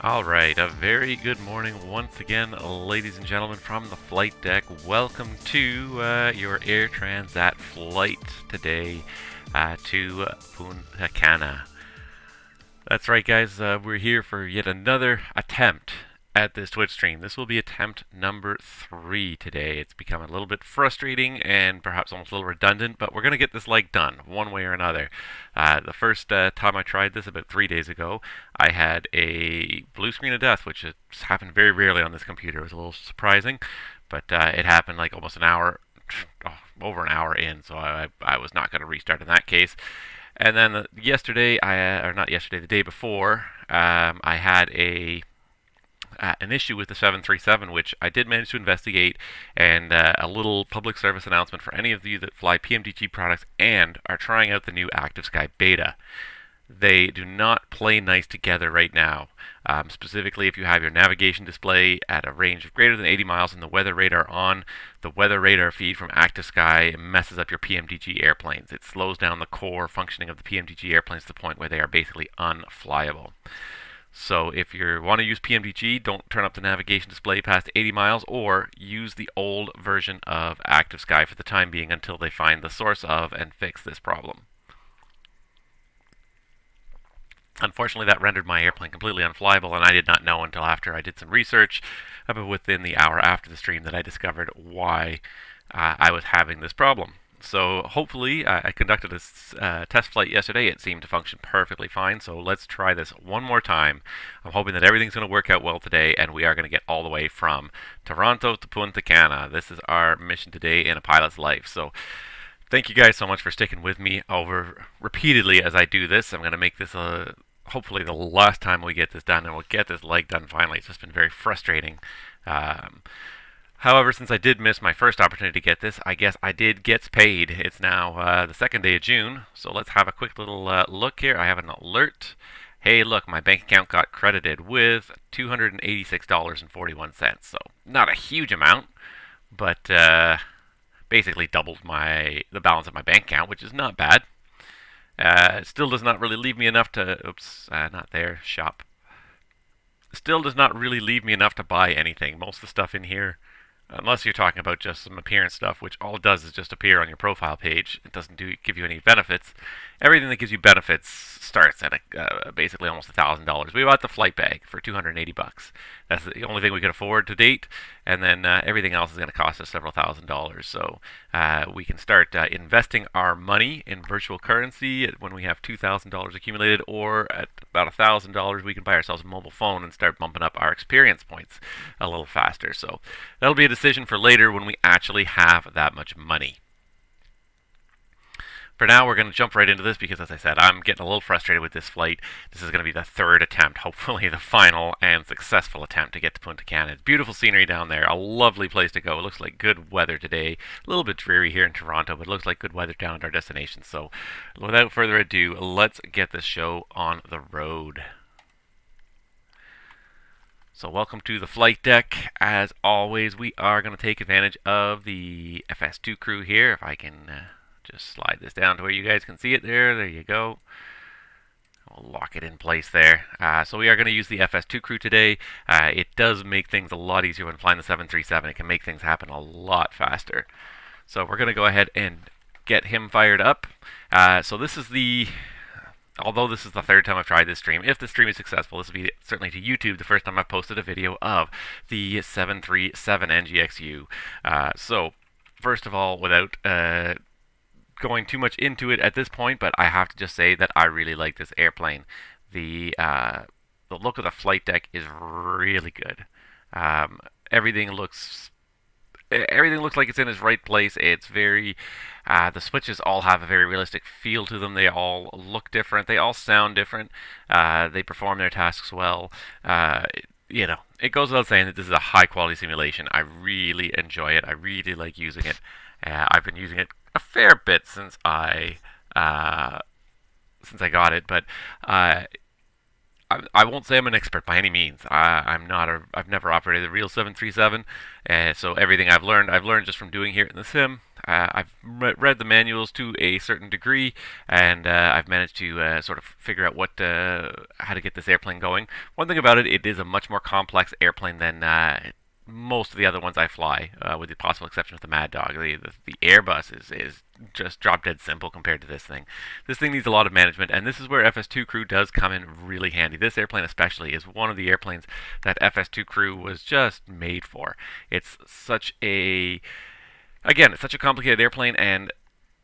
All right, a very good morning once again, ladies and gentlemen, from the flight deck. Welcome to your Air Transat flight today to Punta Cana. That's right, guys. We're here for yet another attempt at this Twitch stream. This will be attempt number 3 today. It's become a little bit frustrating and perhaps almost a little redundant, but we're going to get this done one way or another. The first time I tried this about 3 days ago, I had a blue screen of death, which has happened very rarely on this computer. It was a little surprising, but it happened like almost an hour, over an hour in, so I was not going to restart in that case. And then yesterday, the day before, I had an issue with the 737, which I did manage to investigate, and a little public service announcement for any of you that fly PMDG products and are trying out the new ActiveSky beta. They do not play nice together right now. Specifically, if you have your navigation display at a range of greater than 80 miles and the weather radar on, the weather radar feed from ActiveSky messes up your PMDG airplanes. It slows down the core functioning of the PMDG airplanes to the point where they are basically unflyable. So if you want to use PMDG, don't turn up the navigation display past 80 miles or use the old version of ActiveSky for the time being until they find the source of and fix this problem. Unfortunately, that rendered my airplane completely unflyable, and I did not know until after I did some research, about within the hour after the stream, that I discovered why I was having this problem. So hopefully, I conducted a test flight yesterday. It seemed to function perfectly fine, so let's try this one more time. I'm hoping that everything's going to work out well today, and we are going to get all the way from Toronto to Punta Cana. This is our mission today in a pilot's life. So thank you guys so much for sticking with me over repeatedly as I do this. I'm going to make this hopefully the last time we get this done, and we'll get this leg done finally. It's just been very frustrating. However, since I did miss my first opportunity to get this, I guess I did get paid. It's now the second day of June, so let's have a quick little look here. I have an alert. Hey, look, my bank account got credited with $286.41. So not a huge amount, but basically doubled the balance of my bank account, which is not bad. It still does not really leave me enough to... Oops, not there. Shop. Still does not really leave me enough to buy anything. Most of the stuff in here, unless you're talking about just some appearance stuff, which all it does is just appear on your profile page. It doesn't give you any benefits. Everything that gives you benefits starts at basically almost $1,000. We bought the flight bag for $280. That's the only thing we could afford to date, and then everything else is going to cost us several $1,000s. So we can start investing our money in virtual currency when we have $2,000 accumulated, or at about $1,000 we can buy ourselves a mobile phone and start bumping up our experience points a little faster. So that'll be a decision for later when we actually have that much money. For now, we're going to jump right into this because, as I said, I'm getting a little frustrated with this flight. This is going to be the third attempt, hopefully the final and successful attempt to get to Punta Cana. It's beautiful scenery down there, a lovely place to go. It looks like good weather today. A little bit dreary here in Toronto, but it looks like good weather down at our destination. So without further ado, let's get this show on the road. So welcome to the flight deck. As always, we are going to take advantage of the FS2 crew here. If I can... just slide this down to where you guys can see it there. There you go. We'll lock it in place there. So we are going to use the FS2 crew today. It does make things a lot easier when flying the 737. It can make things happen a lot faster. So we're going to go ahead and get him fired up. So this is although this is the third time I've tried this stream, if the stream is successful, this will be certainly to YouTube the first time I've posted a video of the 737 NGXu. So first of all, without... going too much into it at this point, but I have to just say that I really like this airplane. The look of the flight deck is really good. Everything looks like it's in its right place. It's very the switches all have a very realistic feel to them. They all look different. They all sound different. They perform their tasks well. It goes without saying that this is a high quality simulation. I really enjoy it. I really like using it. I've been using it a fair bit since I got it, but I won't say I'm an expert by any means. I've never operated a real 737, so everything I've learned just from doing here in the sim. I've read the manuals to a certain degree, and I've managed to sort of figure out how to get this airplane going. One thing about it, it is a much more complex airplane than most of the other ones I fly, with the possible exception of the Mad Dog. The Airbus is just drop dead simple compared to this thing. This thing needs a lot of management, and this is where FS2 Crew does come in really handy. This airplane especially is one of the airplanes that FS2 Crew was just made for. It's such a complicated airplane, and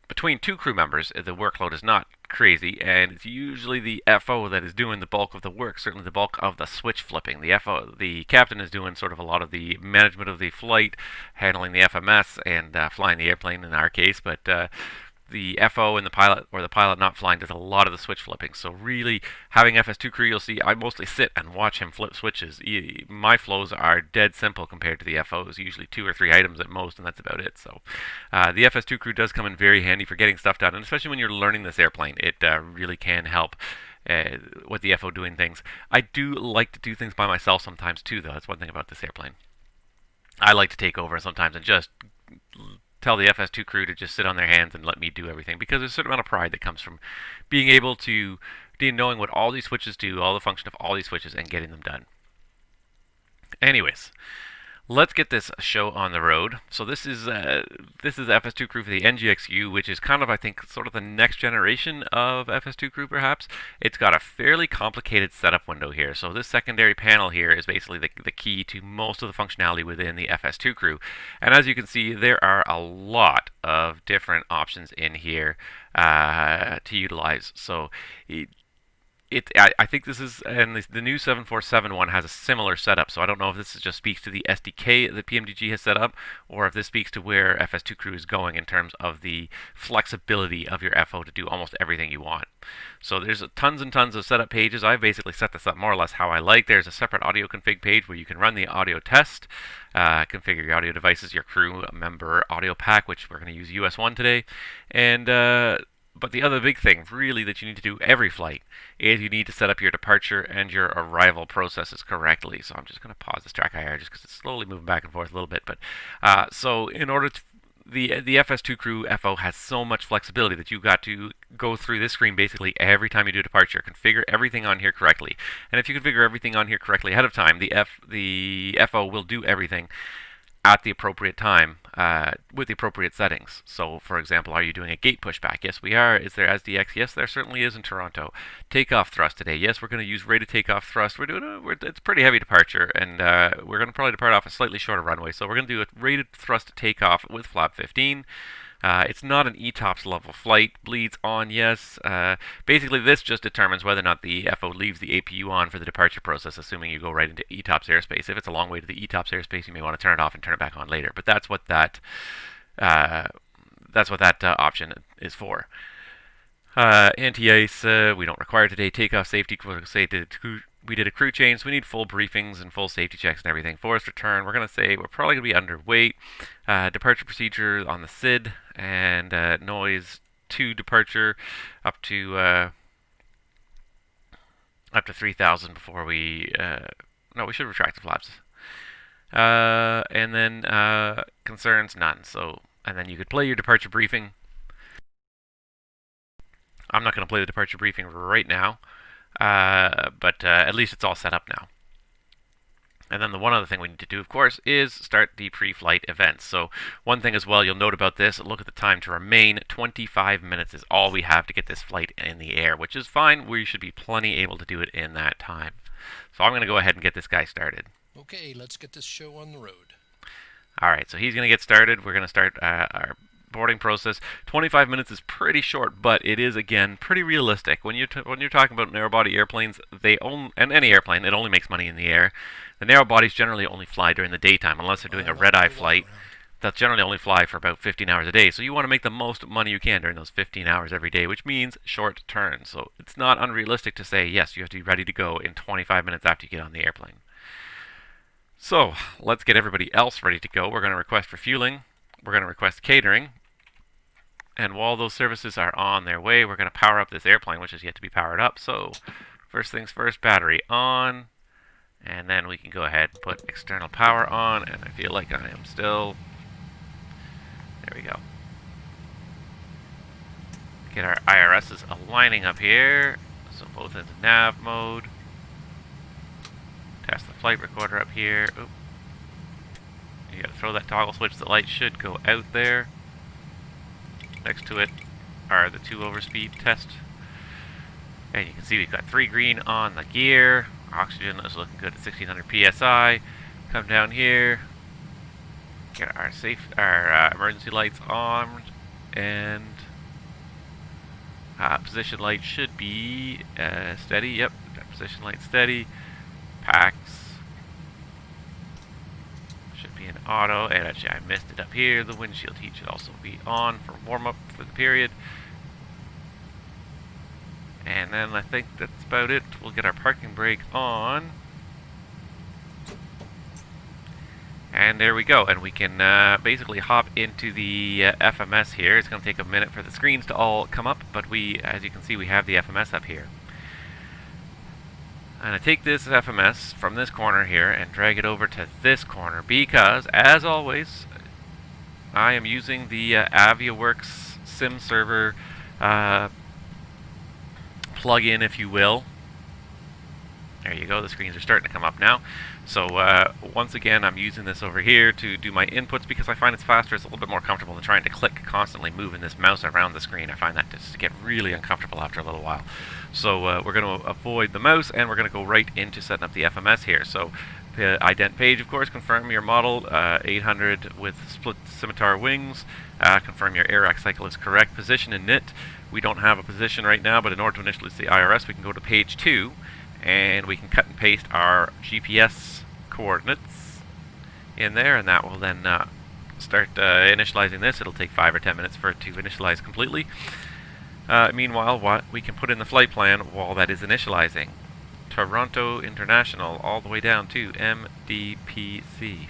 between two crew members, the workload is not crazy, and it's usually the FO that is doing the bulk of the work, certainly the bulk of the switch flipping. The captain is doing sort of a lot of the management of the flight, handling the FMS, and flying the airplane in our case, but the FO and the pilot, or the pilot not flying, does a lot of the switch flipping. So really, having FS2 Crew, you'll see I mostly sit and watch him flip switches. My flows are dead simple compared to the FOs, usually 2 or 3 items at most, and that's about it. So the FS2 Crew does come in very handy for getting stuff done, and especially when you're learning this airplane, it really can help with the FO doing things. I do like to do things by myself sometimes too, though. That's one thing about this airplane. I like to take over sometimes and just tell the FS2 Crew to just sit on their hands and let me do everything, because there's a certain amount of pride that comes from being able to knowing what all these switches do, all the function of all these switches, and getting them done. Anyways, let's get this show on the road. So this is FS2 Crew for the NGXu, which is kind of, I think, sort of the next generation of FS2 Crew, perhaps. It's got a fairly complicated setup window here. So this secondary panel here is basically the key to most of the functionality within the FS2 Crew. And as you can see, there are a lot of different options in here to utilize. So I think this is, and the new 747 one has a similar setup, so I don't know if this just speaks to the SDK that PMDG has set up, or if this speaks to where FS2 Crew is going in terms of the flexibility of your FO to do almost everything you want. So there's tons and tons of setup pages. I've basically set this up more or less how I like. There's a separate audio config page where you can run the audio test, configure your audio devices, your crew member audio pack, which we're going to use US1 today, and but the other big thing, really, that you need to do every flight is you need to set up your departure and your arrival processes correctly. So I'm just going to pause this track IR just because it's slowly moving back and forth a little bit. But so in order to the FS2 Crew FO has so much flexibility that you've got to go through this screen basically every time you do a departure, configure everything on here correctly. And if you configure everything on here correctly ahead of time, the FO will do everything at the appropriate time with the appropriate settings. So, for example, are you doing a gate pushback? Yes, we are. Is there SDX? Yes, there certainly is in Toronto. Takeoff thrust today? Yes, we're going to use rated takeoff thrust. It's pretty heavy departure, and we're going to probably depart off a slightly shorter runway. So we're going to do a rated thrust takeoff with flap 15. It's not an ETOPS level flight. Bleeds on, yes. Basically, this just determines whether or not the FO leaves the APU on for the departure process, assuming you go right into ETOPS airspace. If it's a long way to the ETOPS airspace, you may want to turn it off and turn it back on later. But that's what that option is for. Anti-ice, we don't require today. Takeoff safety, we did a crew change, so we need full briefings and full safety checks and everything. Forced return, we're going to say we're probably going to be underweight. Departure procedure on the SID, and noise to departure up to 3,000 before we... no, we should retract the flaps. And then concerns, none. So, and then you could play your departure briefing. I'm not going to play the departure briefing right now, but at least it's all set up now. And then the one other thing we need to do, of course, is start the pre-flight events. So one thing as well you'll note about this, look at the time to remain. 25 minutes is all we have to get this flight in the air, which is fine. We should be plenty able to do it in that time. So I'm going to go ahead and get this guy started. Okay, let's get this show on the road. All right, so he's going to get started. We're going to start our boarding process. 25 minutes is pretty short, but it is, again, pretty realistic. When you're talking about narrow-body airplanes, and any airplane, it only makes money in the air. The narrow bodies generally only fly during the daytime, unless they're doing a red-eye flight. They'll generally only fly for about 15 hours a day. So you want to make the most money you can during those 15 hours every day, which means short turns. So it's not unrealistic to say, yes, you have to be ready to go in 25 minutes after you get on the airplane. So let's get everybody else ready to go. We're going to request refueling. We're going to request catering. And while those services are on their way, we're going to power up this airplane, which is yet to be powered up. So first things first, battery on. And then we can go ahead and put external power on. And I feel like I am still... There we go. Get our IRSs aligning up here. So both into nav mode. Test the flight recorder up here. Oop. You gotta throw that toggle switch. The light should go out there. Next to it are the 2 overspeed test. And you can see we've got 3 green on the gear. Oxygen is looking good at 1600 psi. Come down here. Get our emergency lights on, and position light should be steady. Yep, position light steady. Packs should be in auto, and actually I missed it up here. The windshield heat should also be on for warm up for the period. And then I think that's about it. We'll get our parking brake on. And there we go. And we can basically hop into the FMS here. It's going to take a minute for the screens to all come up, but as you can see, we have the FMS up here. And I take this FMS from this corner here and drag it over to this corner because, as always, I am using the AviaWorks Sim Server plug-in, if you will. There you go, the screens are starting to come up now. So once again, I'm using this over here to do my inputs because I find it's faster, it's a little bit more comfortable than trying to click, constantly moving this mouse around the screen. I find that just to get really uncomfortable after a little while. So we're going to avoid the mouse and we're going to go right into setting up the FMS here. So the ident page, of course, confirm your model 800 with split scimitar wings. Confirm your air cycle is correct. Position in NIT. We don't have a position right now, but in order to initialize the IRS, we can go to page 2 and we can cut and paste our GPS coordinates in there, and that will then start initializing this. It'll take 5 or 10 minutes for it to initialize completely. Meanwhile, we can put in the flight plan while that is initializing. Toronto International all the way down to MDPC.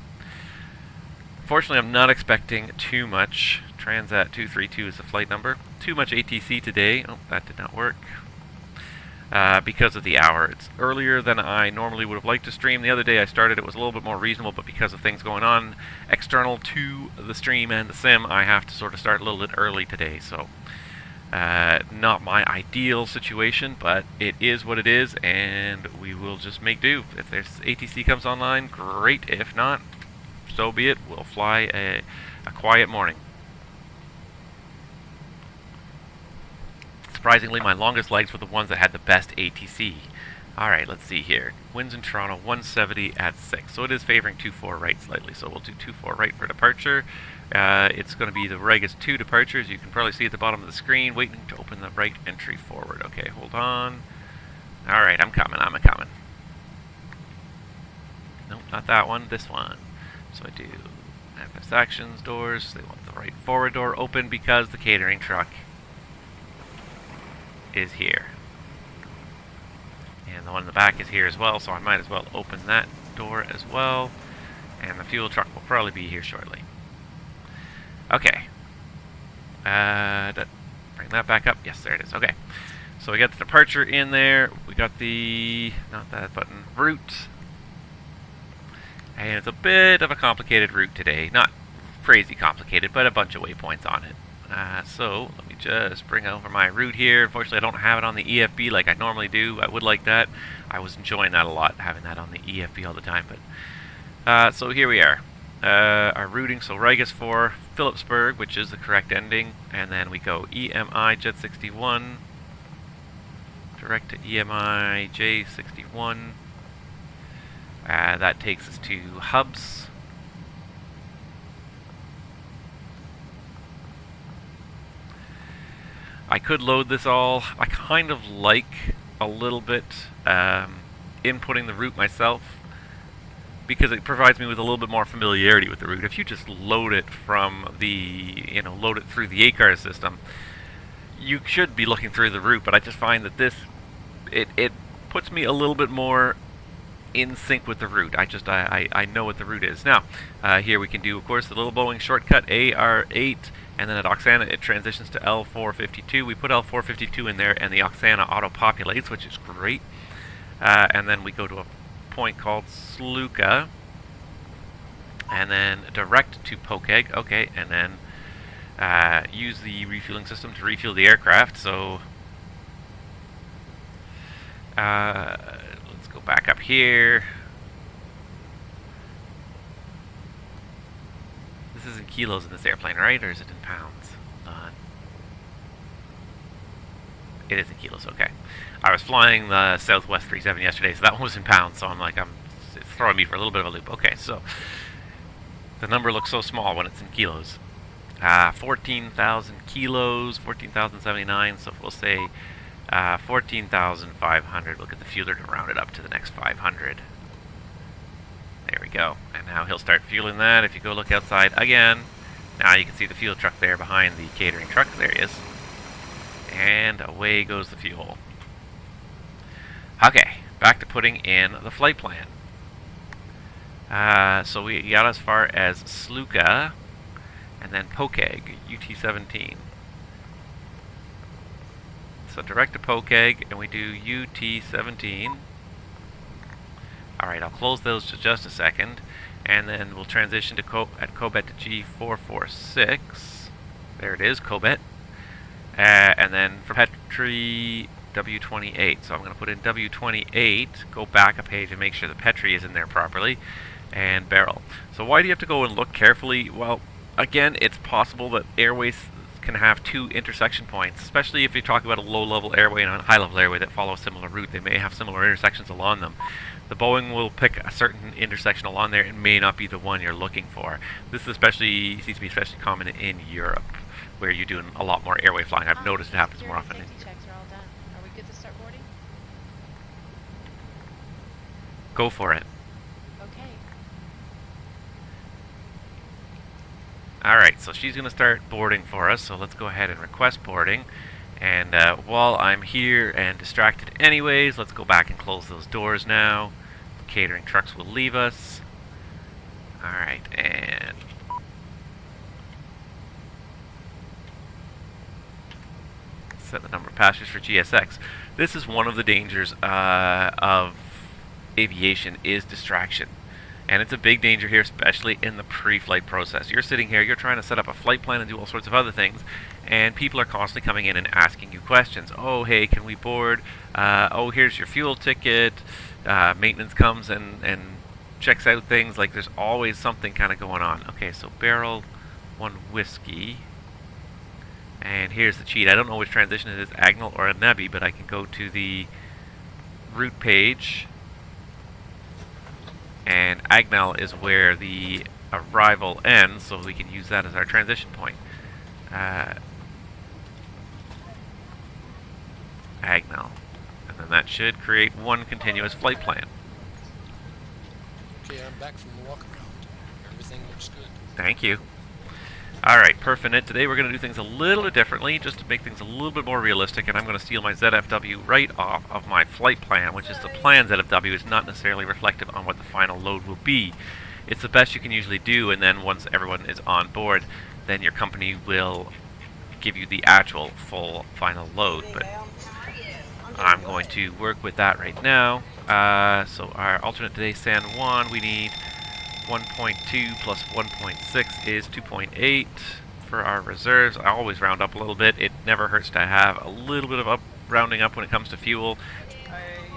Fortunately, I'm not expecting too much. Transat 232 is the flight number. Too much ATC today. Oh, that did not work. Because of the hour. It's earlier than I normally would have liked to stream. The other day I started, it was a little bit more reasonable, but because of things going on external to the stream and the sim, I have to sort of start a little bit early today. So, not my ideal situation, but it is what it is, and we will just make do. If there's ATC comes online, great. If not, so be it. We'll fly a quiet morning. Surprisingly, my longest legs were the ones that had the best ATC. Alright, let's see here. Winds in Toronto, 170 at 6. So it is favoring 2-4 right slightly. So we'll do 2-4 right for departure. It's going to be the Regas 2 departures. You can probably see at the bottom of the screen, waiting to open the right entry forward. Okay, hold on. Alright, I'm coming. Nope, not that one, this one. So I do manifest actions, doors. They want the right forward door open because the catering truck is here. And the one in the back is here as well, so I might as well open that door as well. And the fuel truck will probably be here shortly. Okay. Bring that back up. Yes, there it is. Okay. So we got the departure in there. We got the, not that button, route. And it's a bit of a complicated route today. Not crazy complicated, but a bunch of waypoints on it. So let me just bring over my route here. Unfortunately, I don't have it on the EFB like I normally do. I would like that. I was enjoying that a lot, having that on the EFB all the time. But so here we are. Our routing, so Regas 4, Phillipsburg, which is the correct ending. And then we go EMI Jet 61, direct to EMI J61. That takes us to hubs. I could load this all. I kind of like a little bit inputting the route myself because it provides me with a little bit more familiarity with the route. If you just load it from the, load it through the ACARS system, you should be looking through the route, but I just find that this, it puts me a little bit more in sync with the route. I know what the route is. Now, here we can do, of course, the little Boeing shortcut AR8, and then at Oksana it transitions to L452. We put L452 in there, and the Oksana auto-populates, which is great. And then we go to a point called Sluka, and then direct to Pokeg. Okay, and then use the refueling system to refuel the aircraft. So let's go back up here. This is in kilos in this airplane, right? Or is it in pounds? Hold on. It is in kilos, okay. I was flying the Southwest 37 yesterday, so that one was in pounds, so I'm like, it's throwing me for a little bit of a loop. Okay, so the number looks so small when it's in kilos. 14,000 kilos, 14,079, so if we'll say 14,500, we'll get the fueler to round it up to the next 500. There we go. And now he'll start fueling that. If you go look outside again, now you can see the fuel truck there behind the catering truck. There he is. And away goes the fuel. Okay, back to putting in the flight plan. So we got as far as Sluka, and then Pokag, UT-17. So direct to Pokag, and we do UT-17. Alright, I'll close those to just a second, and then we'll transition to at Cobet to G446. There it is, Cobet. And then for Petri, W28. So I'm going to put in W28, go back a page and make sure the Petri is in there properly, and barrel. So why do you have to go and look carefully? Well, again, it's possible that airways can have two intersection points, especially if you talk about a low-level airway and a high-level airway that follow a similar route. They may have similar intersections along them. The Boeing will pick a certain intersection along there. It may not be the one you're looking for. This is seems to be especially common in Europe, where you're doing a lot more airway flying. I've noticed it happens more often. Checks are all done. Are we good to start boarding? Go for it. Okay. Alright, so she's going to start boarding for us, so let's go ahead and request boarding. And while I'm here and distracted anyways, let's go back and close those doors now. Catering trucks will leave us. Alright, and set the number of passengers for GSX. This is one of the dangers of aviation, is distraction. And it's a big danger here, especially in the pre-flight process. You're sitting here, you're trying to set up a flight plan and do all sorts of other things, and people are constantly coming in and asking you questions. Oh, hey, can we board? Oh, here's your fuel ticket. Maintenance comes and checks out things. Like, there's always something kind of going on. Okay, so barrel 1 whiskey. And here's the cheat. I don't know which transition it is, Agnel or a Nebi, but I can go to the route page. And Agnel is where the arrival ends, so we can use that as our transition point. Agnel. And then that should create one continuous flight plan. Okay, I'm back from the walk around. Everything looks good. Thank you. Alright, Perfinite. Today we're going to do things a little bit differently, just to make things a little bit more realistic, and I'm going to steal my ZFW right off of my flight plan, which is the planned ZFW. Is not necessarily reflective on what the final load will be. It's the best you can usually do, and then once everyone is on board, then your company will give you the actual full final load. But I'm going to work with that right now. So our alternate today, San Juan, we need 1.2 plus 1.6 is 2.8 for our reserves. I always round up a little bit. It never hurts to have a little bit of rounding up when it comes to fuel.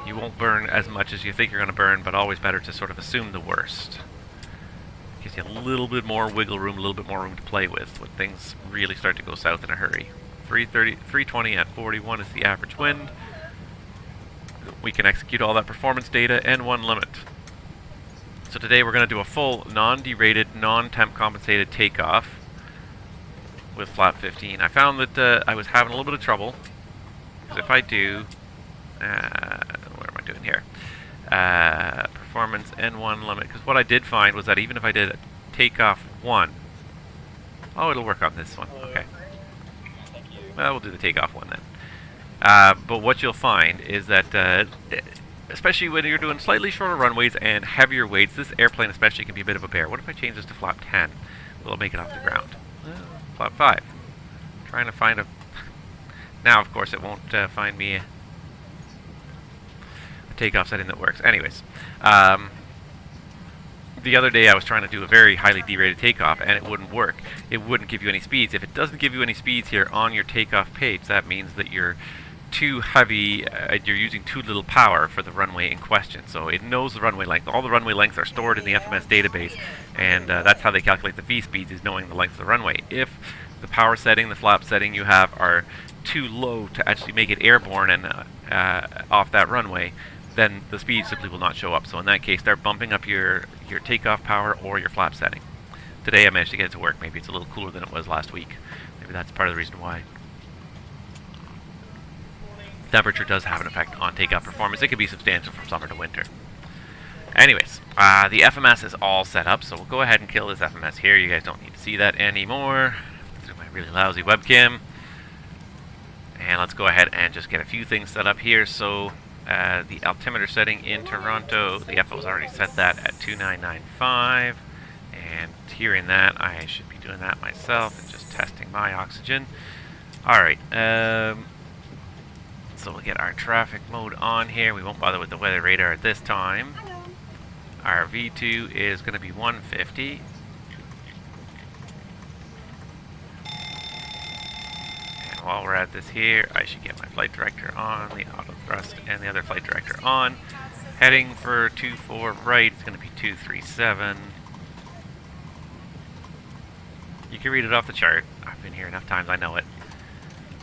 You won't burn as much as you think you're going to burn, but always better to sort of assume the worst. Gives you a little bit more wiggle room, a little bit more room to play with when things really start to go south in a hurry. 320 at 41 is the average wind. We can execute all that performance data and one limit. So today we're going to do a full non-derated, non-temp compensated takeoff with flap 15. I found that I was having a little bit of trouble, because if I do, what am I doing here? Performance N1 limit, because what I did find was that even if I did takeoff 1, oh, it'll work on this one, okay. Well, we'll do the takeoff 1 then. But what you'll find is that especially when you're doing slightly shorter runways and heavier weights, this airplane especially can be a bit of a bear. What if I change this to flap 10? Will it make it off the ground? Flap 5. Trying to find a... Now, of course, it won't find me a takeoff setting that works. Anyways, The other day I was trying to do a very highly derated takeoff and it wouldn't work. It wouldn't give you any speeds. If it doesn't give you any speeds here on your takeoff page, that means that you're too heavy, you're using too little power for the runway in question. So it knows the runway length. All the runway lengths are stored in the FMS database, and that's how they calculate the V speeds, is knowing the length of the runway. If the power setting, the flap setting you have are too low to actually make it airborne and off that runway, then the speed simply will not show up. So in that case, start bumping up your takeoff power or your flap setting. Today I managed to get it to work. Maybe it's a little cooler than it was last week. Maybe that's part of the reason why. Temperature does have an effect on takeoff performance. It can be substantial from summer to winter. Anyways, the FMS is all set up, so we'll go ahead and kill this FMS here. You guys don't need to see that anymore through my really lousy webcam. And let's go ahead and just get a few things set up here. So the altimeter setting in Toronto, the FO's already set that at 2995. And hearing that, I should be doing that myself and just testing my oxygen. Alright, so we'll get our traffic mode on here. We won't bother with the weather radar at this time. Our V2 is going to be 150. And while we're at this here, I should get my flight director on, the auto thrust, and the other flight director on. Heading for 24 right, it's going to be 237. You can read it off the chart. I've been here enough times, I know it.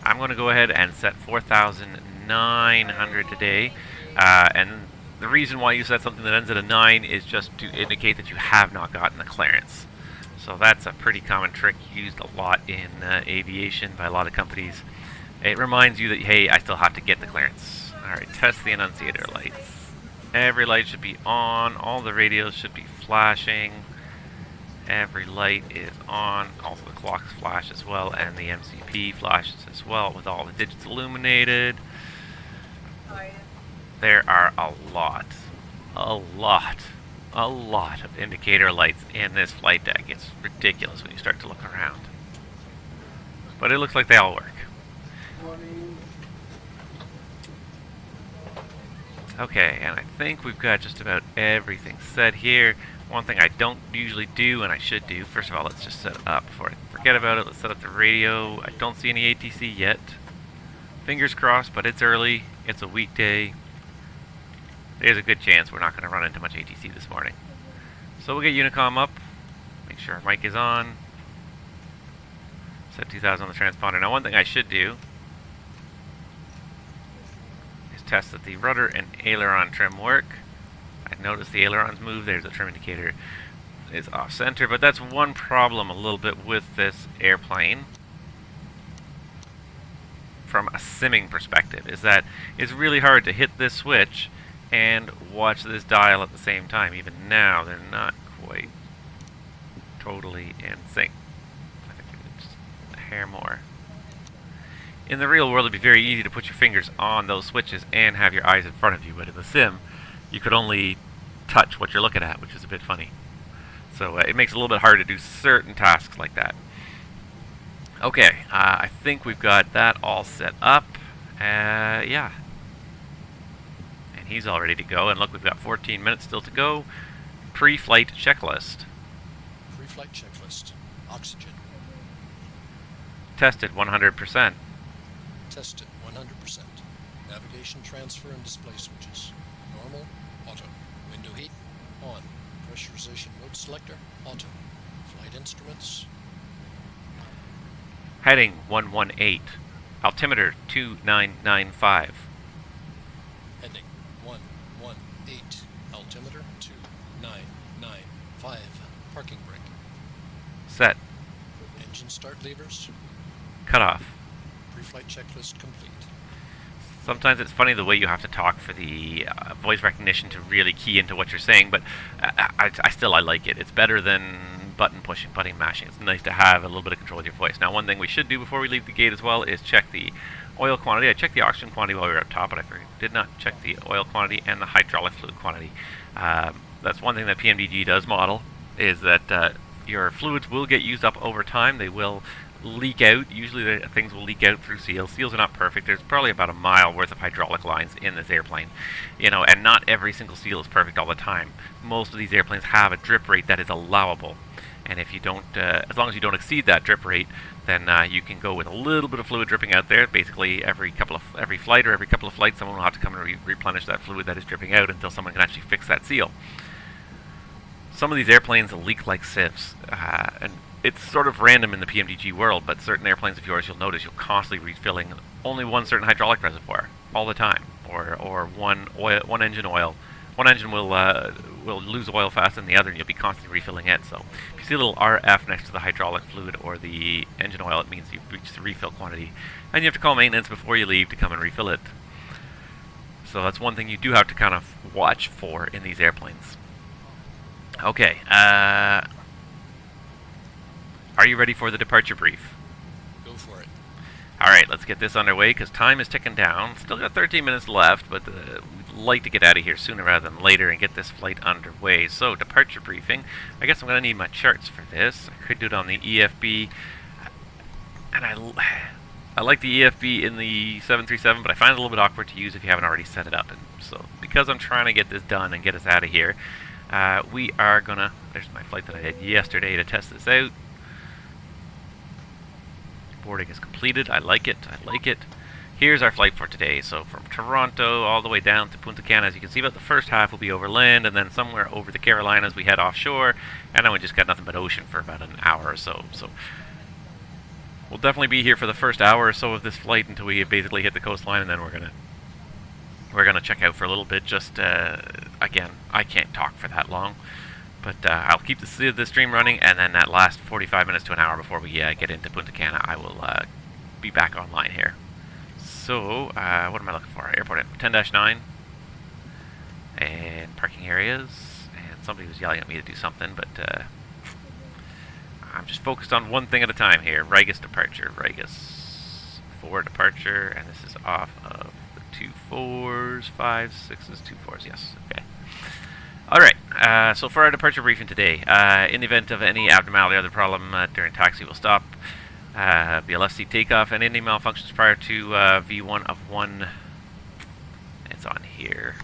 I'm going to go ahead and set 4,900 today, and the reason why you set something that ends at a 9 is just to indicate that you have not gotten the clearance. So that's a pretty common trick used a lot in aviation by a lot of companies. It reminds you that, hey, I still have to get the clearance. Alright, test the annunciator lights. Every light should be on, all the radios should be flashing. Every light is on, also the clocks flash as well, and the MCP flashes as well with all the digits illuminated. There are a lot of indicator lights in this flight deck. It's ridiculous when you start to look around. But it looks like they all work. Okay, and I think we've got just about everything set here. One thing I don't usually do, and I should do, first of all, let's just set it up before I forget about it. Let's set up the radio. I don't see any ATC yet. Fingers crossed, but it's early. It's a weekday. There's a good chance we're not going to run into much ATC this morning. So we'll get Unicom up. Make sure our mic is on. Set 2000 on the transponder. Now, one thing I should do is test that the rudder and aileron trim work. I noticed the ailerons move. There's a trim indicator. It's off center, but that's one problem a little bit with this airplane from a simming perspective, is that it's really hard to hit this switch and watch this dial at the same time. Even now, they're not quite totally in sync. I think it's a hair more. In the real world, it'd be very easy to put your fingers on those switches and have your eyes in front of you, but in the sim, you could only touch what you're looking at, which is a bit funny. So it makes it a little bit hard to do certain tasks like that. Okay, I think we've got that all set up. Yeah. And he's all ready to go. And look, we've got 14 minutes still to go. Pre-flight checklist. Pre-flight checklist. Oxygen. Tested 100%. Tested 100%. Navigation transfer and display switches. Normal, auto. Window heat, on. Pressurization mode selector, auto. Flight instruments. Heading 118. Altimeter 2995. Heading 118. Altimeter 2995. Parking brake. Set. Engine start levers. Cut off. Pre-flight checklist complete. Sometimes it's funny the way you have to talk for the voice recognition to really key into what you're saying, but I like it. It's better than button pushing, button mashing. It's nice to have a little bit of control of your voice. Now, one thing we should do before we leave the gate as well is check the oil quantity. I checked the oxygen quantity while we were up top, but I did not check the oil quantity and the hydraulic fluid quantity. That's one thing that PMDG does model, is that your fluids will get used up over time. They will leak out. Usually things will leak out through seals. Seals are not perfect. There's probably about a mile worth of hydraulic lines in this airplane, you know, and not every single seal is perfect all the time. Most of these airplanes have a drip rate that is allowable, and if you don't, as long as you don't exceed that drip rate, then you can go with a little bit of fluid dripping out there. Basically, every flight or every couple of flights, someone will have to come and replenish that fluid that is dripping out until someone can actually fix that seal. Some of these airplanes leak like sieves, and it's sort of random in the PMDG world, but certain airplanes of yours, you'll notice you'll constantly refilling only one certain hydraulic reservoir all the time, or one engine oil. One engine will lose oil faster than the other, and you'll be constantly refilling it. So if you see a little RF next to the hydraulic fluid or the engine oil, it means you've reached the refill quantity, and you have to call maintenance before you leave to come and refill it. So that's one thing you do have to kind of watch for in these airplanes. Okay, are you ready for the departure brief? Go for it. Alright, let's get this underway because time is ticking down. Still got 13 minutes left, but we'd like to get out of here sooner rather than later and get this flight underway. So, departure briefing. I guess I'm going to need my charts for this. I could do it on the EFB, and I like the EFB in the 737, but I find it a little bit awkward to use if you haven't already set it up. And so, because I'm trying to get this done and get us out of here, we are gonna, there's my flight that I had yesterday to test this out. Boarding is completed. I like it. I like it. Here's our flight for today. So from Toronto all the way down to Punta Cana, as you can see, about the first half will be over land, and then somewhere over the Carolinas we head offshore, and then we just got nothing but ocean for about an hour or so. So we'll definitely be here for the first hour or so of this flight until we basically hit the coastline, and then we're gonna check out for a little bit. Just again, I can't talk for that long, but I'll keep the stream running, and then that last 45 minutes to an hour before we get into Punta Cana, I will be back online here. So what am I looking for? Airport 10-9 and parking areas, and somebody was yelling at me to do something, but I'm just focused on one thing at a time here. Rigas departure, Rigas 4 departure, and this is off of 2 4s, 5 6s, 2 4s, yes, okay. Alright, so for our departure briefing today, in the event of any abnormality or other problem during taxi, we'll stop, BLSC takeoff, and any malfunctions prior to V1 of 1, it's on here,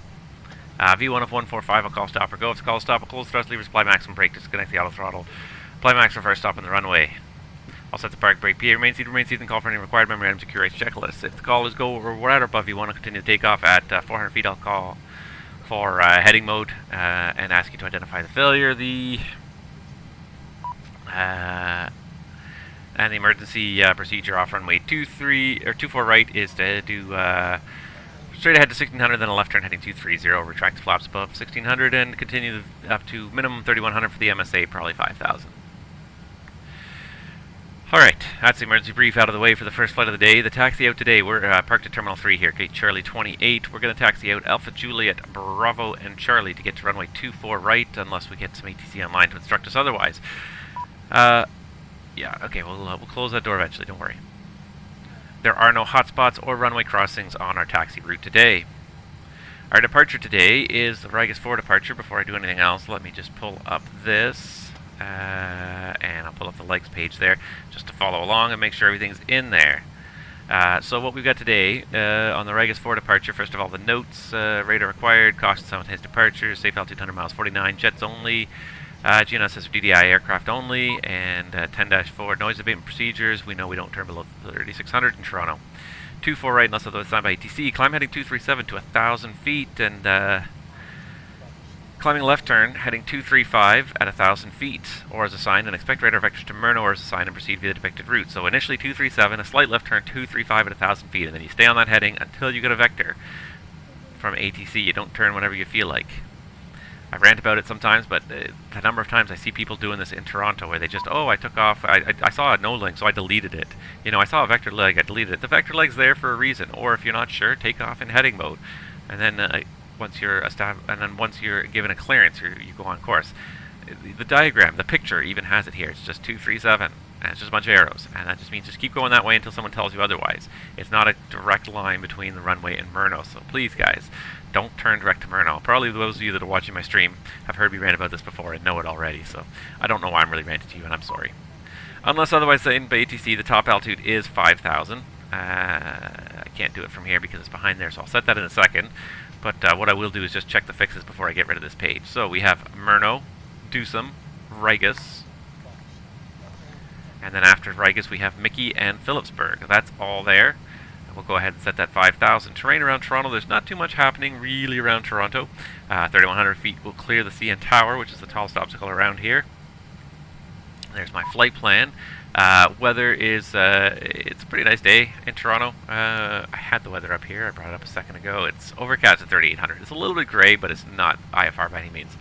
V1 of 145, I'll call stop or go. If it's call stop, I'll close thrust levers, apply maximum brake, disconnect the auto throttle, apply max for first stop on the runway. I'll set the park brake, PA remain seated, and call for any required memory items, secure race checklist. If the call is go or we're at or above V1, I'll continue to take off at 400 feet. I'll call for heading mode and ask you to identify the failure. And the emergency procedure off runway 24 right is to do straight ahead to 1600, then a left turn heading 230, retract the flaps above 1600, and continue up to minimum 3100 for the MSA, probably 5000. Alright, that's the emergency brief out of the way for the first flight of the day. The taxi out today, we're parked at Terminal 3 here, gate Charlie 28. We're going to taxi out Alpha Juliet, Bravo, and Charlie to get to runway 24 right, unless we get some ATC online to instruct us otherwise. Yeah, okay, we'll close that door eventually, don't worry. There are no hotspots or runway crossings on our taxi route today. Our departure today is the Rigas 4 departure. Before I do anything else, let me just pull up this. And I'll pull up the legs page there just to follow along and make sure everything's in there. So what we've got today on the Rigas 4 departure, first of all, the notes, radar required, caution simultaneous departure, safe altitude 100 miles 49, jets only, GNSS or DDI aircraft only, and 10-4 noise abatement procedures. We know we don't turn below 3600 in Toronto. 24 right unless otherwise signed by ATC, climb heading 237 to 1000 feet, and climbing left turn, heading 235 at 1,000 feet, or as assigned, and expect radar vectors to Murno or as assigned and proceed via the depicted route. So initially 237, a slight left turn, 235 at 1,000 feet, and then you stay on that heading until you get a vector from ATC. You don't turn whenever you feel like. I rant about it sometimes, but the number of times I see people doing this in Toronto where they just, oh, I took off, I saw a no link, so I deleted it. You know, I saw a vector leg, I deleted it. The vector leg's there for a reason, or if you're not sure, take off in heading mode, and then once you're given a clearance, you go on course. The diagram, the picture even has it here. It's just 237, and it's just a bunch of arrows, and that just means just keep going that way until someone tells you otherwise. It's not a direct line between the runway and Murno, so please, guys, don't turn direct to Murno. Probably those of you that are watching my stream have heard me rant about this before and know it already, so I don't know why I'm really ranting to you, and I'm sorry. Unless otherwise said by ATC, the top altitude is 5,000. I can't do it from here because it's behind there, so I'll set that in a second. But what I will do is just check the fixes before I get rid of this page. So we have Murno, Dusum, Rigas, and then after Rigas we have Mickey and Phillipsburg. That's all there. And we'll go ahead and set that 5,000. Terrain around Toronto, there's not too much happening really around Toronto. 3,100 feet will clear the CN Tower, which is the tallest obstacle around here. There's my flight plan. Weather is, it's a pretty nice day in Toronto. I had the weather up here. I brought it up a second ago. It's overcast at 3,800. It's a little bit gray, but it's not IFR by any means.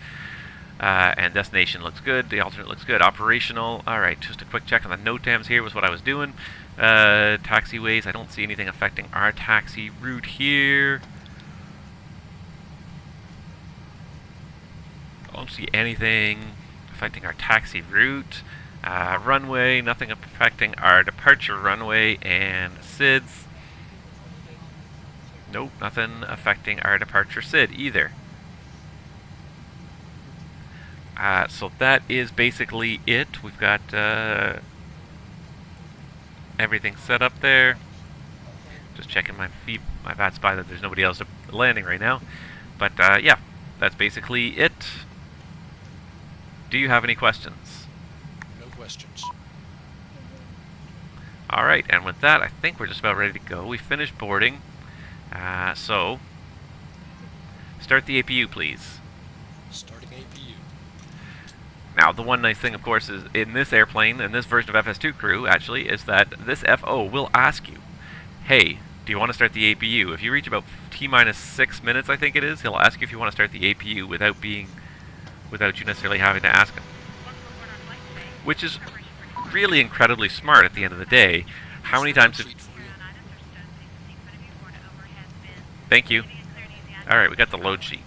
And destination looks good. The alternate looks good. Operational. All right, just a quick check on the NOTAMs here was what I was doing. Taxiways. I don't see anything affecting our taxi route here. I don't see anything affecting our taxi route. Runway, nothing affecting our departure runway and SIDS. Nope, nothing affecting our departure SID either. So that is basically it. We've got everything set up there. Just checking my VATSIM that there's nobody else landing right now. But yeah, that's basically it. Do you have any questions? No questions. All right, and with that, I think we're just about ready to go. We finished boarding. So, start the APU, please. Starting APU. Now, the one nice thing, of course, is in this airplane, in this version of FS2 Crew, actually, is that this FO will ask you, hey, do you want to start the APU? If you reach about T-minus 6 minutes, I think it is, he'll ask you if you want to start the APU without you necessarily having to ask him. Which is really incredibly smart at the end of the day. How many times have... Thank you. Alright, we got the load sheet.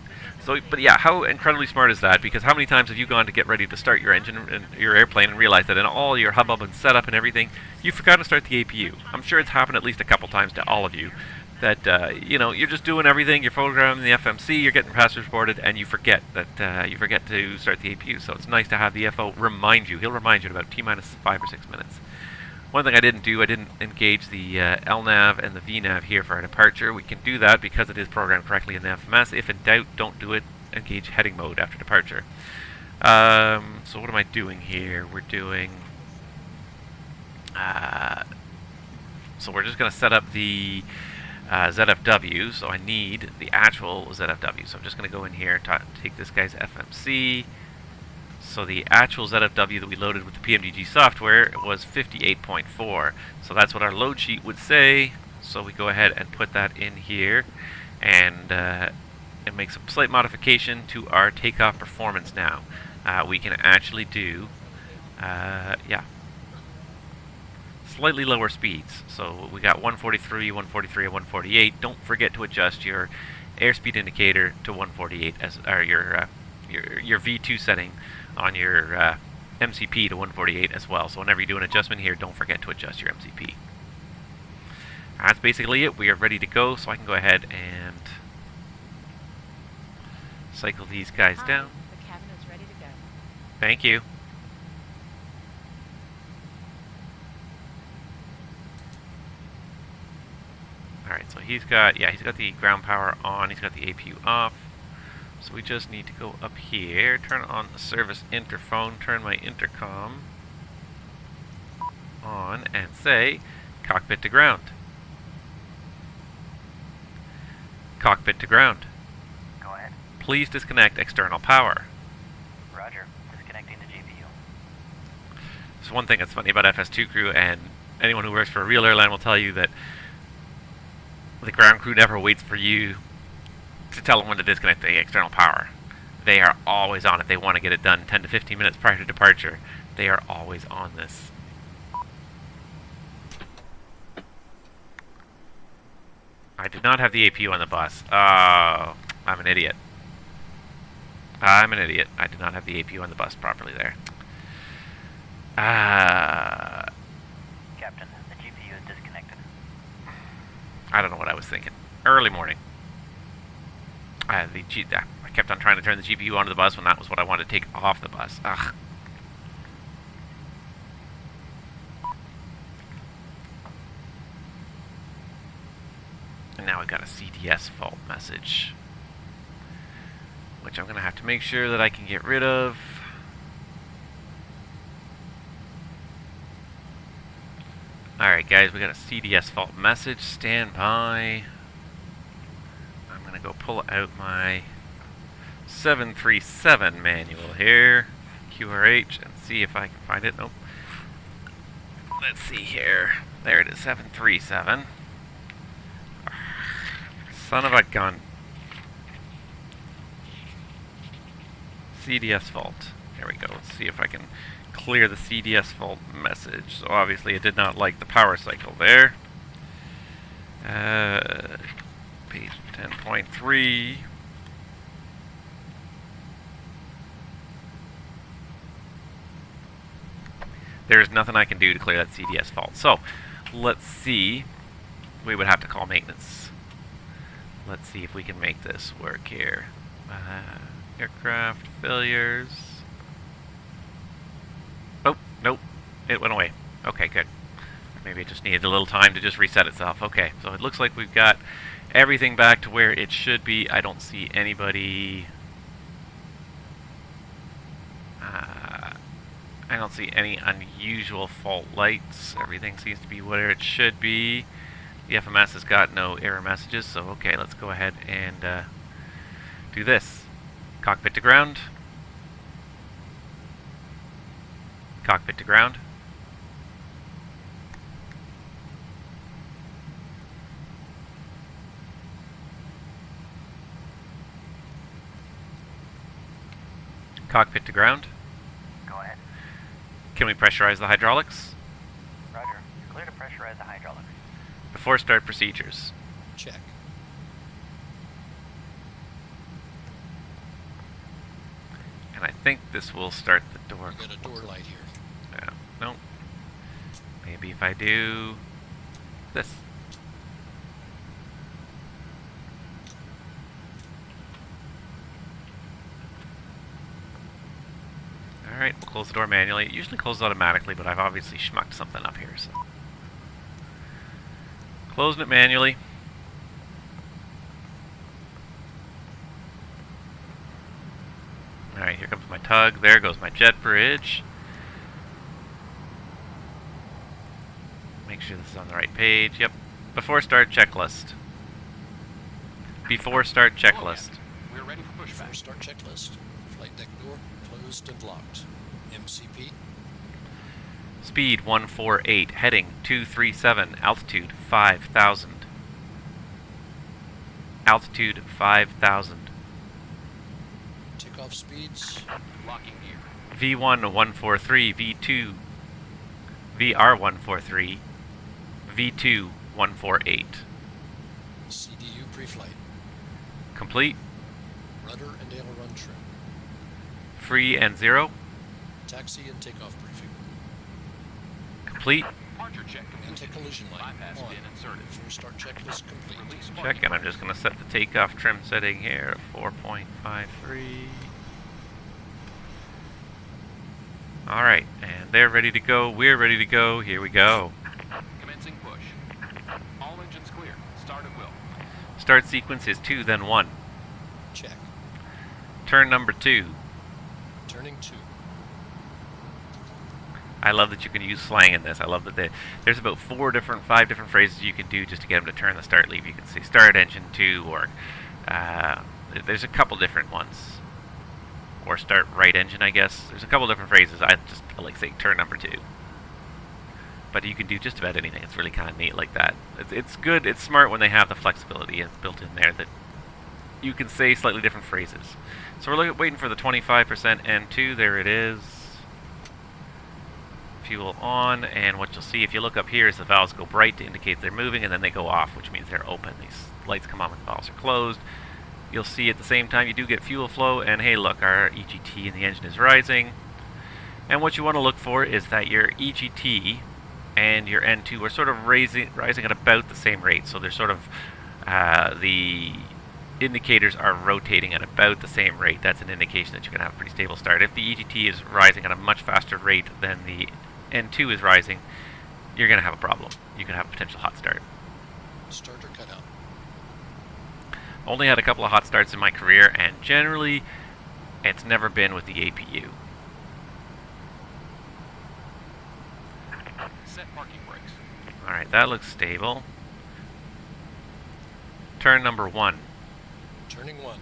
So, but yeah, how incredibly smart is that? Because how many times have you gone to get ready to start your engine and your airplane and realized that in all your hubbub and setup and everything, you forgot to start the APU? I'm sure it's happened at least a couple times to all of you. That, you know, you're just doing everything, you're programming the FMC, you're getting passengers boarded, and you forget that, you forget to start the APU. So it's nice to have the FO remind you. He'll remind you in about T-minus 5 or 6 minutes. One thing I didn't do, I didn't engage the LNAV and the VNAV here for our departure. We can do that because it is programmed correctly in the FMS. If in doubt, don't do it. Engage heading mode after departure. So what am I doing here? We're doing... so we're just going to set up the ZFW. So I need the actual ZFW. So I'm just going to go in here and take this guy's FMC. So the actual ZFW that we loaded with the PMDG software was 58.4. So that's what our load sheet would say. So we go ahead and put that in here and make some slight modification to our takeoff performance now. We can actually do, yeah, slightly lower speeds. So we got 143, 143, and 148. Don't forget to adjust your airspeed indicator to 148 as or your V2 setting on your MCP to 148 as well. So whenever you do an adjustment here, don't forget to adjust your MCP. That's basically it. We are ready to go, so I can go ahead and cycle these guys down. The cabin is ready to go. Thank you. Alright, so he's got the ground power on, he's got the APU off. So we just need to go up here, turn on the service interphone, turn my intercom on, and say, cockpit to ground. Cockpit to ground. Go ahead. Please disconnect external power. Roger. Disconnecting the GPU. So one thing that's funny about FS2 Crew, and anyone who works for a real airline will tell you that the ground crew never waits for you to tell them when to disconnect the external power. They are always on it. They want to get it done 10 to 15 minutes prior to departure. They are always on this. I did not have the APU on the bus. Oh, I'm an idiot. I'm an idiot. I did not have the APU on the bus properly there. Captain, the GPU is disconnected. I don't know what I was thinking. Early morning. I kept on trying to turn the GPU onto the bus when that was what I wanted to take off the bus. Ugh. I've got a CDS fault message, which I'm going to have to make sure that I can get rid of. Alright guys, we got a CDS fault message. Stand by. I'm going to go pull out my 737 manual here, QRH, and see if I can find it. Nope. Let's see here. There it is, 737. Son of a gun. CDS fault. There we go. Let's see if I can clear the CDS fault message. So obviously it did not like the power cycle there. Page 10.3. There's nothing I can do to clear that CDS fault. So let's see. We would have to call maintenance. Let's see if we can make this work here. Aircraft failures. Oh, nope. It went away. Okay, good. Maybe it just needed a little time to just reset itself. Okay, so it looks like we've got everything back to where it should be. I don't see anybody... I don't see any unusual fault lights. Everything seems to be where it should be. The FMS has got no error messages, so okay, let's go ahead and do this. Cockpit to ground. Cockpit to ground. Cockpit to ground. Go ahead. Can we pressurize the hydraulics? Roger. You're clear to pressurize the hydraulics. Before start procedures. Check. And I think this will start the door. We got a door light here. Yeah, no. Maybe if I do this. Alright, we'll close the door manually. It usually closes automatically, but I've obviously schmucked something up here, so. Closing it manually. Alright, here comes my tug. There goes my jet bridge. Make sure this is on the right page. Yep. Before start checklist. Before start checklist. We're ready for pushback. Before start checklist. Flight deck door closed and locked. MCP. Speed 148, heading 237, altitude 5,000. Altitude 5,000. Takeoff speeds. Locking gear. V1 143, V2, VR 143, V2 148. CDU pre-flight. Complete. Rudder and aileron trim. Free and 0. Taxi and takeoff briefing. Complete. Departure check. Anti-collision light on. Before start checklist complete. Check, and I'm just going to set the takeoff trim setting here at 4.53. Alright, and they're ready to go. We're ready to go. Here we go. Commencing push. All engines clear. Start at will. Start sequence is 2, then 1. Check. Turn number 2. Turning 2. I love that you can use slang in this. I love that there's about 5 different phrases you can do just to get them to turn the start lever. You can say start engine 2, or there's a couple different ones. Or start right engine, I guess. There's a couple different phrases. I like saying turn number 2. But you can do just about anything. It's really kind of neat like that. It's good. It's smart when they have the flexibility built in there that you can say slightly different phrases. So we're waiting for the 25% N2. There it is. Fuel on, and what you'll see if you look up here is the valves go bright to indicate they're moving, and then they go off, which means they're open. These lights come on when the valves are closed. You'll see at the same time you do get fuel flow, and hey look, our EGT in the engine is rising. And what you want to look for is that your EGT and your N2 are sort of rising at about the same rate. So they're sort of, the indicators are rotating at about the same rate. That's an indication that you're going to have a pretty stable start. If the EGT is rising at a much faster rate than the N2 is rising, you're going to have a problem. You can have a potential hot start. Starter cut out. Only had a couple of hot starts in my career, and generally, it's never been with the APU. Set parking brakes. Alright, that looks stable. Turn number 1. Turning 1.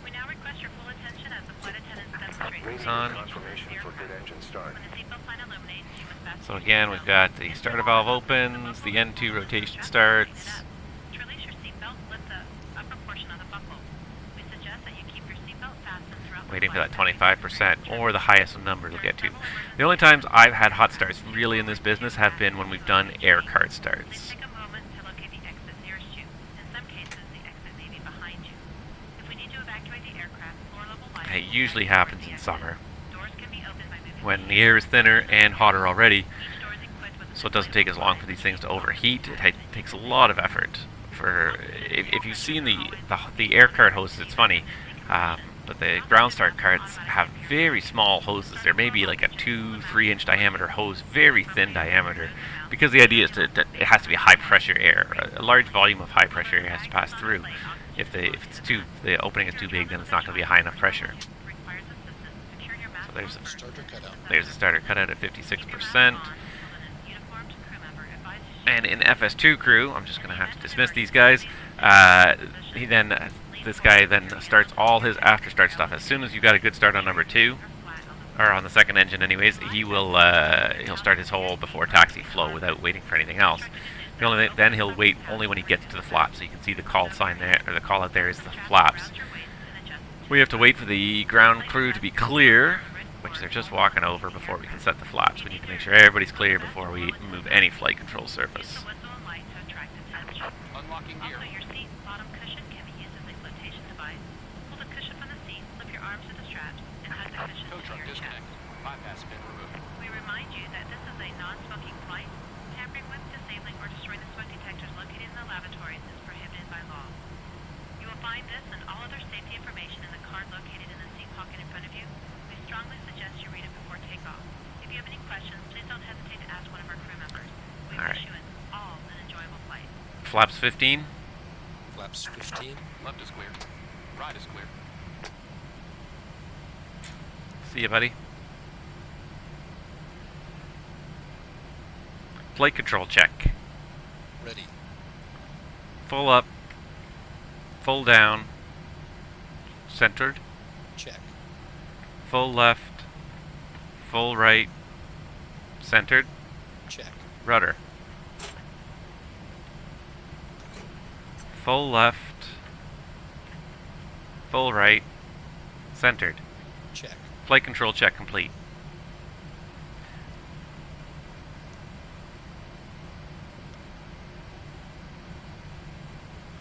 We now request your full attention as the flight attendants demonstrate. It's on. Confirmation for good engine start. When the seatbelt sign illuminates, you must fasten So your again, we've seatbelt. got the starter valve opens, the N2 rotation starts. To release your seatbelt, lift the upper portion of the buckle. We suggest that you keep your seatbelt fastened throughout the Waiting for that flight. 25% or the highest number to get to. The only times I've had hot starts really in this business have been when we've done air cart Please starts. take a moment to locate the exit nearest you. In some cases, the exit may be behind you. If we need to evacuate the aircraft, floor level lights It will usually guide you happens toward in the summer exit. Doors can be opened by moving when the air is thinner and hotter already, Each door is equipped with a so it doesn't take as long for these things to overheat. It takes a lot of effort. If you've seen the air cart hoses, it's funny, but the ground start carts have very small hoses. There may be like a 2-3 inch diameter hose, very thin diameter, because the idea is that it has to be high pressure air. A large volume of high pressure air has to pass through. If the opening is too big, then it's not going to be a high enough pressure. requires assistance. Secure your mask. So there's a Starter cutout. There's the starter cutout at 56%. Uniformed crew member advised And in FS2 crew, I'm just going to have to dismiss these guys. This guy then starts all his after start stuff. As soon as you got a good start on number 2, or on the second engine anyways, he'll start his whole before taxi flow without waiting for anything else. Then he'll wait only when he gets to the flaps. So you can see the call sign there, or the call out there is the flaps. We have to wait for the ground crew to be clear, which they're just walking over before we can set the flaps. We need to make sure everybody's clear before we move any flight control surface. Unlocking gear. Also, your seat bottom cushion can be used as a flotation device. Pull the cushion from the seat, slip your arms to the straps, and hug the cushion Tow to truck your chest. disconnect. Bypass pin removed. We remind you that this is a non-smoking flight. Tampering with, disabling, or destroying the smoke detectors located in the lavatories is prohibited by law. You will find this and all other safety information in the card located in the seat pocket in front of you. We strongly suggest you read it before takeoff. If you have any questions, please don't hesitate to ask one of our crew members. We All wish right. you all an enjoyable flight. Flaps 15. Flaps 15. Left is clear. Right is clear. See you, buddy. Flight control check. Ready. Full up. Full down. Centered. Check. Full left. Full right. Centered. Check. Rudder. Full left. Full right. Centered. Check. Flight control check complete.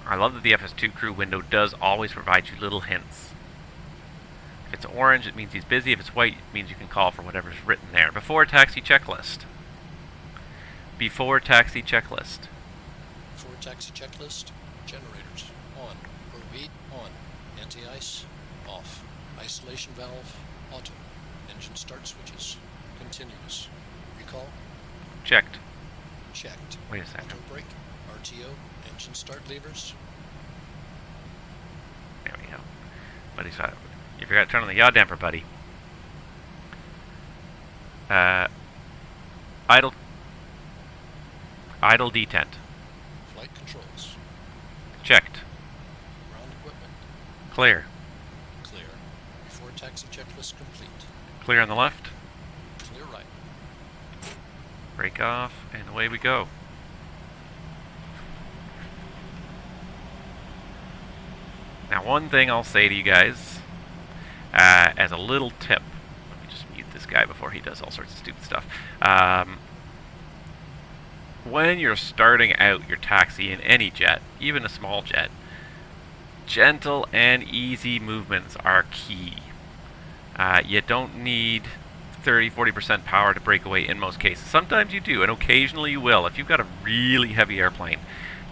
I love that the FS2 crew window does always provide you little hints. If it's orange, it means he's busy. If it's white, it means you can call for whatever's written there. Before taxi checklist. Before taxi checklist. Before taxi checklist. Generators. On. Probe heat. On. Anti-ice. Off. Isolation valve. Auto. Engine start switches. Continuous. Recall. Checked. Checked. Wait a second. Auto brake. RTO. Engine start levers. There we go. Buddy, so you forgot to turn on the yaw damper, buddy. Idle detent. Flight controls. Checked. Ground equipment. Clear. Clear. Before taxi checklist complete. Clear on the left. Clear right. Brake off, and away we go. Now, one thing I'll say to you guys, as a little tip, let me just mute this guy before he does all sorts of stupid stuff. When you're starting out your taxi in any jet, even a small jet, gentle and easy movements are key. You don't need 30-40% power to break away in most cases. Sometimes you do, and occasionally you will. If you've got a really heavy airplane,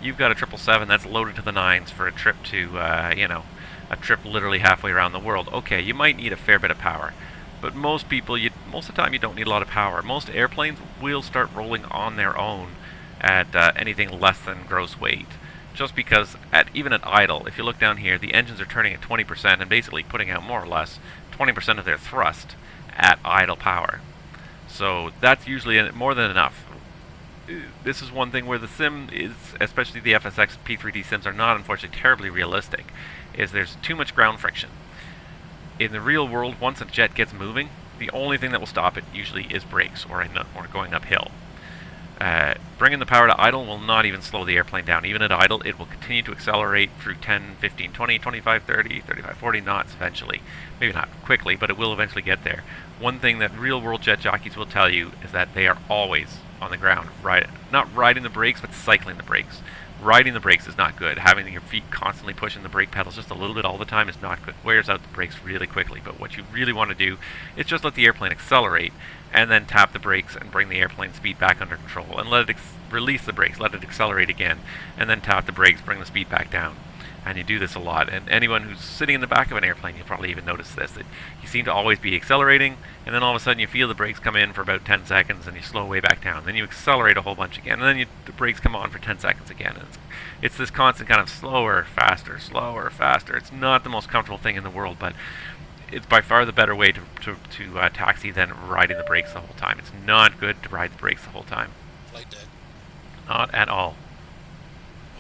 you've got a 777 that's loaded to the nines for a trip to, a trip literally halfway around the world. Okay, you might need a fair bit of power, but most people, most of the time, you don't need a lot of power. Most airplanes will start rolling on their own at anything less than gross weight. just because even at idle, if you look down here, the engines are turning at 20% and basically putting out more or less 20% of their thrust at idle power. So that's usually more than enough. This is one thing where the sim is, especially the FSX P3D sims, are not unfortunately terribly realistic, is there's too much ground friction. In the real world, once a jet gets moving, the only thing that will stop it usually is brakes or going uphill. Bringing the power to idle will not even slow the airplane down. Even at idle, it will continue to accelerate through 10, 15, 20, 25, 30, 35, 40 knots eventually. Maybe not quickly, but it will eventually get there. One thing that real-world jet jockeys will tell you is that they are always on the ground, not riding the brakes, but cycling the brakes. Riding the brakes is not good. Having your feet constantly pushing the brake pedals just a little bit all the time is not good. Wears out the brakes really quickly. But what you really want to do is just let the airplane accelerate and then tap the brakes and bring the airplane speed back under control. And let it release the brakes, let it accelerate again, and then tap the brakes, bring the speed back down. And you do this a lot. And anyone who's sitting in the back of an airplane, you'll probably even notice this, that you seem to always be accelerating, and then all of a sudden you feel the brakes come in for about 10 seconds, and you slow way back down. Then you accelerate a whole bunch again, and then the brakes come on for 10 seconds again. And it's this constant kind of slower, faster, slower, faster. It's not the most comfortable thing in the world, but it's by far the better way to taxi than riding the brakes the whole time. It's not good to ride the brakes the whole time. Flight deck. Not at all.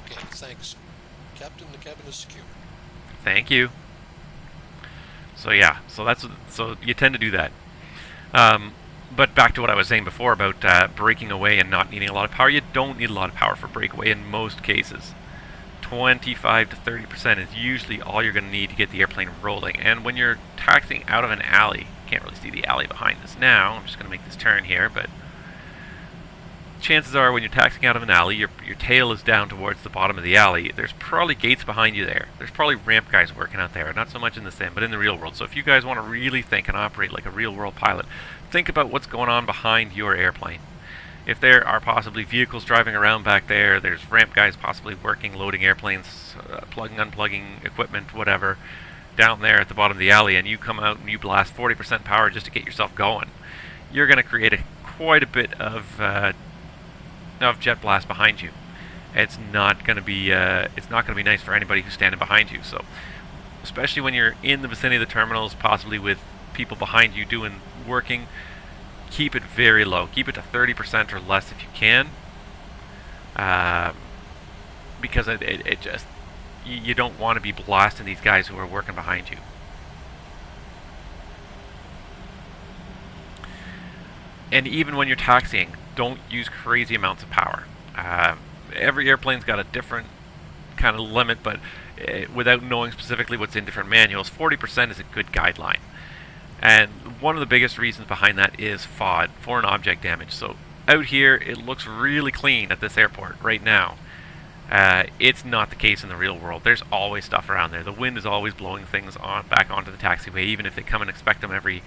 Okay, thanks. Captain, the cabin is secure. Thank you. So yeah, so you tend to do that. But back to what I was saying before about breaking away and not needing a lot of power. You don't need a lot of power for breakaway in most cases. 25 to 30% is usually all you're going to need to get the airplane rolling. And when you're taxiing out of an alley, can't really see the alley behind us now. I'm just going to make this turn here, but chances are when you're taxiing out of an alley, your tail is down towards the bottom of the alley. There's probably gates behind you there. There's probably ramp guys working out there. Not so much in the sim, but in the real world. So if you guys want to really think and operate like a real world pilot, think about what's going on behind your airplane. If there are possibly vehicles driving around back there, there's ramp guys possibly working, loading airplanes, plugging, unplugging equipment, whatever, down there at the bottom of the alley, and you come out and you blast 40% power just to get yourself going, you're going to create quite a bit of jet blast behind you. It's not going to be nice for anybody who's standing behind you. So, especially when you're in the vicinity of the terminals, possibly with people behind you working, keep it very low. Keep it to 30% or less if you can, because it just you don't want to be blasting these guys who are working behind you. And even when you're taxiing, don't use crazy amounts of power. Every airplane's got a different kind of limit, but without knowing specifically what's in different manuals, 40% is a good guideline. And one of the biggest reasons behind that is FOD, foreign object damage. So out here, it looks really clean at this airport right now. It's not the case in the real world. There's always stuff around there. The wind is always blowing things back onto the taxiway, even if they come and inspect them every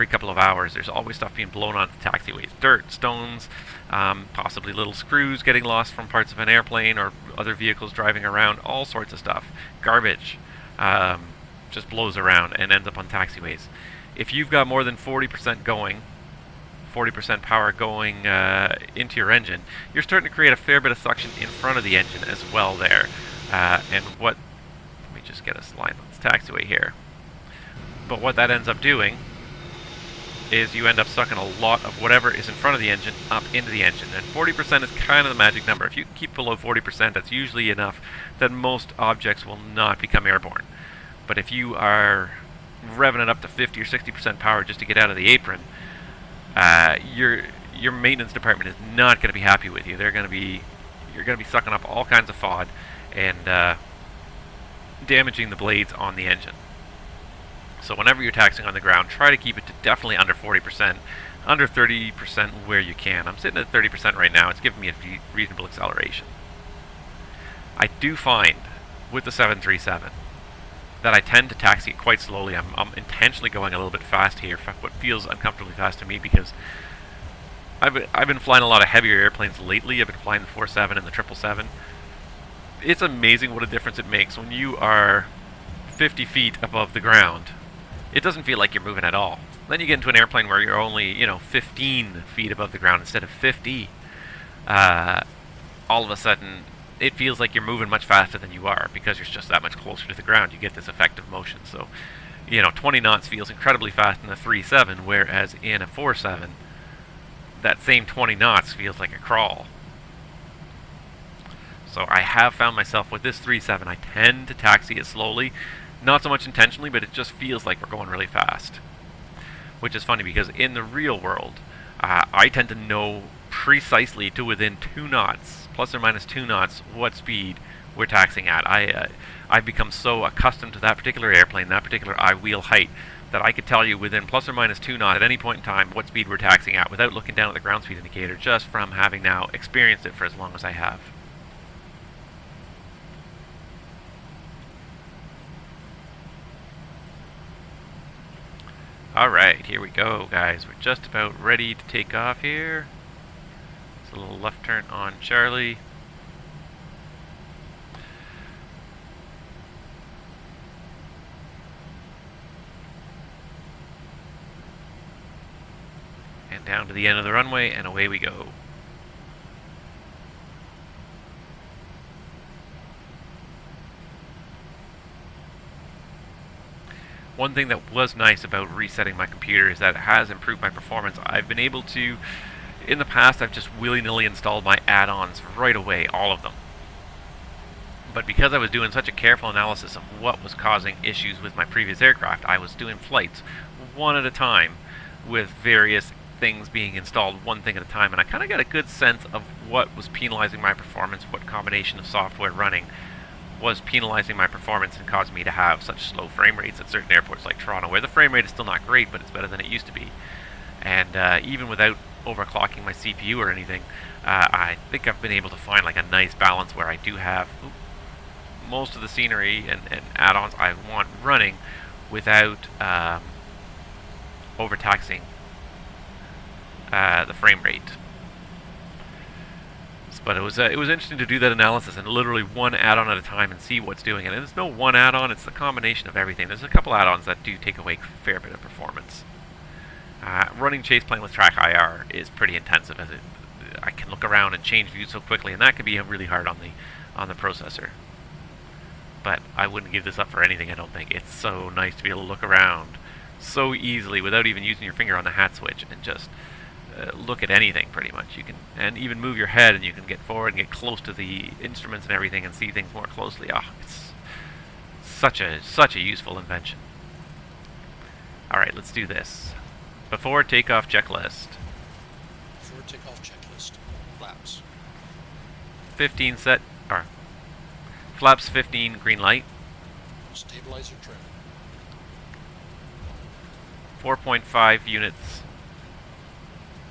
couple of hours. There's always stuff being blown onto the taxiways. Dirt, stones, possibly little screws getting lost from parts of an airplane or other vehicles driving around, all sorts of stuff. Garbage just blows around and ends up on taxiways. If you've got more than 40% power going into your engine, you're starting to create a fair bit of suction in front of the engine as well there. Let me just get us lined on this taxiway here. But what that ends up doing is you end up sucking a lot of whatever is in front of the engine up into the engine. And 40% is kind of the magic number. If you keep below 40%, that's usually enough that most objects will not become airborne. But if you are revving it up to 50 or 60% power just to get out of the apron, your maintenance department is not going to be happy with you. You're going to be sucking up all kinds of FOD and damaging the blades on the engine. So whenever you're taxiing on the ground, try to keep it to definitely under 40%, under 30% where you can. I'm sitting at 30% right now. It's giving me a reasonable acceleration. I do find with the 737 that I tend to taxi quite slowly. I'm intentionally going a little bit fast here, what feels uncomfortably fast to me, because I've been flying a lot of heavier airplanes lately. I've been flying the 47 and the 777. It's amazing what a difference it makes when you are 50 feet above the ground. It doesn't feel like you're moving at all. Then you get into an airplane where you're only, 15 feet above the ground instead of 50. All of a sudden, it feels like you're moving much faster than you are because you're just that much closer to the ground. You get this effective motion. So, 20 knots feels incredibly fast in a 3.7, whereas in a 4.7, that same 20 knots feels like a crawl. So I have found myself with this 3.7, I tend to taxi it slowly. Not so much intentionally, but it just feels like we're going really fast. Which is funny because in the real world, I tend to know precisely to within 2 knots, plus or minus 2 knots, what speed we're taxiing at. I've become so accustomed to that particular airplane, that particular eye wheel height, that I could tell you within plus or minus 2 knots at any point in time what speed we're taxiing at without looking down at the ground speed indicator, just from having now experienced it for as long as I have. Alright, here we go, guys. We're just about ready to take off here. It's a little left turn on Charlie. And down to the end of the runway, and away we go. One thing that was nice about resetting my computer is that it has improved my performance. I've been able to, in the past, I've just willy-nilly installed my add-ons right away, all of them. But because I was doing such a careful analysis of what was causing issues with my previous aircraft, I was doing flights one at a time with various things being installed one thing at a time, and I kind of got a good sense of what was penalizing my performance, what combination of software running was penalizing my performance and caused me to have such slow frame rates at certain airports like Toronto, where the frame rate is still not great, but it's better than it used to be. And even without overclocking my CPU or anything, I think I've been able to find like a nice balance where I do have most of the scenery and add-ons I want running without overtaxing the frame rate. But it was interesting to do that analysis and literally one add-on at a time and see what's doing it. And there's no one add-on, it's the combination of everything. There's a couple add-ons that do take away a fair bit of performance. Running chase plane with track IR is pretty intensive, as I can look around and change views so quickly, and that can be really hard on the processor. But I wouldn't give this up for anything, I don't think. It's so nice to be able to look around so easily without even using your finger on the hat switch and just look at anything pretty much. You can, and even move your head, and you can get forward and get close to the instruments and everything and see things more closely. It's such a useful invention. Alright, let's do this. Before takeoff checklist. Before takeoff checklist. Flaps. 15 set, or flaps 15, green light. Stabilizer trim. 4.5 units.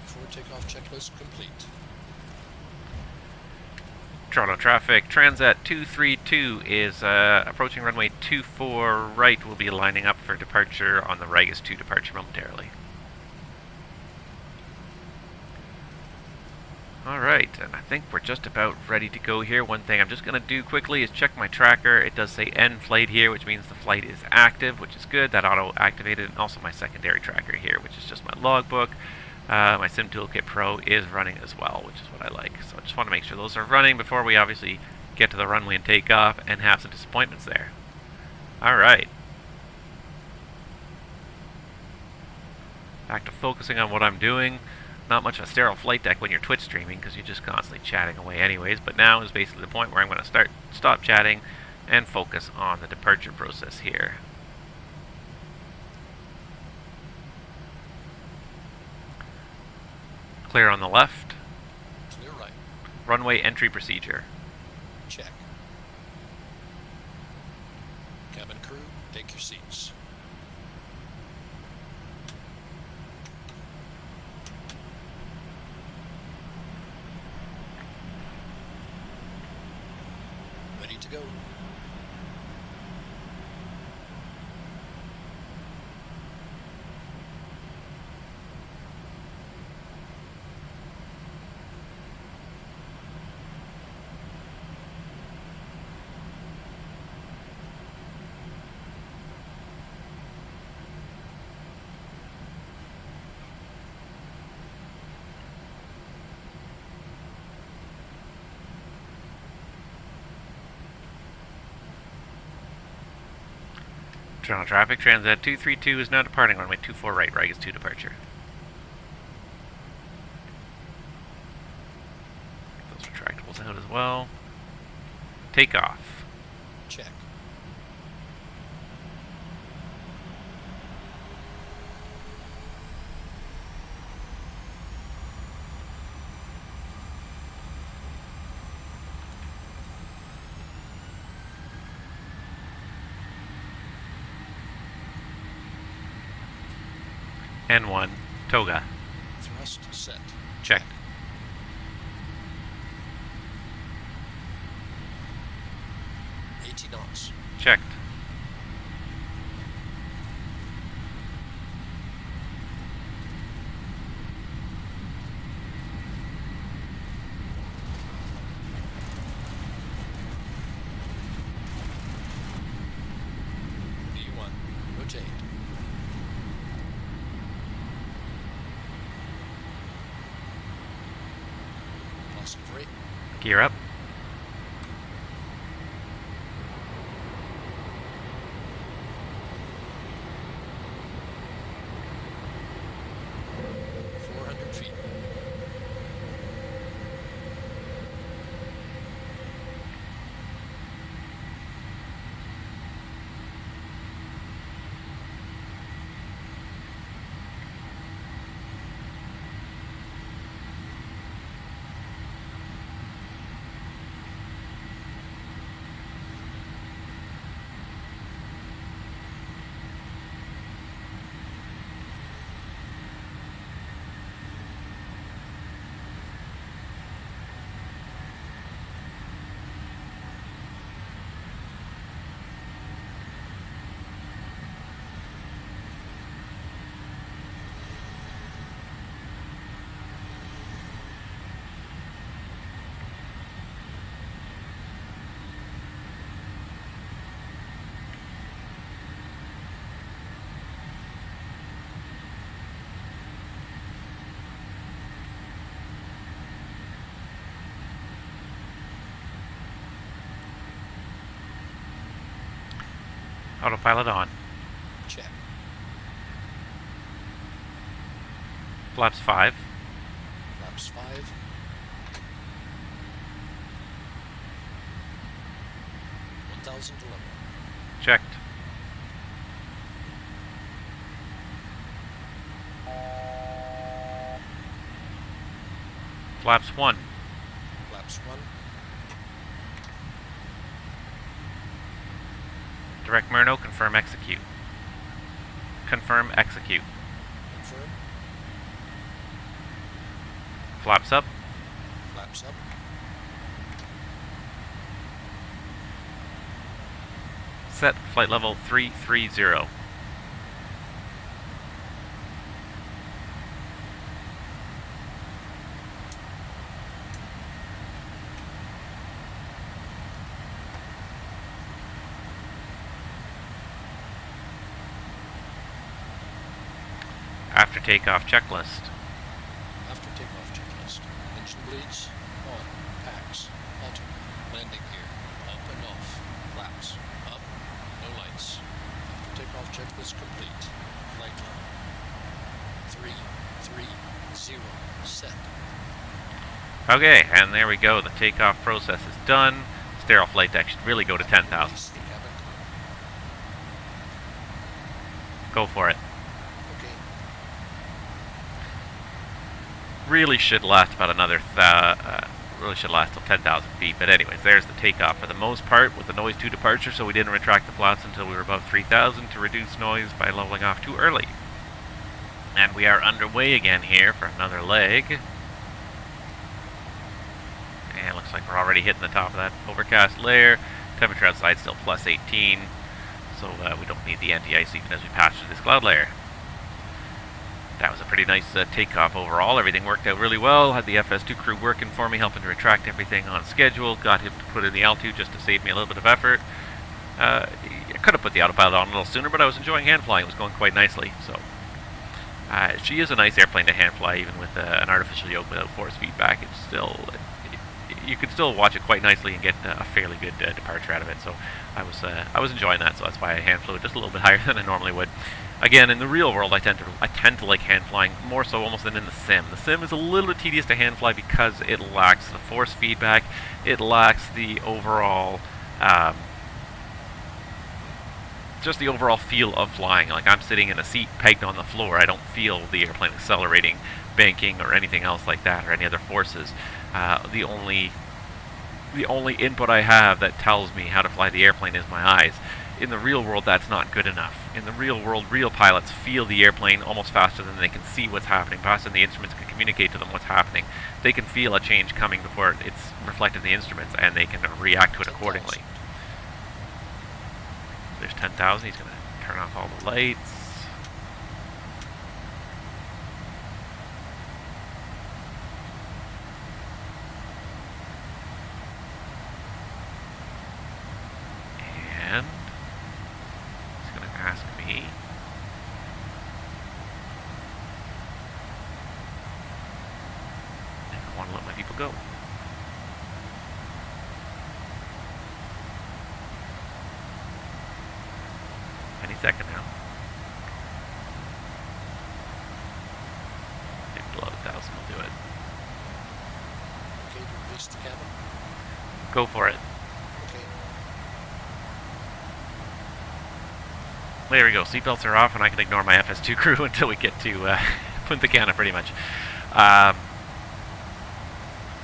Before takeoff checklist complete. Toronto traffic, Transat 232 is approaching runway 24 right. Will be lining up for departure on the Rigas 2 departure momentarily. Alright, and I think we're just about ready to go here. One thing I'm just going to do quickly is check my tracker. It does say end flight here, which means the flight is active, which is good. That auto-activated, and also my secondary tracker here, which is just my logbook. My Sim Toolkit Pro is running as well, which is what I like. So I just want to make sure those are running before we obviously get to the runway and take off and have some disappointments there. Alright. Back to focusing on what I'm doing. Not much of a sterile flight deck when you're Twitch streaming because you're just constantly chatting away anyways, but now is basically the point where I'm going to stop chatting and focus on the departure process here. Clear on the left. Clear right. Runway entry procedure. Check. Cabin crew, take your seats. Ready to go. Toronto traffic, Transat 232 is now departing runway 24 right, Rigas 2 departure. Those retractables out as well. Takeoff. Check. N1, Toga. Thrust set. Check. knots. Checked. V1, rotate. Positive rate. Gear up. Autopilot on. Check. Flaps 5. Flaps 5. 1000 to level. Checked. Flaps 1. Flaps 1. Direct Murno, confirm execute. Confirm execute. Confirm. Flaps up. Flaps up. Set flight level 330. After takeoff checklist. After takeoff checklist. Engine bleeds. On. Packs. Auto. Landing gear. Up and off. Flaps. Up. No lights. After takeoff checklist complete. Flight level 330 set. Okay, and there we go. The takeoff process is done. Sterile flight deck should really go to 10,000. Release the cabin. Go for it. Okay. Really should last about another, really should last till 10,000 feet. But anyways, there's the takeoff for the most part with the noise to departure, so we didn't retract the flaps until we were above 3,000 to reduce noise by leveling off too early. And we are underway again here for another leg. And looks like we're already hitting the top of that overcast layer. Temperature outside still plus 18, so we don't need the anti-ice even as we pass through this cloud layer. That was a pretty nice takeoff overall. Everything worked out really well. Had the FS2 crew working for me, helping to retract everything on schedule. Got him to put in the altitude just to save me a little bit of effort. I could have put the autopilot on a little sooner, but I was enjoying hand flying. It was going quite nicely. So she is a nice airplane to hand fly, even with an artificial yoke without force feedback. It's still, you could still watch it quite nicely and get a fairly good departure out of it. So I was enjoying that. So that's why I hand flew it just a little bit higher than I normally would. Again, in the real world, I tend to like hand flying more so almost than in the sim. The sim is a little bit tedious to hand fly because it lacks the force feedback. It lacks the overall, just the overall feel of flying. Like, I'm sitting in a seat pegged on the floor. I don't feel the airplane accelerating, banking, or anything else like that, or any other forces. The only input I have that tells me how to fly the airplane is my eyes. In the real world, that's not good enough. In the real world, real pilots feel the airplane almost faster than they can see what's happening, faster than the instruments can communicate to them what's happening. They can feel a change coming before it's reflected in the instruments, and they can react to it accordingly. There's 10,000. He's going to turn off all the lights. And he's going to ask me if I want to let my people go. Any second now. Maybe below 1,000 will do it. Okay to release the cabin? Go for it. Okay. There we go. Seatbelts are off, and I can ignore my FS2 crew until we get to Punta Cana, pretty much.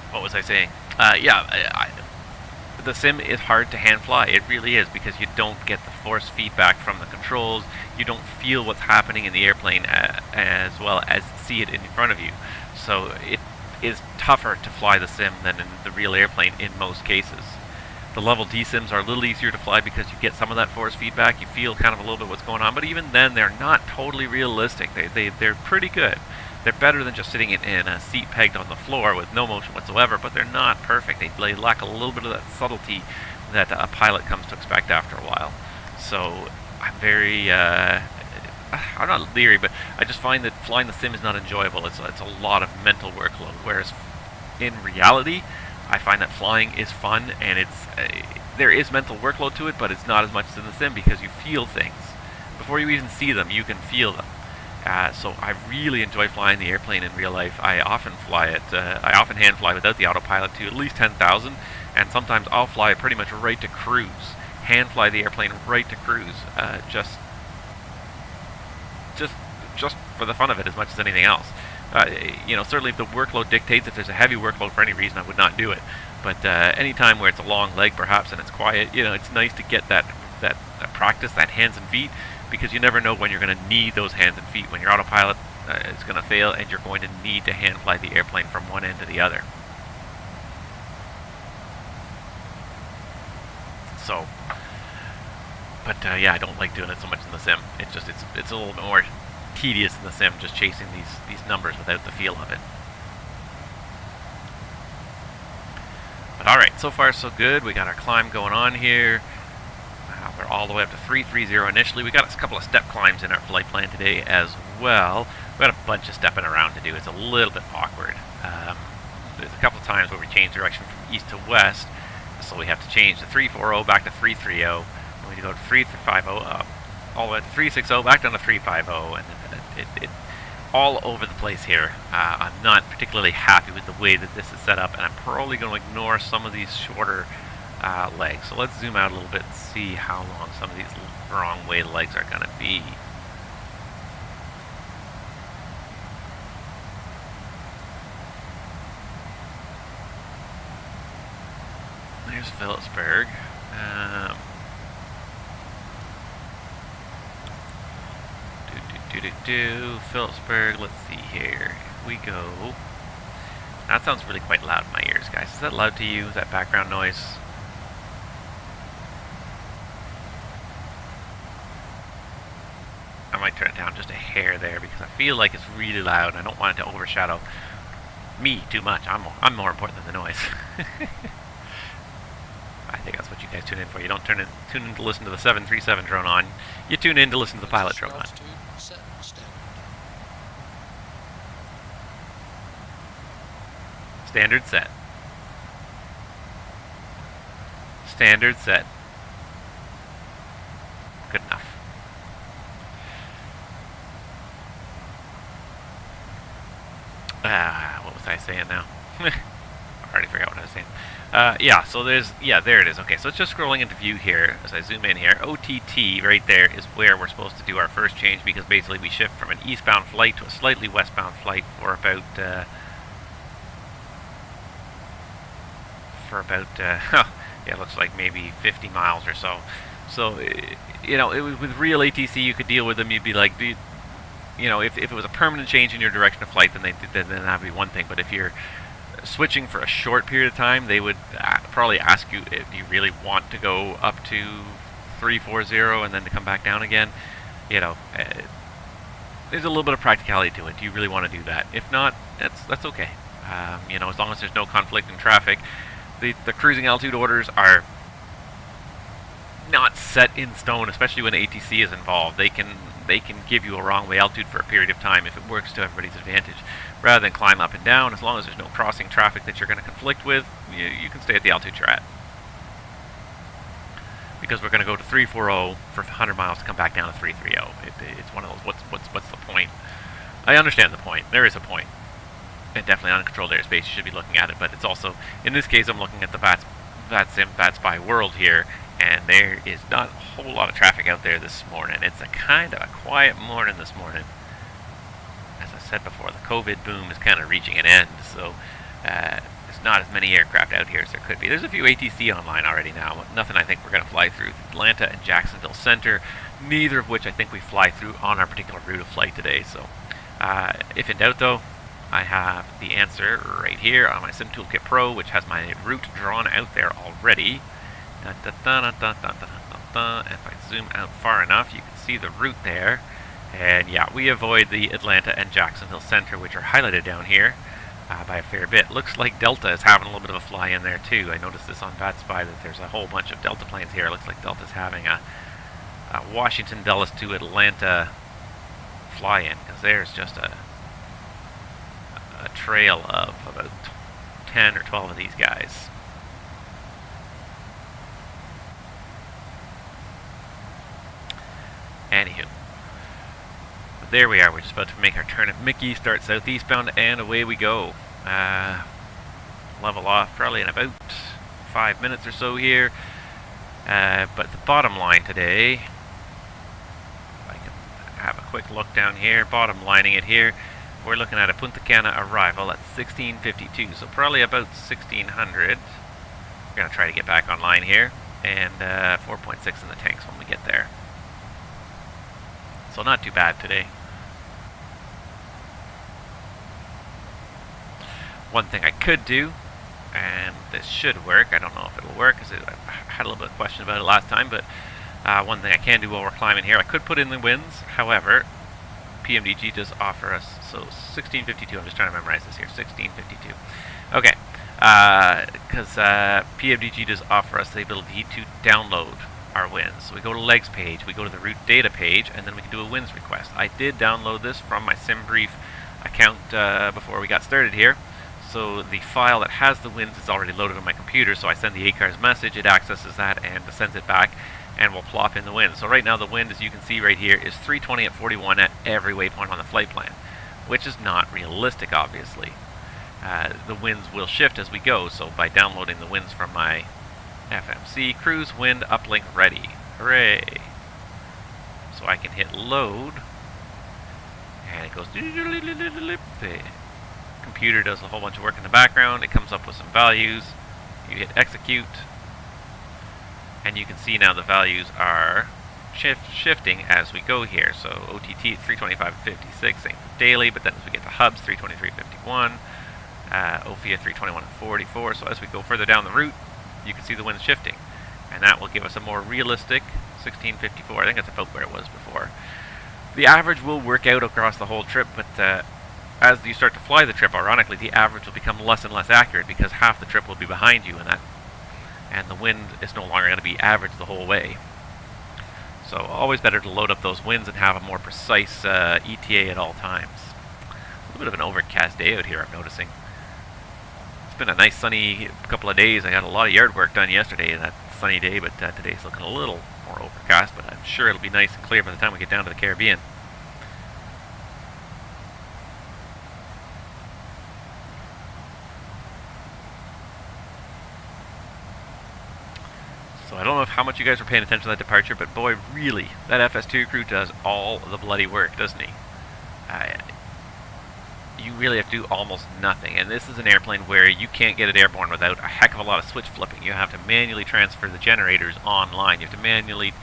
What was I saying? The sim is hard to hand fly. It really is, because you don't get the force feedback from the controls. You don't feel what's happening in the airplane as well as see it in front of you. So it is tougher to fly the sim than in the real airplane in most cases. The level D sims are a little easier to fly because you get some of that force feedback. You feel kind of a little bit what's going on, but even then they're not totally realistic. They're pretty good. They're better than just sitting in a seat pegged on the floor with no motion whatsoever, but they're not perfect. They lack a little bit of that subtlety that a pilot comes to expect after a while. So I'm very, I'm not leery, but I just find that flying the sim is not enjoyable. It's a lot of mental workload, whereas in reality, I find that flying is fun, and there is mental workload to it, but it's not as much as in the sim because you feel things. Before you even see them, you can feel them. So I really enjoy flying the airplane in real life. I often fly it. I often hand fly without the autopilot to at least 10,000, and sometimes I'll fly it pretty much right to cruise. Hand fly the airplane right to cruise, just for the fun of it as much as anything else. Certainly if the workload dictates, if there's a heavy workload for any reason, I would not do it. But any time where it's a long leg perhaps and it's quiet, it's nice to get that practice, that hands and feet, because you never know when you're going to need those hands and feet, when your autopilot is going to fail and you're going to need to hand fly the airplane from one end to the other. So, but yeah, I don't like doing it so much in the sim. It's a little bit more tedious in the sim, just chasing these numbers without the feel of it. But alright, so far so good. We got our climb going on here. We're all the way up to 330 initially. We got a couple of step climbs in our flight plan today as well. We got a bunch of stepping around to do. It's a little bit awkward. There's a couple of times where we change direction from east to west, so we have to change the 340 back to 330. And we go to 350 all the way to 360 back down to 350, and it all over the place here. I'm not particularly happy with the way that this is set up, and I'm probably going to ignore some of these shorter legs. So let's zoom out a little bit and see how long some of these wrong way legs are going to be. There's Phillipsburg. Phillipsburg, let's see here. Here we go. That sounds really quite loud in my ears, guys. Is that loud to you? Is that background noise? I might turn it down just a hair there because I feel like it's really loud and I don't want it to overshadow me too much. I'm more important than the noise. I think that's what you guys tune in for. You don't tune in to listen to the 737 drone on. You tune in to listen to the pilot drone on. Standard set. standard set. Good enough. What was I saying now? I already forgot what I was saying. Yeah, so there it is. Okay, so it's just scrolling into view here as I zoom in here. OTT right there is where we're supposed to do our first change, because basically we shift from an eastbound flight to a slightly westbound flight for about yeah, it looks like maybe 50 miles or so. So, you know, with real ATC, you could deal with them. You'd be like, you know, if it was a permanent change in your direction of flight, then that'd be one thing. But if you're switching for a short period of time, they would probably ask you if you really want to go up to 340 and then to come back down again. You know, there's a little bit of practicality to it. Do you really want to do that? If not, that's okay. You know, as long as there's no conflict in traffic. The cruising altitude orders are not set in stone, especially when ATC is involved. They can give you a wrong way altitude for a period of time if it works to everybody's advantage, rather than climb up and down. As long as there's no crossing traffic that you're going to conflict with, you can stay at the altitude you're at. Because we're going to go to 340 for 100 miles to come back down to 330. It's one of those. What's the point? I understand the point. There is a point. And definitely uncontrolled airspace, you should be looking at it, but it's also, in this case, I'm looking at the VATSIM, VATSPY world here, and there is not a whole lot of traffic out there this morning. It's a kind of a quiet morning this morning. As I said before, the COVID boom is kind of reaching an end, so there's not as many aircraft out here as there could be. There's a few ATC online already now, but nothing I think we're going to fly through Atlanta and Jacksonville Center, neither of which I think we fly through on our particular route of flight today. So if in doubt, though, I have the answer right here on my Sim Toolkit Pro, which has my route drawn out there already. If I zoom out far enough, you can see the route there. And yeah, we avoid the Atlanta and Jacksonville Center, which are highlighted down here by a fair bit. Looks like Delta is having a little bit of a fly in there too. I noticed this on VATSPY that there's a whole bunch of Delta planes here. It looks like Delta's having a Washington Dulles to Atlanta fly-in, because there's just a trail of about 10 or 12 of these guys. Anywho, but there we are. We're just about to make our turn at Mickey, start southeastbound, and away we go. Level off probably in about 5 minutes or so here. But the bottom line today, if I can have a quick look down here, bottom lining it here, we're looking at a Punta Cana arrival at 1652, so probably about 1600. We're going to try to get back online here, and 4.6 in the tanks when we get there. So not too bad today. One thing I could do, and this should work, I don't know if it'll work, because I had a little bit of question about it last time, but one thing I can do while we're climbing here, I could put in the winds. However, PMDG does offer us, so 1652, I'm just trying to memorize this here, 1652. Okay, because PMDG does offer us the ability to download our winds. So we go to legs page, we go to the route data page, and then we can do a winds request. I did download this from my SimBrief account before we got started here. So the file that has the winds is already loaded on my computer, so I send the ACARS message, it accesses that and sends it back, and we'll plop in the wind. So right now the wind, as you can see right here, is 320 at 41 at every waypoint on the flight plan, which is not realistic, obviously. The winds will shift as we go, so by downloading the winds from my FMC, cruise wind uplink ready. Hooray! So I can hit load, and it goes, the computer does a whole bunch of work in the background, it comes up with some values, you hit execute, and you can see now the values are shifting as we go here. So OTT 325.56, same for daily, but then as we get to hubs, 323.51, OFIA 321.44. So as we go further down the route, you can see the wind shifting, and that will give us a more realistic 1654. I think that's about where it was before. The average will work out across the whole trip, but as you start to fly the trip, ironically, the average will become less and less accurate because half the trip will be behind you, and the wind is no longer going to be average the whole way. So always better to load up those winds and have a more precise ETA at all times. A little bit of an overcast day out here, I'm noticing. It's been a nice sunny couple of days. I got a lot of yard work done yesterday, and that's sunny day, but today's looking a little more overcast, but I'm sure it'll be nice and clear by the time we get down to the Caribbean. So I don't know how much you guys were paying attention to that departure, but boy, really, that FS2 crew does all the bloody work, doesn't he? You really have to do almost nothing, and this is an airplane where you can't get it airborne without a heck of a lot of switch flipping. You have to manually transfer the generators online. You have to manually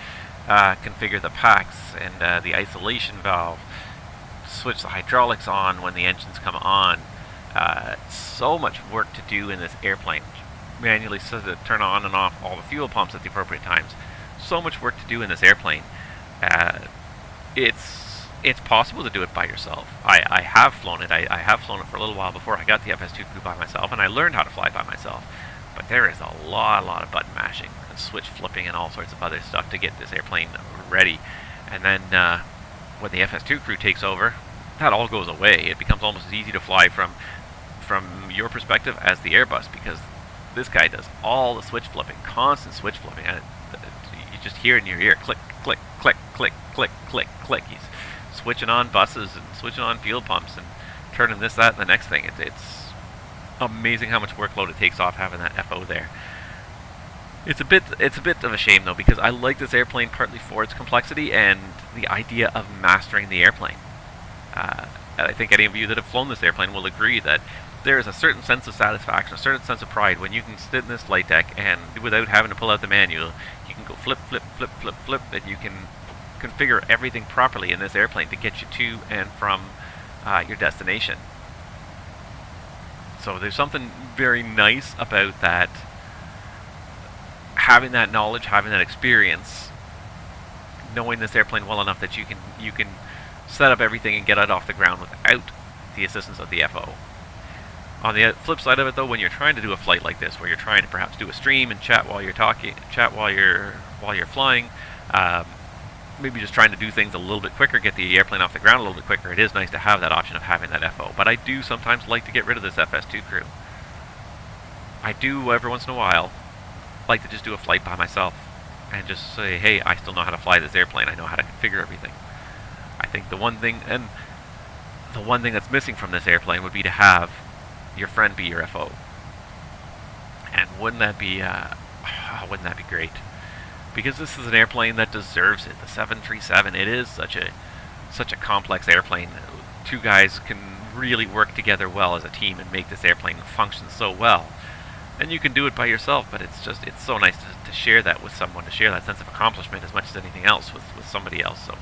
configure the packs and the isolation valve, switch the hydraulics on when the engines come on. So much work to do in this airplane. Manually set to turn on and off all the fuel pumps at the appropriate times. So much work to do in this airplane. It's possible to do it by yourself. I have flown it. I have flown it for a little while before I got the FS2 crew by myself, and I learned how to fly by myself. But there is a lot of button mashing and switch flipping and all sorts of other stuff to get this airplane ready. And then when the FS2 crew takes over, that all goes away. It becomes almost as easy to fly from your perspective as the Airbus, because this guy does all the switch flipping, constant switch flipping, and you just hear it in your ear, click, click, click, click, click, click, click. He's switching on buses and switching on fuel pumps and turning this, that, and the next thing. It's amazing how much workload it takes off having that FO there. It's a bit of a shame though, because I like this airplane partly for its complexity and the idea of mastering the airplane. I think any of you that have flown this airplane will agree that there is a certain sense of satisfaction, a certain sense of pride when you can sit in this flight deck and without having to pull out the manual, you can go flip, flip, flip, flip, flip, and you can configure everything properly in this airplane to get you to and from your destination. So there's something very nice about that, having that knowledge, having that experience, knowing this airplane well enough that you can set up everything and get it off the ground without the assistance of the FO. On the flip side of it though, when you're trying to do a flight like this, where you're trying to perhaps do a stream and chat while you're talking, chat while you're flying, maybe just trying to do things a little bit quicker, get the airplane off the ground a little bit quicker, it is nice to have that option of having that FO. But I do sometimes like to get rid of this FS2 crew. I do every once in a while like to just do a flight by myself and just say, hey, I still know how to fly this airplane, I know how to configure everything. I think the one thing that's missing from this airplane would be to have your friend be your FO. And wouldn't that be great? Because this is an airplane that deserves it. The 737, it is such a complex airplane. Two guys can really work together well as a team and make this airplane function so well. And you can do it by yourself, but it's so nice to share that with someone, to share that sense of accomplishment as much as anything else with somebody else. So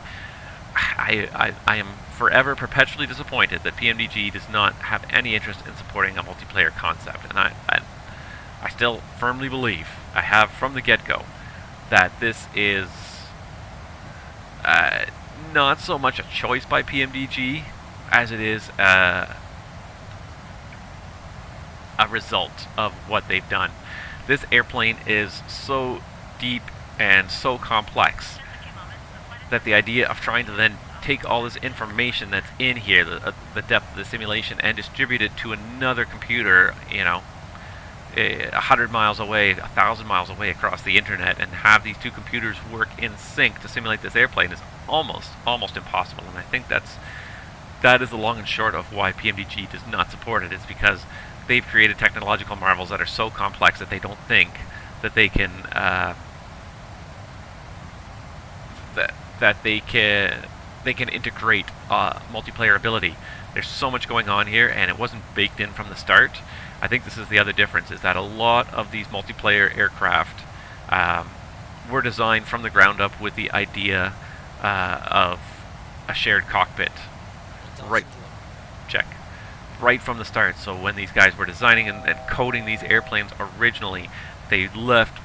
I am forever perpetually disappointed that PMDG does not have any interest in supporting a multiplayer concept. And I still firmly believe, I have from the get-go, that this is not so much a choice by PMDG as it is a result of what they've done. This airplane is so deep and so complex that the idea of trying to then take all this information that's in here, the depth of the simulation, and distribute it to another computer, 100 miles away, 1,000 miles away across the internet, and have these two computers work in sync to simulate this airplane is almost impossible. And I think that is the long and short of why PMDG does not support it. It's because they've created technological marvels that are so complex that they don't think that they can that they can integrate multiplayer ability. There's so much going on here, and it wasn't baked in from the start. I think this is the other difference, is that a lot of these multiplayer aircraft were designed from the ground up with the idea of a shared cockpit. Right from the start. So when these guys were designing and coding these airplanes originally, they left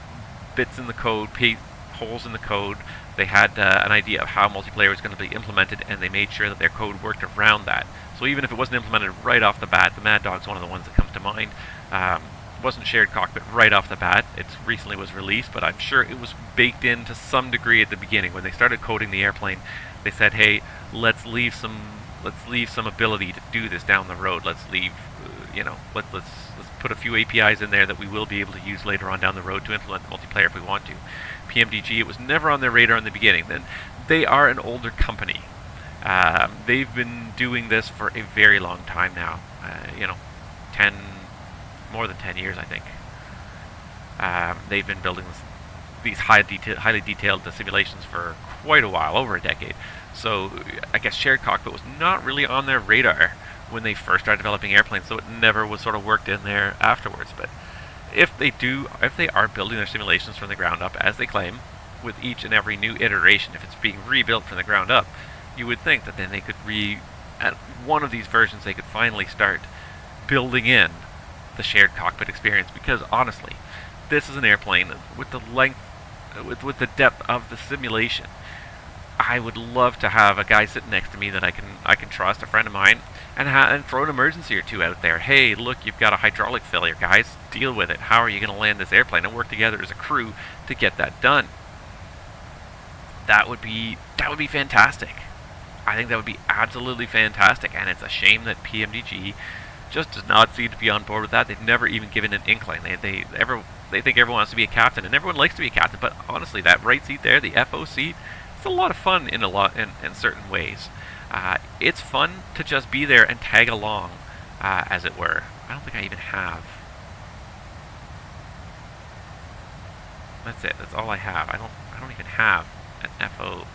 bits in the code, holes in the code. They had an idea of how multiplayer was going to be implemented, and they made sure that their code worked around that. So even if it wasn't implemented right off the bat, the Mad Dog's one of the ones that comes to mind. Wasn't shared cockpit right off the bat. It recently was released, but I'm sure it was baked in to some degree at the beginning. When they started coding the airplane, they said, hey, let's leave some ability to do this down the road. Let's leave, let's put a few APIs in there that we will be able to use later on down the road to implement the multiplayer if we want to. PMDG, it was never on their radar in the beginning. Then they are an older company. They've been doing this for a very long time now. You know, more than 10 years, I think. They've been building these highly detailed simulations for quite a while, over a decade. So I guess shared cockpit was not really on their radar when they first started developing airplanes, so it never was sort of worked in there afterwards. But if they are building their simulations from the ground up, as they claim, with each and every new iteration, if it's being rebuilt from the ground up, you would think that then they could at one of these versions, they could finally start building in the shared cockpit experience. Because honestly, this is an airplane with the length, with the depth of the simulation. I would love to have a guy sitting next to me that I can trust, a friend of mine, and throw an emergency or two out there. Hey, look, you've got a hydraulic failure, guys. Deal with it. How are you going to land this airplane? And work together as a crew to get that done. That would be fantastic. I think that would be absolutely fantastic. And it's a shame that PMDG just does not seem to be on board with that. They've never even given an inkling. They think everyone wants to be a captain, and everyone likes to be a captain. But honestly, that right seat there, the FO seat, it's a lot of fun in certain ways. It's fun to just be there and tag along, as it were. I don't think I even have. That's it. That's all I have. I don't even have an FO.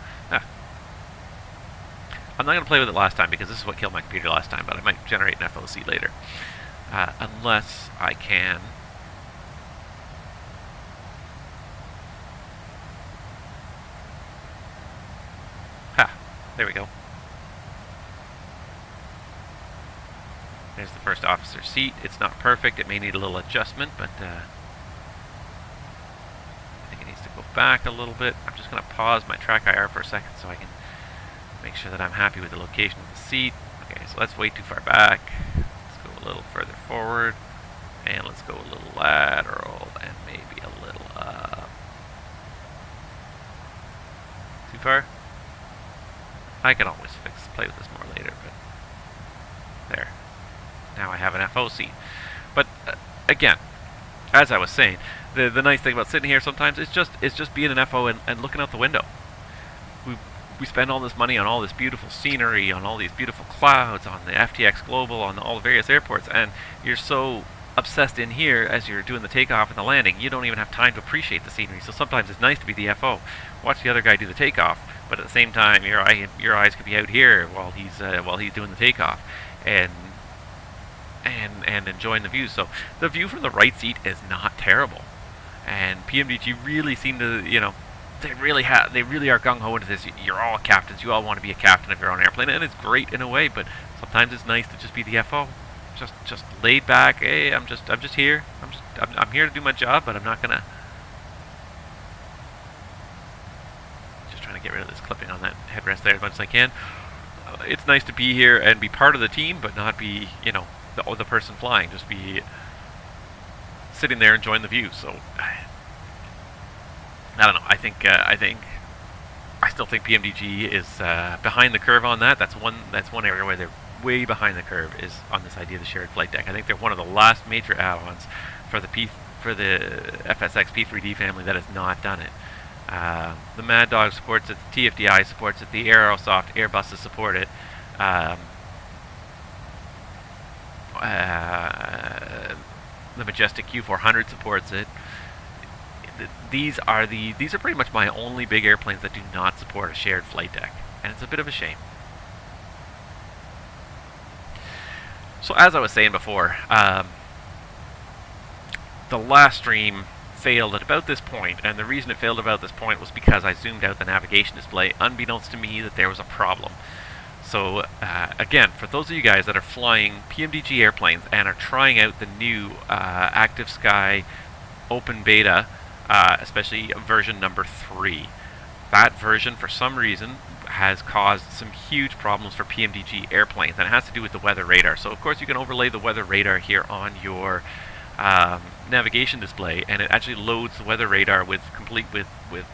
I'm not going to play with it last time because this is what killed my computer last time. But I might generate an FOC later, unless I can. There we go. There's the first officer seat. It's not perfect. It may need a little adjustment, but I think it needs to go back a little bit. I'm just going to pause my track IR for a second so I can make sure that I'm happy with the location of the seat. Okay, so that's way too far back. Let's go a little further forward. And let's go a little lateral and maybe a little up. Too far? I can always play with this more later, but there. Now I have an FO seat. But again, as I was saying, the nice thing about sitting here sometimes is just being an FO and looking out the window. We spend all this money on all this beautiful scenery, on all these beautiful clouds, on the FTX Global, on all the various airports, and you're so obsessed in here as you're doing the takeoff and the landing, you don't even have time to appreciate the scenery. So sometimes it's nice to be the FO. Watch the other guy do the takeoff, but at the same time, your eyes could be out here while he's doing the takeoff, and enjoying the view. So the view from the right seat is not terrible, and PMDG really seem to, they really are gung-ho into this. You're all captains. You all want to be a captain of your own airplane, and it's great in a way. But sometimes it's nice to just be the FO, just laid back. Hey, I'm just here. I'm here to do my job, but I'm not gonna. Just trying to get rid of this clipping on that headrest there as much as I can. It's nice to be here and be part of the team, but not be, the person flying. Just be sitting there enjoying the view. So. I don't know. I still think PMDG is behind the curve on that. That's one area where they're way behind the curve, is on this idea of the shared flight deck. I think they're one of the last major add-ons for the FSX P3D family that has not done it. The Mad Dog supports it. The TFDI supports it. The Aerosoft Airbuses support it. The Majestic Q400 supports it. These are pretty much my only big airplanes that do not support a shared flight deck, and it's a bit of a shame. So as I was saying before, the last stream failed at about this point, and the reason it failed about this point was because I zoomed out the navigation display, unbeknownst to me that there was a problem. So again, for those of you guys that are flying PMDG airplanes and are trying out the new ActiveSky open beta, especially version number 3. That version, for some reason, has caused some huge problems for PMDG airplanes, and it has to do with the weather radar. So, of course, you can overlay the weather radar here on your navigation display, and it actually loads the weather radar complete with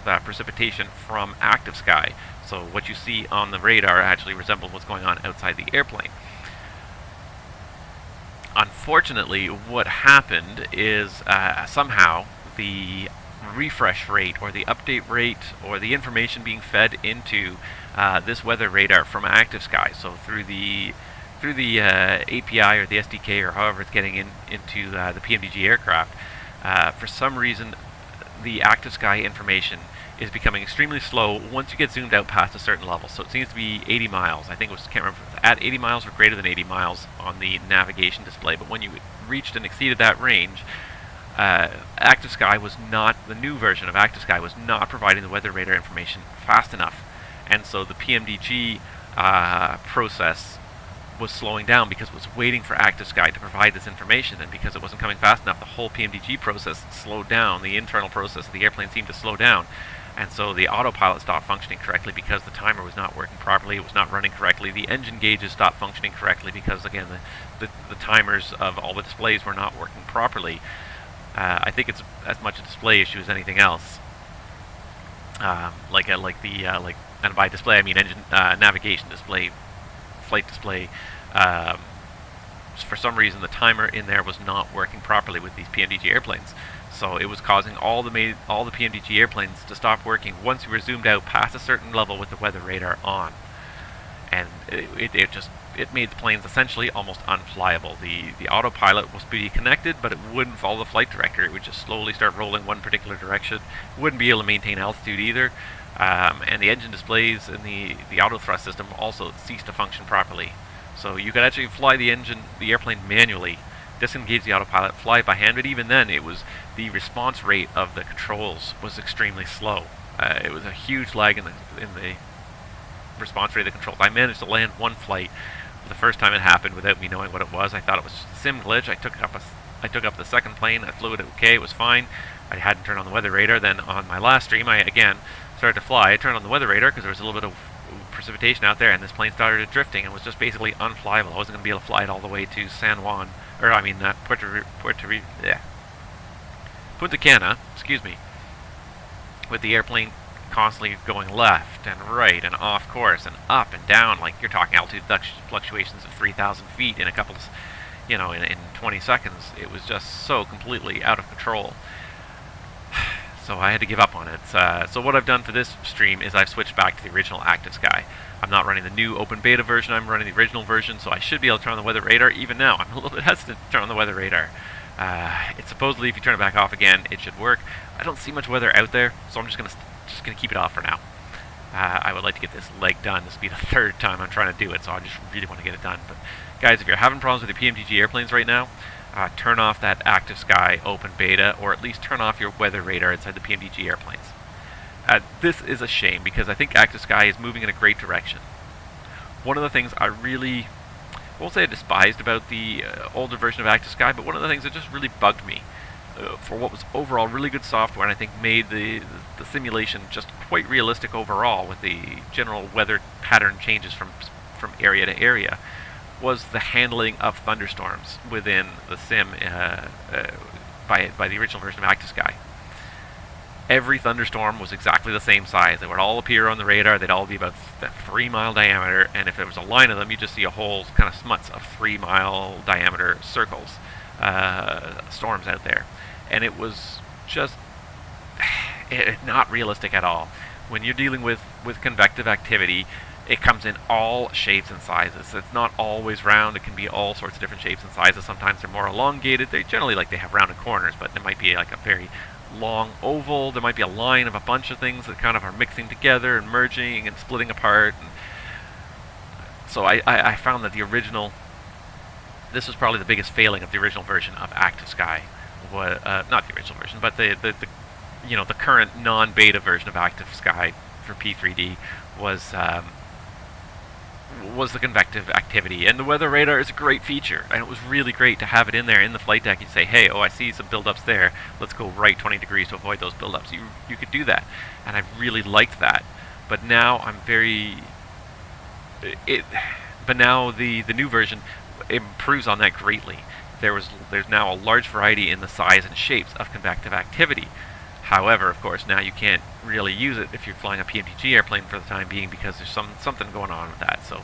precipitation from ActiveSky. So what you see on the radar actually resembles what's going on outside the airplane. Unfortunately, what happened is somehow the refresh rate or the update rate or the information being fed into this weather radar from ActiveSky, so through the API or the SDK or however it's getting into the PMDG aircraft, for some reason the ActiveSky information is becoming extremely slow once you get zoomed out past a certain level. So it seems to be 80 miles. I think it was, can't remember, at 80 miles or greater than 80 miles on the navigation display. But when you reached and exceeded that range, ActiveSky was not, the new version of ActiveSky was not providing the weather radar information fast enough. And so the PMDG process was slowing down because it was waiting for ActiveSky to provide this information, and because it wasn't coming fast enough, the whole PMDG process slowed down. The internal process of the airplane seemed to slow down, and so the autopilot stopped functioning correctly because the timer was not working properly, it was not running correctly. The engine gauges stopped functioning correctly because, again, the timers of all the displays were not working properly. I think it's as much a display issue as anything else. And by display I mean engine navigation display, flight display. For some reason the timer in there was not working properly with these PMDG airplanes, so it was causing all the PMDG airplanes to stop working once you were zoomed out past a certain level with the weather radar on, and it made the planes essentially almost unflyable. The autopilot was be connected, but it wouldn't follow the flight director. It would just slowly start rolling one particular direction. It wouldn't be able to maintain altitude either. And the engine displays and the auto thrust system also ceased to function properly. So you could actually fly the airplane manually, disengage the autopilot, fly it by hand, but even then the response rate of the controls was extremely slow. It was a huge lag in the response rate of the controls. I managed to land one flight the first time it happened without me knowing what it was. I thought it was just a sim glitch. I took up the second plane, I flew it okay, it was fine. I hadn't turned on the weather radar. Then on my last stream, I again started to fly. I turned on the weather radar because there was a little bit of precipitation out there, and this plane started drifting and was just basically unflyable. I wasn't going to be able to fly it all the way to Punta Cana, excuse me, with the airplane constantly going left and right and off course and up and down, like you're talking altitude fluctuations of 3,000 feet in a couple, in 20 seconds. It was just so completely out of control. So I had to give up on it. So what I've done for this stream is I've switched back to the original ActiveSky. I'm not running the new open beta version, I'm running the original version, so I should be able to turn on the weather radar. Even now, I'm a little bit hesitant to turn on the weather radar. It's supposedly, if you turn it back off again, it should work. I don't see much weather out there, so I'm just gonna keep it off for now. I would like to get this leg done. This will be the third time I'm trying to do it, so I just really want to get it done. But guys, if you're having problems with your PMDG airplanes right now, turn off that ActiveSky open beta, or at least turn off your weather radar inside the PMDG airplanes. This is a shame because I think ActiveSky is moving in a great direction. One of the things I really, I won't say I despised about the older version of ActiveSky, but one of the things that just really bugged me for what was overall really good software, and I think made the simulation just quite realistic overall with the general weather pattern changes from area to area, was the handling of thunderstorms within the sim by the original version of ActiveSky. Every thunderstorm was exactly the same size. They would all appear on the radar. They'd all be about 3 mile diameter, and if there was a line of them, you just see a whole kind of smuts of 3 mile diameter circles, storms out there. And it was just not realistic at all. When you're dealing with convective activity, it comes in all shapes and sizes. It's not always round. It can be all sorts of different shapes and sizes. Sometimes they're more elongated. They generally they have rounded corners, but there might be like a very long oval. There might be a line of a bunch of things that kind of are mixing together and merging and splitting apart. And so I found that the original, this was probably the biggest failing of the original version of ActiveSky. Not the original version, but the current non-beta version of ActiveSky for P3D was the convective activity. And the weather radar is a great feature, and it was really great to have it in there in the flight deck. You'd say, hey, I see some buildups there, let's go right 20 degrees to avoid those buildups. You could do that, and I really liked that. But now but now the new version improves on that greatly. There's now a large variety in the size and shapes of convective activity. However, of course, now you can't really use it if you're flying a PMDG airplane for the time being, because there's something going on with that. So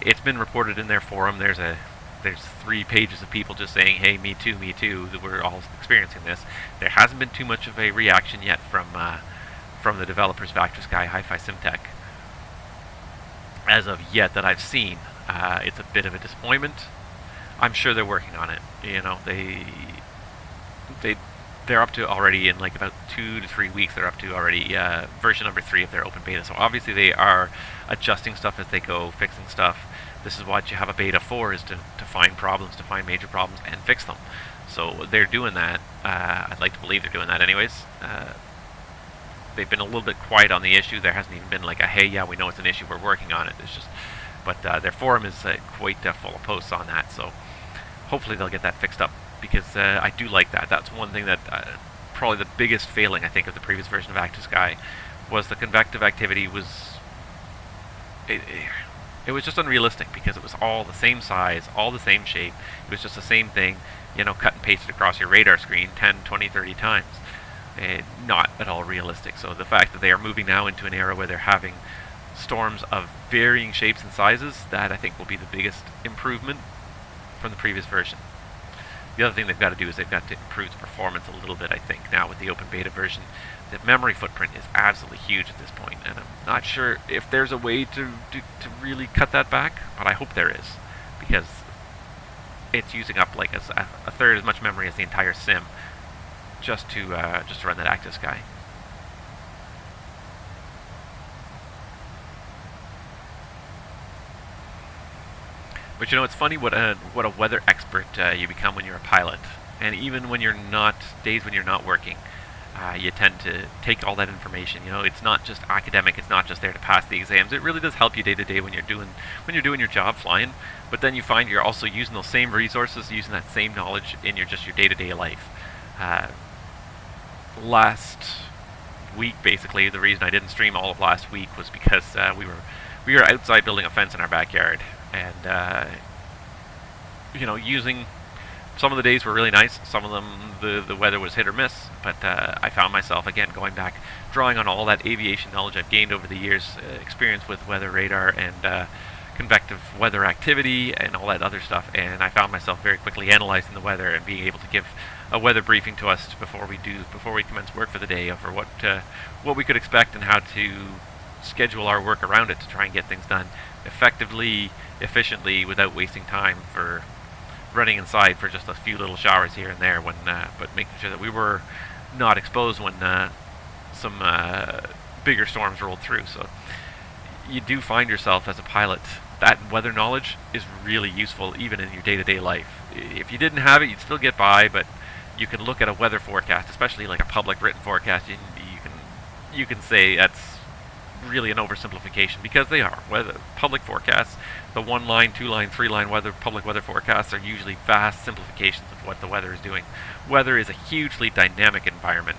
it's been reported in their forum. There's a there's 3 pages of people just saying, hey, me too, that we're all experiencing this. There hasn't been too much of a reaction yet from the developers of ActiveSky, Hi-Fi SimTech. As of yet that I've seen, it's a bit of a disappointment. I'm sure they're working on it. You know, they're up to already in like about 2 to 3 weeks. They're up to already version number 3 of their open beta. So obviously they are adjusting stuff as they go, fixing stuff. This is what you have a beta for, is to find problems, to find major problems and fix them. So they're doing that. I'd like to believe they're doing that anyways. They've been a little bit quiet on the issue. There hasn't even been like a, hey, yeah, we know it's an issue, we're working on it. It's just, but their forum is quite full of posts on that. So hopefully they'll get that fixed up, because I do like that. That's one thing that probably the biggest failing, I think, of the previous version of ActiveSky was the convective activity was it was just unrealistic, because it was all the same size, all the same shape. It was just the same thing, you know, cut and pasted across your radar screen 10, 20, 30 times. Not at all realistic. So the fact that they are moving now into an era where they're having storms of varying shapes and sizes, that I think will be the biggest improvement from the previous version. The other thing they've got to do is they've got to improve the performance a little bit, I think, now with the open beta version. The memory footprint is absolutely huge at this point, and I'm not sure if there's a way to really cut that back, but I hope there is, because it's using up like a third as much memory as the entire sim just to run that ActiveSky. But you know, it's funny what a weather expert you become when you're a pilot, and even when you're not, days when you're not working, you tend to take all that information. You know, it's not just academic. It's not just there to pass the exams. It really does help you day to day when you're doing your job flying. But then you find you're also using those same resources, using that same knowledge in your day to day life. Last week, basically, the reason I didn't stream all of last week was because we were outside building a fence in our backyard, and you know, using. Some of the days were really nice. Some of them, the weather was hit or miss. But I found myself, again, going back, drawing on all that aviation knowledge I've gained over the years, experience with weather radar and convective weather activity and all that other stuff. And I found myself very quickly analyzing the weather and being able to give a weather briefing to us before we commence work for the day, for what we could expect and how to schedule our work around it to try and get things done effectively, efficiently, without wasting time for running inside for just a few little showers here and there, but making sure that we were not exposed when some bigger storms rolled through. So you do find yourself as a pilot, that weather knowledge is really useful even in your day-to-day life. If you didn't have it, you'd still get by, but you can look at a weather forecast, especially like a public written forecast, you can say that's really an oversimplification, because they are. Public forecasts, the 1-line, 2-line, 3-line public weather forecasts are usually vast simplifications of what the weather is doing. Weather is a hugely dynamic environment.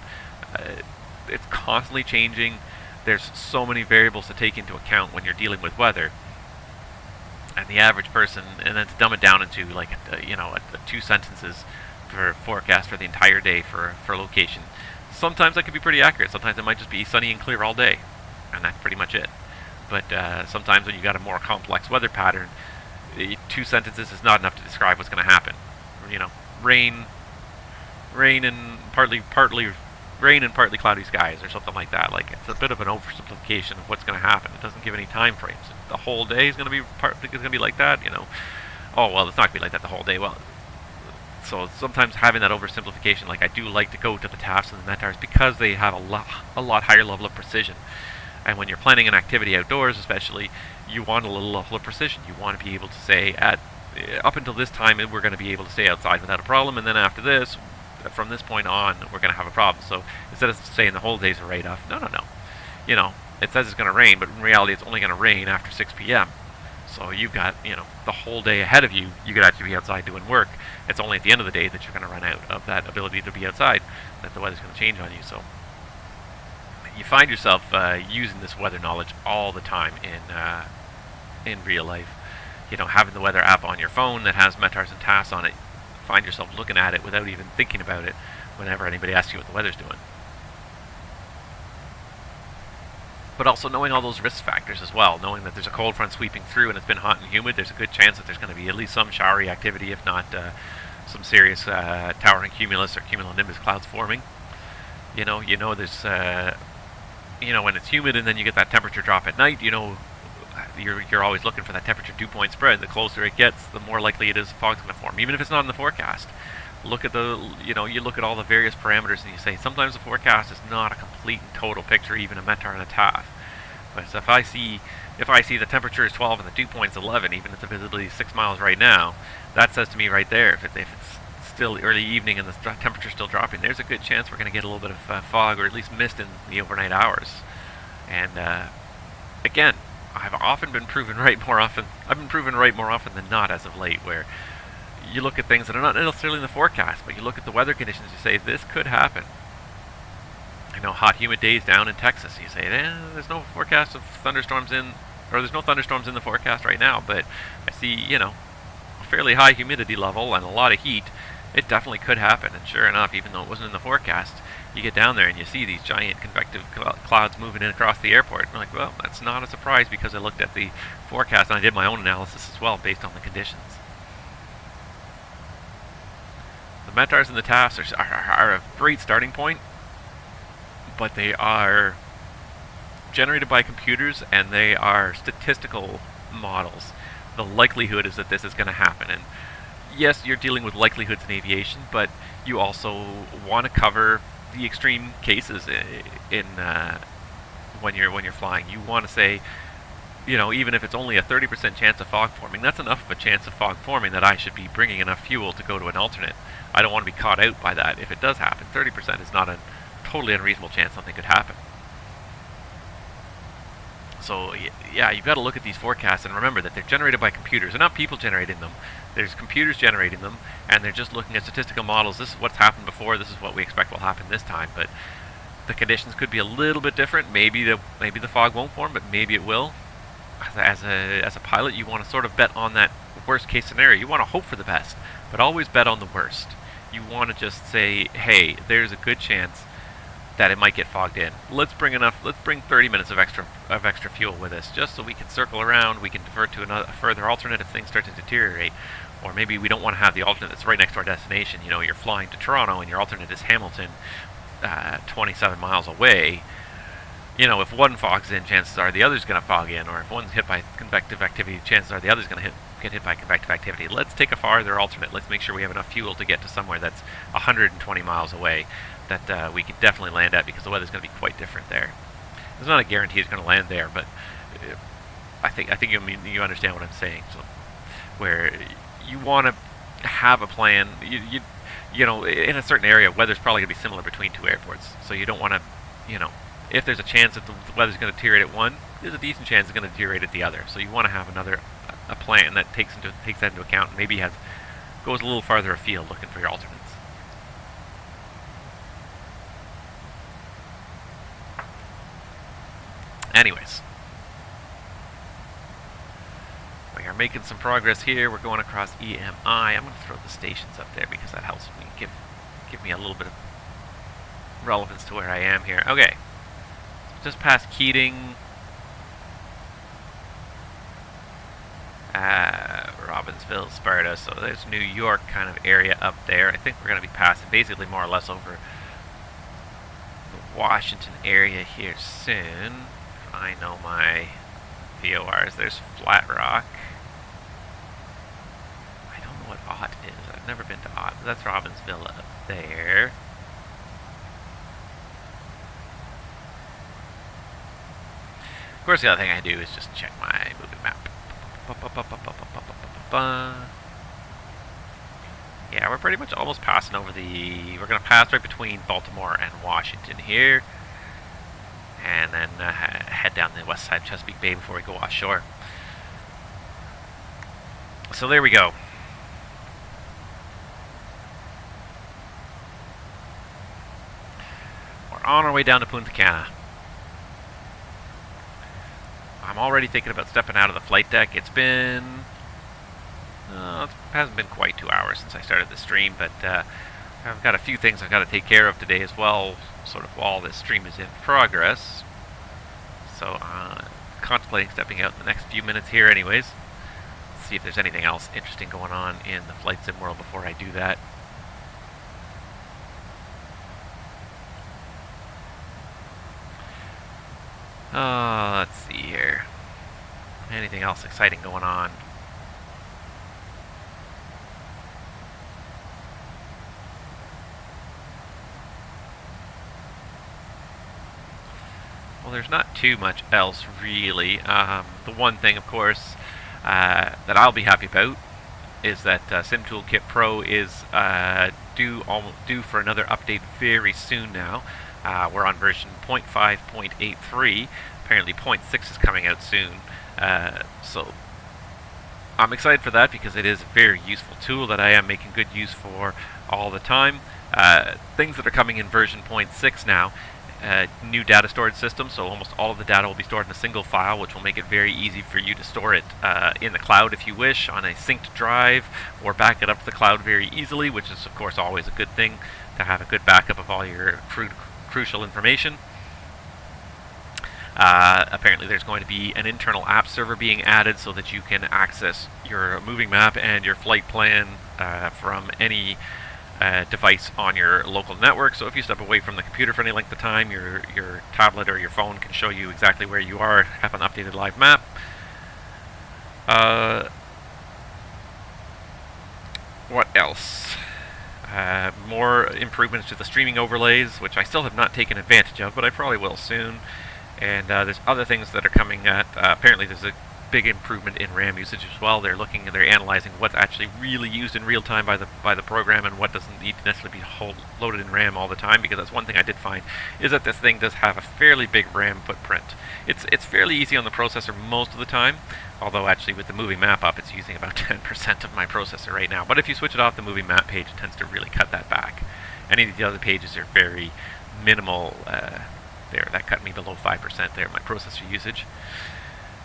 It's constantly changing. There's so many variables to take into account when you're dealing with weather. And the average person, and then to dumb it down into like a 2 sentences for forecast for the entire day for a location. Sometimes that can be pretty accurate. Sometimes it might just be sunny and clear all day, and that's pretty much it. But sometimes when you got a more complex weather pattern, 2 sentences is not enough to describe what's going to happen. You know, rain and partly cloudy skies, or something like that. Like, it's a bit of an oversimplification of what's going to happen. It doesn't give any time frames. The whole day is going to be like that. You know, oh well, it's not going to be like that the whole day. Well, so sometimes having that oversimplification, like I do like to go to the TAFs and the METARs because they have a lot higher level of precision. And when you're planning an activity outdoors, especially, you want a little level of precision. You want to be able to say, up until this time, we're going to be able to stay outside without a problem, and then after this, from this point on, we're going to have a problem. So instead of saying the whole day's a write-off, no. You know, it says it's going to rain, but in reality, it's only going to rain after 6 p.m. So you've got, the whole day ahead of you. You could actually be outside doing work. It's only at the end of the day that you're going to run out of that ability to be outside, that the weather's going to change on you. So you find yourself using this weather knowledge all the time in real life. You know, having the weather app on your phone that has METARs and TAFs on it, find yourself looking at it without even thinking about it whenever anybody asks you what the weather's doing. but also knowing all those risk factors as well, knowing that there's a cold front sweeping through and it's been hot and humid. There's a good chance that there's going to be at least some showery activity, if not some serious towering cumulus or cumulonimbus clouds forming. You know there's when it's humid and then you get that temperature drop at night, you're always looking for that temperature dew point spread. The closer it gets, the more likely it is fog's going to form, even if it's not in the forecast. Look at you look at all the various parameters and you say sometimes the forecast is not a complete and total picture, even a METAR and a TAF. But if I see the temperature is 12 and the dew point is 11, even if the visibility is 6 miles right now, that says to me right there, if it's still early evening and the temperature's still dropping, there's a good chance we're going to get a little bit of fog or at least mist in the overnight hours. And again, I've been proven right more often than not as of late, where you look at things that are not necessarily in the forecast, but you look at the weather conditions, you say, this could happen. Hot, humid days down in Texas, you say, there's no forecast of thunderstorms there's no thunderstorms in the forecast right now, but I see, a fairly high humidity level and a lot of heat. It definitely could happen, and sure enough, even though it wasn't in the forecast, you get down there and you see these giant convective clouds moving in across the airport. And you're like, well, that's not a surprise because I looked at the forecast and I did my own analysis as well based on the conditions. The METARs and the TAFs are a great starting point, but they are generated by computers and they are statistical models. The likelihood is that this is going to happen. And yes, you're dealing with likelihoods in aviation, but you also want to cover the extreme cases when you're flying. You want to say, even if it's only a 30% chance of fog forming, that's enough of a chance of fog forming that I should be bringing enough fuel to go to an alternate. I don't want to be caught out by that. If it does happen, 30% is not a totally unreasonable chance something could happen. So yeah, you've got to look at these forecasts and remember that they're generated by computers. They're not people generating them. There's computers generating them, and they're just looking at statistical models. This is what's happened before. This is what we expect will happen this time. But the conditions could be a little bit different. Maybe the fog won't form, but maybe it will. As a pilot, you want to sort of bet on that worst case scenario. You want to hope for the best, but always bet on the worst. You want to just say, hey, there's a good chance that it might get fogged in. Let's bring 30 minutes of extra fuel with us, just so we can circle around, we can divert to a further alternate if things start to deteriorate. Or maybe we don't want to have the alternate that's right next to our destination. You're flying to Toronto and your alternate is Hamilton, 27 miles away. If one fogs in, chances are the other's going to fog in, or if one's hit by convective activity, chances are the other's going to get hit by convective activity. Let's take a farther alternate. Let's make sure we have enough fuel to get to somewhere that's 120 miles away that we can definitely land at, because the weather's going to be quite different there. There's not a guarantee it's going to land there, but I think you understand what I'm saying. So, where you want to have a plan, in a certain area, weather's probably going to be similar between two airports. So you don't want to, if there's a chance that the weather's going to deteriorate at one, there's a decent chance it's going to deteriorate at the other. So you want to have a plan that takes that into account, and maybe goes a little farther afield looking for your alternates. Anyways, we are making some progress here. We're going across EMI. I'm going to throw the stations up there because that helps me give me a little bit of relevance to where I am here. Okay, so just past Keating, Robbinsville, Sparta. So there's New York kind of area up there. I think we're going to be passing basically more or less over the Washington area here soon. I know my VORs. There's Flat Rock. I don't know what Ott is. I've never been to Ott. That's Robbinsville up there. Of course, the other thing I do is just check my moving map. Yeah, we're pretty much almost passing over we're going to pass right between Baltimore and Washington here. And then head down the west side of Chesapeake Bay before we go offshore. So there we go. We're on our way down to Punta Cana. I'm already thinking about stepping out of the flight deck. It's been... it hasn't been quite 2 hours since I started the stream, but I've got a few things I've got to take care of today as well, sort of while this stream is in progress. So contemplating stepping out in the next few minutes here anyways. See if there's anything else interesting going on in the flight sim world before I do that. Let's see here. Anything else exciting going on? Well, there's not too much else really. The one thing, of course, that I'll be happy about is that Sim Toolkit Pro is due for another update very soon now. We're on version 0.5.83. Apparently 0.6 is coming out soon. So I'm excited for that because it is a very useful tool that I am making good use for all the time. Things that are coming in version 0.6 now. New data storage system, so almost all of the data will be stored in a single file, which will make it very easy for you to store it in the cloud if you wish, on a synced drive, or back it up to the cloud very easily, which is of course always a good thing to have a good backup of all your crucial information. Apparently there's going to be an internal app server being added so that you can access your moving map and your flight plan from any device on your local network. So if you step away from the computer for any length of time, your tablet or your phone can show you exactly where you are, have an updated live map. What else? More improvements to the streaming overlays, which I still have not taken advantage of, but I probably will soon. And there's other things that are coming at, apparently there's a big improvement in RAM usage as well. They're analyzing what's actually really used in real time by the program and what doesn't need to necessarily be loaded in RAM all the time, because that's one thing I did find, is that this thing does have a fairly big RAM footprint. It's fairly easy on the processor most of the time, although actually with the moving map up it's using about 10% of my processor right now. But if you switch it off the moving map page, it tends to really cut that back. Any of the other pages are very minimal. That cut me below 5% there, my processor usage.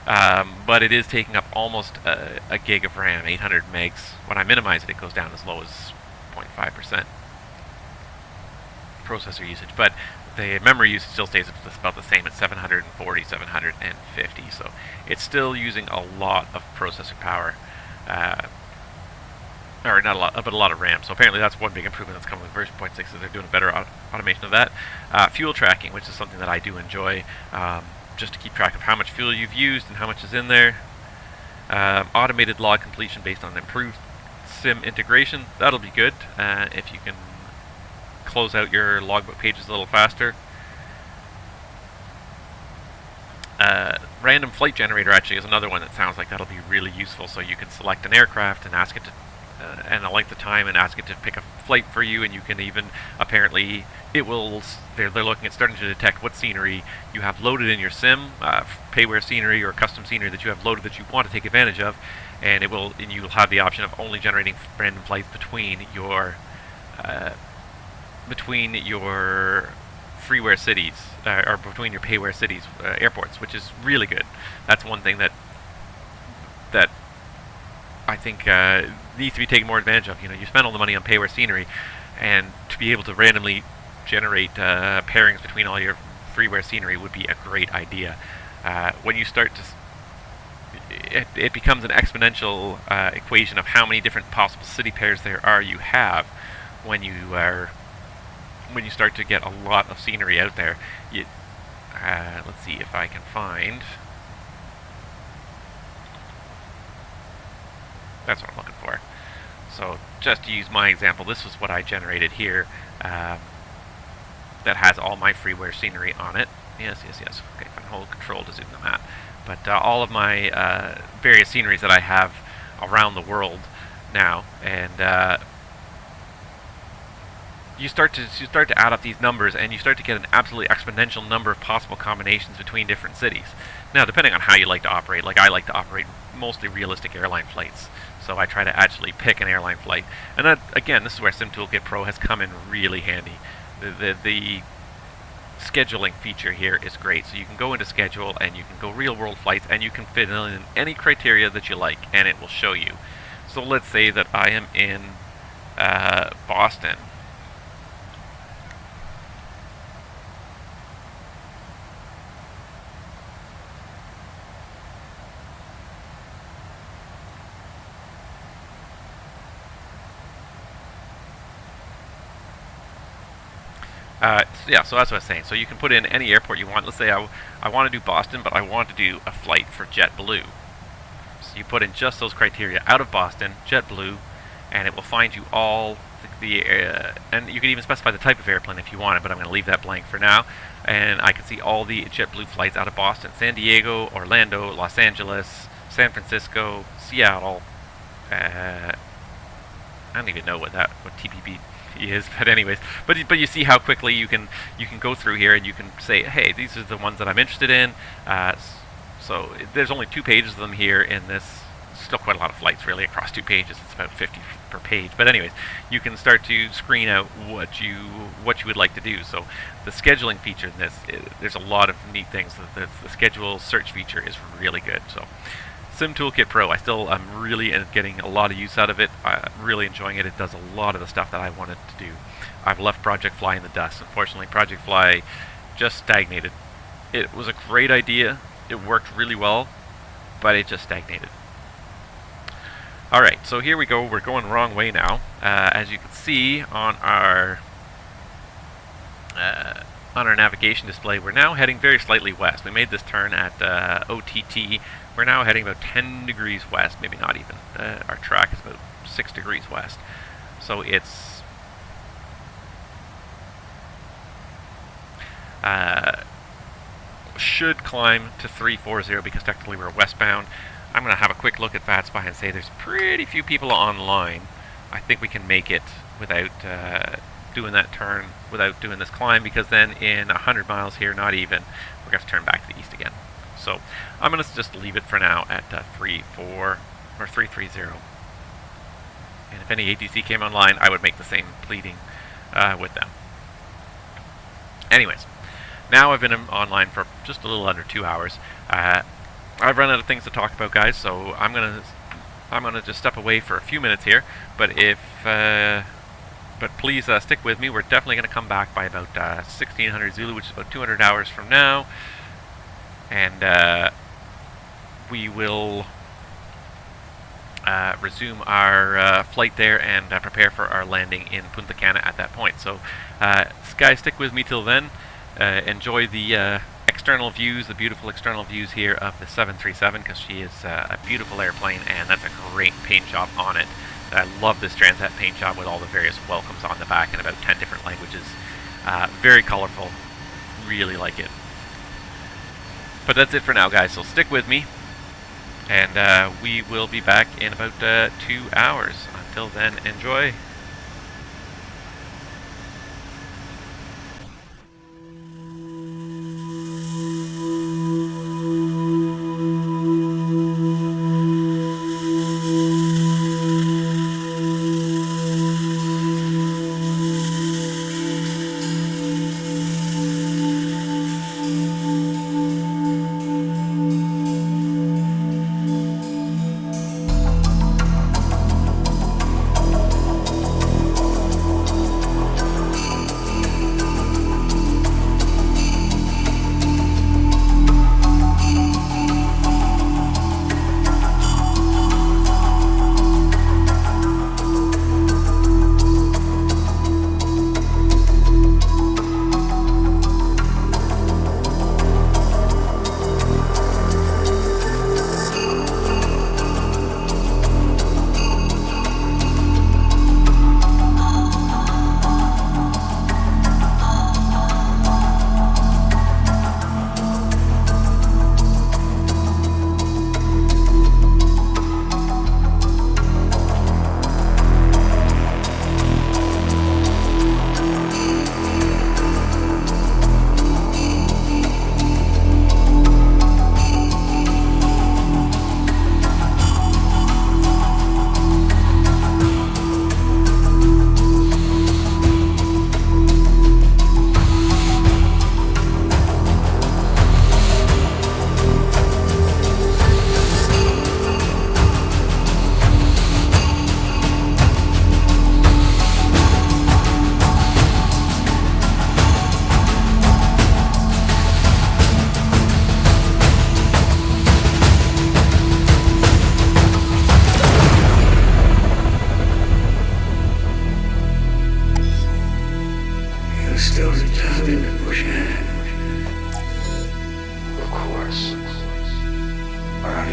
But it is taking up almost a gig of RAM, 800 megs. When I minimize it, it goes down as low as 0.5% processor usage. But the memory usage still stays about the same at 740, 750. So it's still using a lot of processor power. Or not a lot, but a lot of RAM. So apparently that's one big improvement that's coming with version 0.6, is they're doing a better automation of that. Fuel tracking, which is something that I do enjoy, just to keep track of how much fuel you've used and how much is in there. Automated log completion based on improved sim integration. That'll be good if you can close out your logbook pages a little faster. Random flight generator actually is another one that sounds like that'll be really useful. So you can select an aircraft and ask it to and a length of time and ask it to pick a flight for you, and you can even, apparently it will, they're looking at starting to detect what scenery you have loaded in your sim, payware scenery or custom scenery that you have loaded that you want to take advantage of, and you'll have the option of only generating random flights between your freeware cities, or between your payware cities, airports, which is really good. That's one thing that I think needs to be taken more advantage of. You know, you spend all the money on payware scenery, and to be able to randomly generate pairings between all your freeware scenery would be a great idea. When you start to, it becomes an exponential equation of how many different possible city pairs there are you have when you start to get a lot of scenery out there. Let's see if I can find. That's what I'm looking for. So just to use my example, this was what I generated here that has all my freeware scenery on it. Yes. Okay, if I hold control to zoom the map. But all of my various sceneries that I have around the world now, and you start to add up these numbers, and you start to get an absolutely exponential number of possible combinations between different cities. Now, depending on how you like to operate, like I like to operate mostly realistic airline flights, so I try to actually pick an airline flight. And that, again, this is where Sim Toolkit Pro has come in really handy. The scheduling feature here is great. So you can go into schedule, and you can go real world flights, and you can fit in any criteria that you like, and it will show you. So let's say that I am in Boston. Yeah, so that's what I was saying. So you can put in any airport you want. Let's say I want to do Boston, but I want to do a flight for JetBlue. So you put in just those criteria, out of Boston, JetBlue, and it will find you all and you can even specify the type of airplane if you want it, but I'm going to leave that blank for now. And I can see all the JetBlue flights out of Boston, San Diego, Orlando, Los Angeles, San Francisco, Seattle. I don't even know what TPP is, but anyways, but you see how quickly you can go through here and you can say, hey, these are the ones that I'm interested in. So there's only 2 pages of them here in this. Still quite a lot of flights really across 2 pages. It's about 50 per page. But anyways, you can start to screen out what you would like to do. So the scheduling feature in this, there's a lot of neat things. The schedule search feature is really good. So Sim Toolkit Pro, I'm really getting a lot of use out of it. Really enjoying it. It does a lot of the stuff that I wanted to do. I've left Project Fly in the dust. Unfortunately, Project Fly just stagnated. It was a great idea. It worked really well, but it just stagnated. Alright, so here we go. We're going the wrong way now. As you can see on our navigation display, we're now heading very slightly west. We made this turn at OTT. We're now heading about 10 degrees west, maybe not even. Our track is about 6 degrees west. So it's should climb to 340 because technically we're westbound. I'm going to have a quick look at VATSIM and say there's pretty few people online. I think we can make it without doing that turn, without doing this climb, because then in 100 miles here, not even, we're going to turn back to the east again. So I'm going to just leave it for now at 330. And if any ATC came online, I would make the same pleading with them. Anyways, now I've been online for just a little under 2 hours. I've run out of things to talk about, guys, so I'm gonna just step away for a few minutes here. But please stick with me. We're definitely gonna come back by about 1600 Zulu, which is about 200 hours from now, and we will resume our flight there and prepare for our landing in Punta Cana at that point. So, guys, stick with me till then. Enjoy the external views, the beautiful external views here of the 737, because she is a beautiful airplane, and that's a great paint job on it. I love this Transat paint job with all the various welcomes on the back in about 10 different languages. Very colorful. Really like it. But that's it for now, guys, so stick with me, and we will be back in about 2 hours. Until then, enjoy.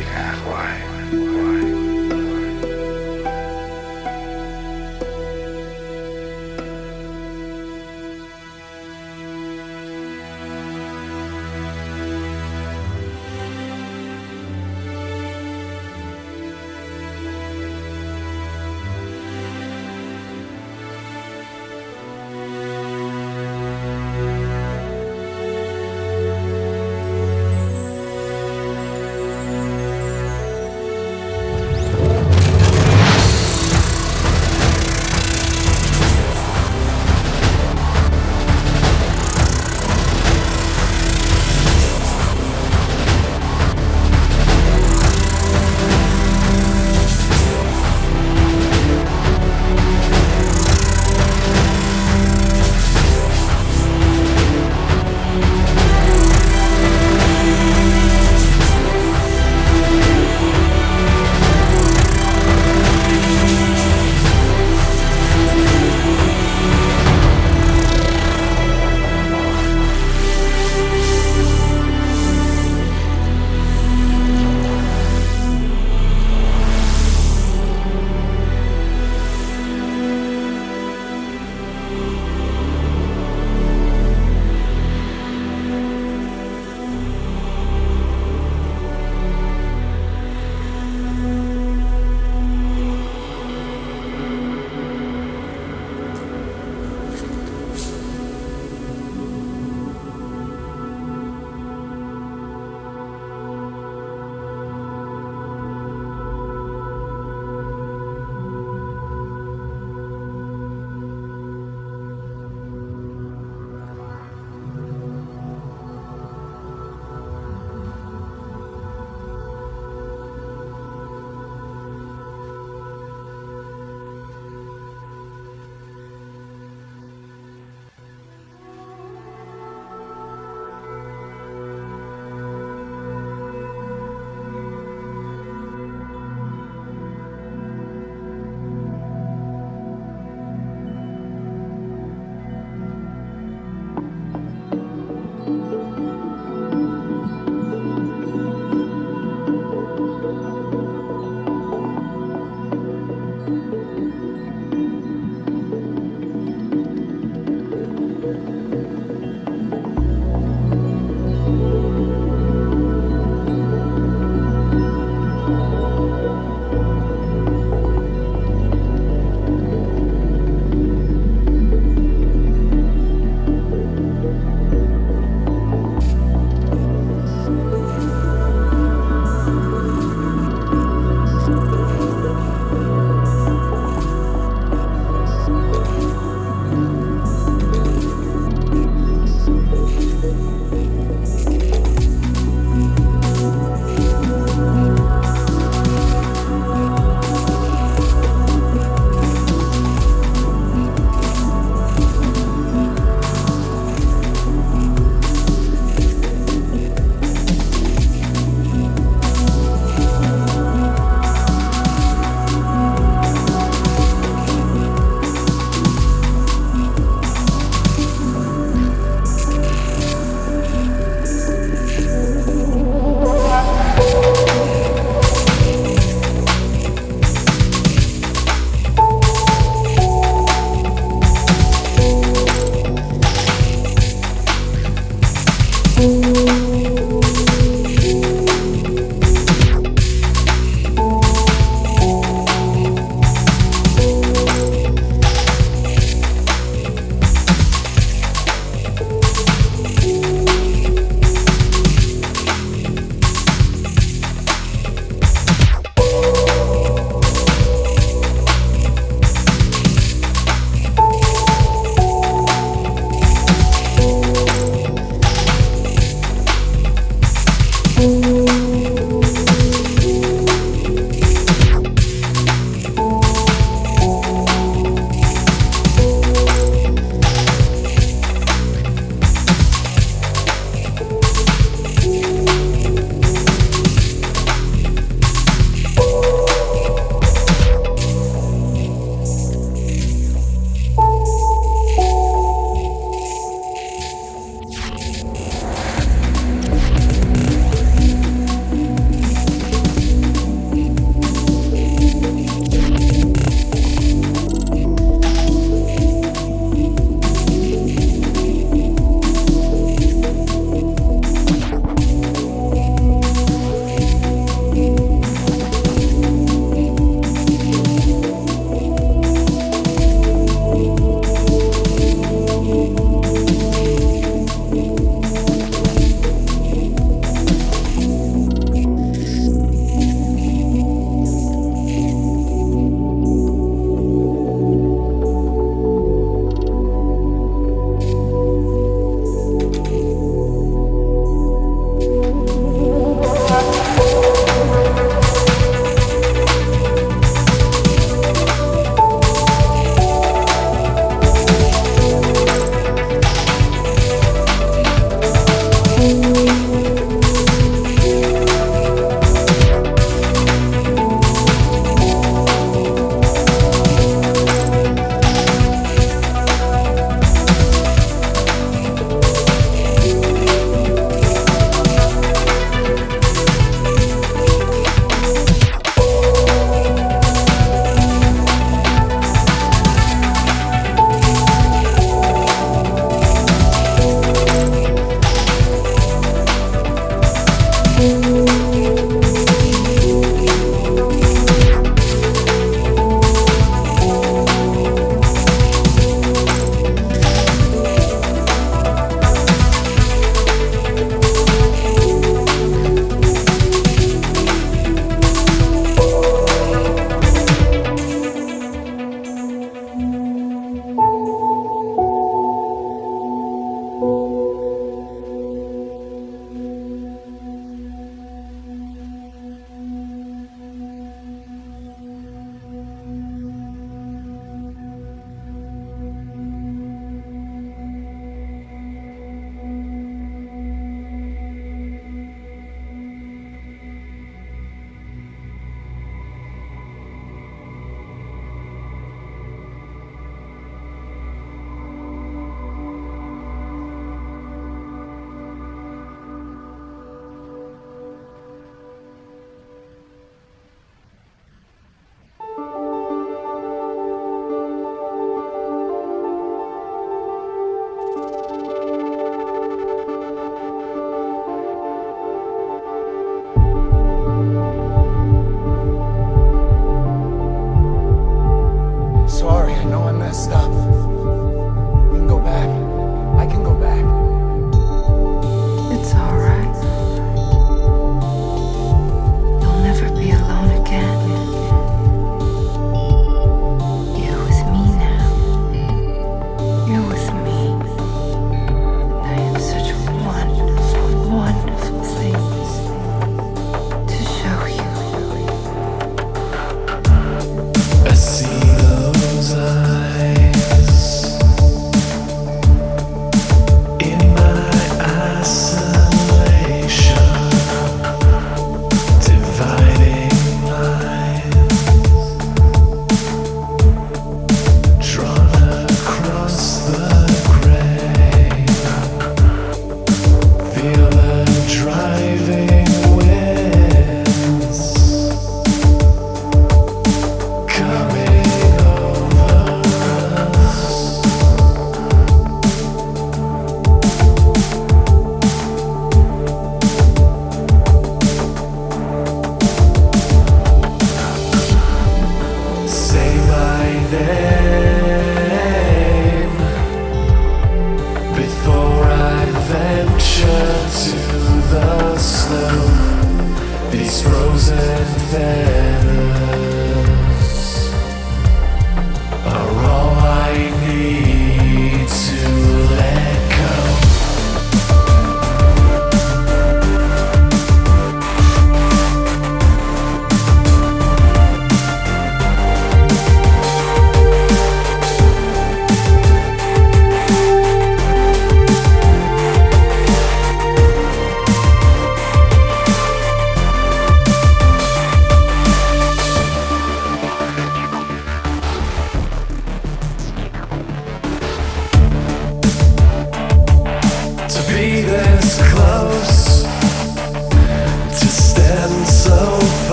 Takeoff Rwy.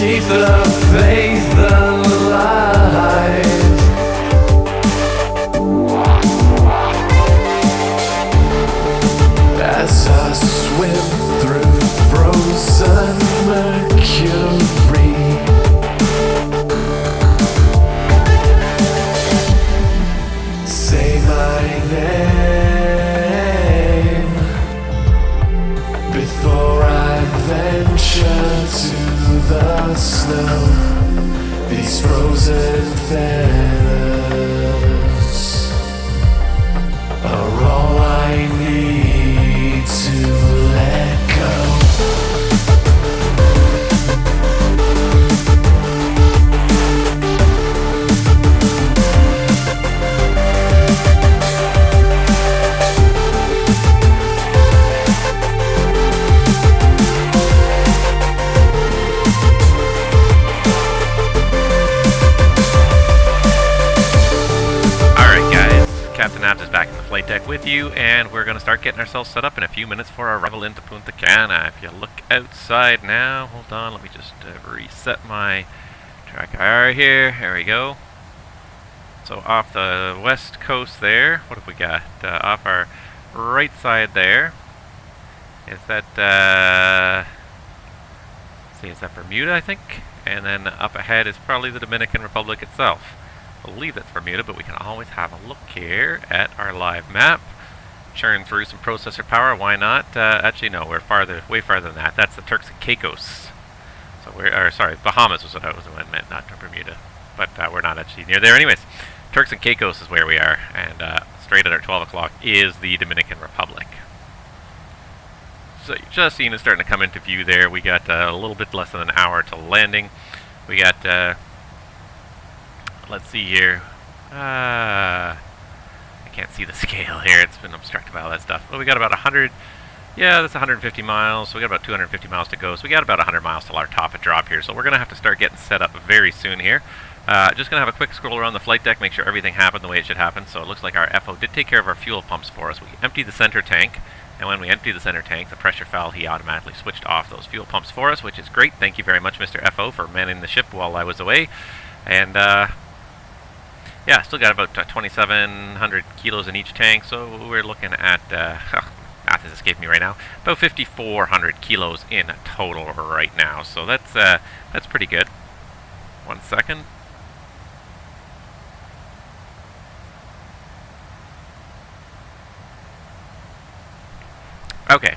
keep the faith alive. As I swim through frozen mercury, say my name before I venture to the snow. These frozen feathers are all I need to let go. Captain Abs is back in the flight deck with you, and we're going to start getting ourselves set up in a few minutes for our arrival into Punta Cana. If you look outside now, hold on, let me just reset my track IR here. There we go. So off the west coast there, what have we got? Off our right side there, is that, let's see, is that Bermuda, I think? And then up ahead is probably the Dominican Republic itself. I believe that's Bermuda, but we can always have a look here at our live map. Churn through some processor power, why not? Actually, no, we're way farther than that. That's the Turks and Caicos. So sorry, Bahamas was what I meant, not Bermuda. But we're not actually near there anyways. Turks and Caicos is where we are, and straight at our 12 o'clock is the Dominican Republic. So you've just seen it starting to come into view there. We got a little bit less than an hour till landing. We got... let's see here. I can't see the scale here. It's been obstructed by all that stuff. Well, we got about 100. Yeah, that's 150 miles. So we got about 250 miles to go. So we got about 100 miles till our top and drop here. So we're going to have to start getting set up very soon here. Just going to have a quick scroll around the flight deck, make sure everything happened the way it should happen. So it looks like our FO did take care of our fuel pumps for us. We emptied the center tank. And when we emptied the center tank, the pressure fell. He automatically switched off those fuel pumps for us, which is great. Thank you very much, Mr. FO, for manning the ship while I was away. And, yeah, still got about 2,700 kilos in each tank, so we're looking at, math has escaped me right now, about 5,400 kilos in total right now, so that's pretty good. 1 second. Okay,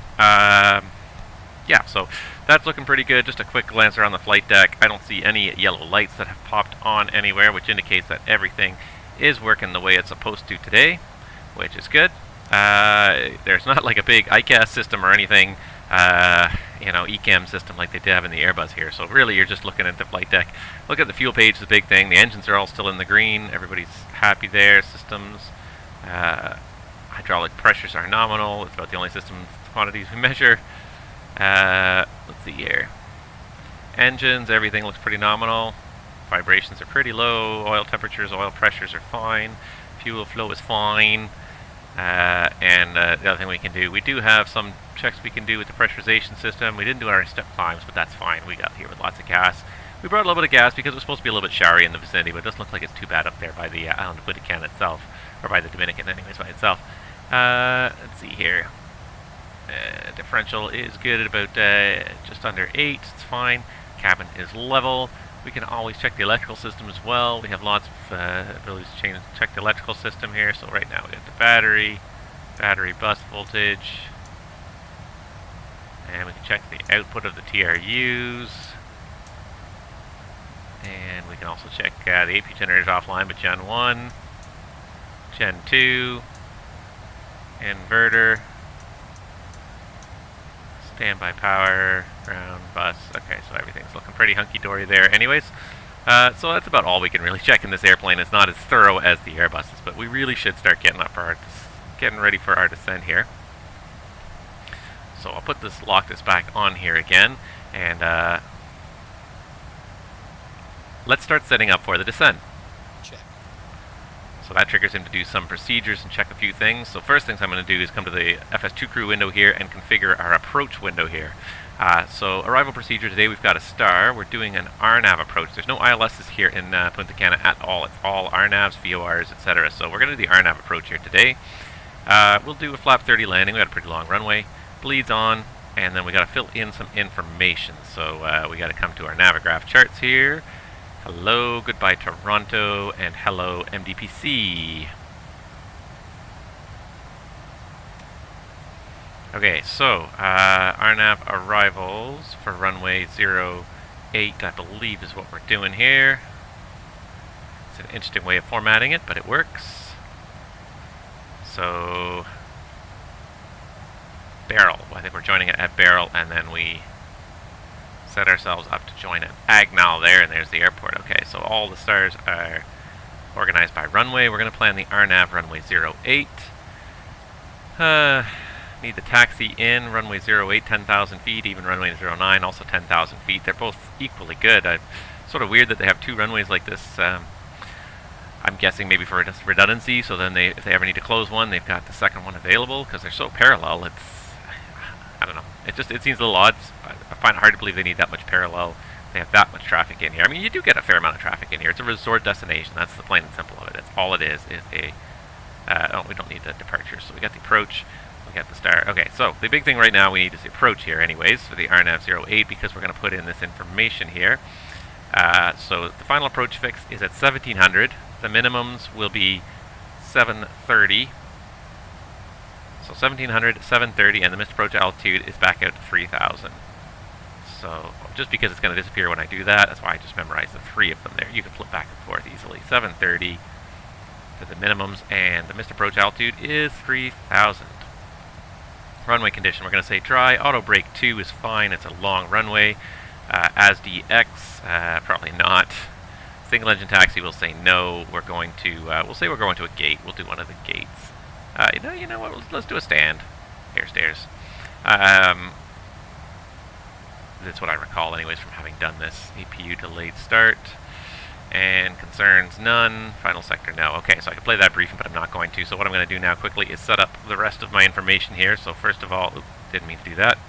yeah, so that's looking pretty good. Just a quick glance around the flight deck. I don't see any yellow lights that have popped on anywhere, which indicates that everything is working the way it's supposed to today, which is good. There's not like a big ICAS system or anything, you know, ECAM system like they did have in the Airbus here. So really, you're just looking at the flight deck. Look at the fuel page, the big thing. The engines are all still in the green. Everybody's happy there. Systems, hydraulic pressures are nominal. It's about the only system quantities we measure. Let's see here. Engines, everything looks pretty nominal. Vibrations are pretty low. Oil temperatures, oil pressures are fine. Fuel flow is fine. And the other thing we can do, we do have some checks we can do with the pressurization system. We didn't do our step climbs, but that's fine. We got here with lots of gas. We brought a little bit of gas because it was supposed to be a little bit showery in the vicinity, but it doesn't look like it's too bad up there by the island of Punta Cana itself, or by the Dominican anyways by itself. Let's see here. Differential is good at about just under 8. It's fine. Cabin is level. We can always check the electrical system as well. We have lots of abilities to check the electrical system here. So right now we got the battery bus voltage, and we can check the output of the TRUs, and we can also check the AP generators offline, but Gen 1, Gen 2, inverter, standby power, ground, bus. Okay, so everything's looking pretty hunky-dory there anyways. So that's about all we can really check in this airplane. It's not as thorough as the Airbuses, but we really should start getting ready for our descent here. So I'll lock this back on here again, and let's start setting up for the descent. Check. So that triggers him to do some procedures and check a few things. So first things I'm going to do is come to the FS2 crew window here and configure our approach window here. So arrival procedure today, we've got a star. We're doing an RNAV approach. There's no ILSs here in Punta Cana at all. It's all RNAVs, VORs, etc. So we're going to do the RNAV approach here today. We'll do a flap 30 landing. We got a pretty long runway. Bleeds on, and then we got to fill in some information. So we got to come to our Navigraph charts here. Hello, goodbye Toronto, and hello MDPC. Okay, so RNAV arrivals for runway 08, I believe is what we're doing here. It's an interesting way of formatting it, but it works. So, Barrel. I think we're joining it at Barrel, and then we set ourselves up to join at Agnal there, and there's the airport. Okay, so all the stars are organized by runway. We're going to plan the RNAV runway 08. Need the taxi in, runway 08, 10,000 feet, even runway 09, also 10,000 feet. They're both equally good. Sort of weird that they have two runways like this. I'm guessing maybe for just redundancy, so then if they ever need to close one, they've got the second one available, because they're so parallel. I don't know. It seems a little odd. I find it hard to believe they need that much parallel. They have that much traffic in here. I mean, you do get a fair amount of traffic in here. It's a resort destination. That's the plain and simple of it. That's all it is a... we don't need the departure, so we got the approach. We got the star. Okay, so the big thing right now, we need is the approach here anyways for the RNAV 08, because we're going to put in this information here. So the final approach fix is at 1700. The minimums will be 730. So 1700, 730, and the missed approach altitude is back out to 3000. So just because it's going to disappear when I do that, that's why I just memorized the three of them there. You can flip back and forth easily. 730 for the minimums, and the missed approach altitude is 3000. Runway condition, we're going to say dry. Auto brake 2 is fine. It's a long runway. ASDX, probably not. Single engine taxi, we'll say no. We're going to, we'll say we're going to a gate. We'll do one of the gates. You know what? Let's do a stand. Here, stairs. That's what I recall, anyways, from having done this. APU delayed start. And concerns, none. Final sector, no. Okay, so I can play that briefing, but I'm not going to. So what I'm going to do now quickly is set up the rest of my information here. So first of all, didn't mean to do that.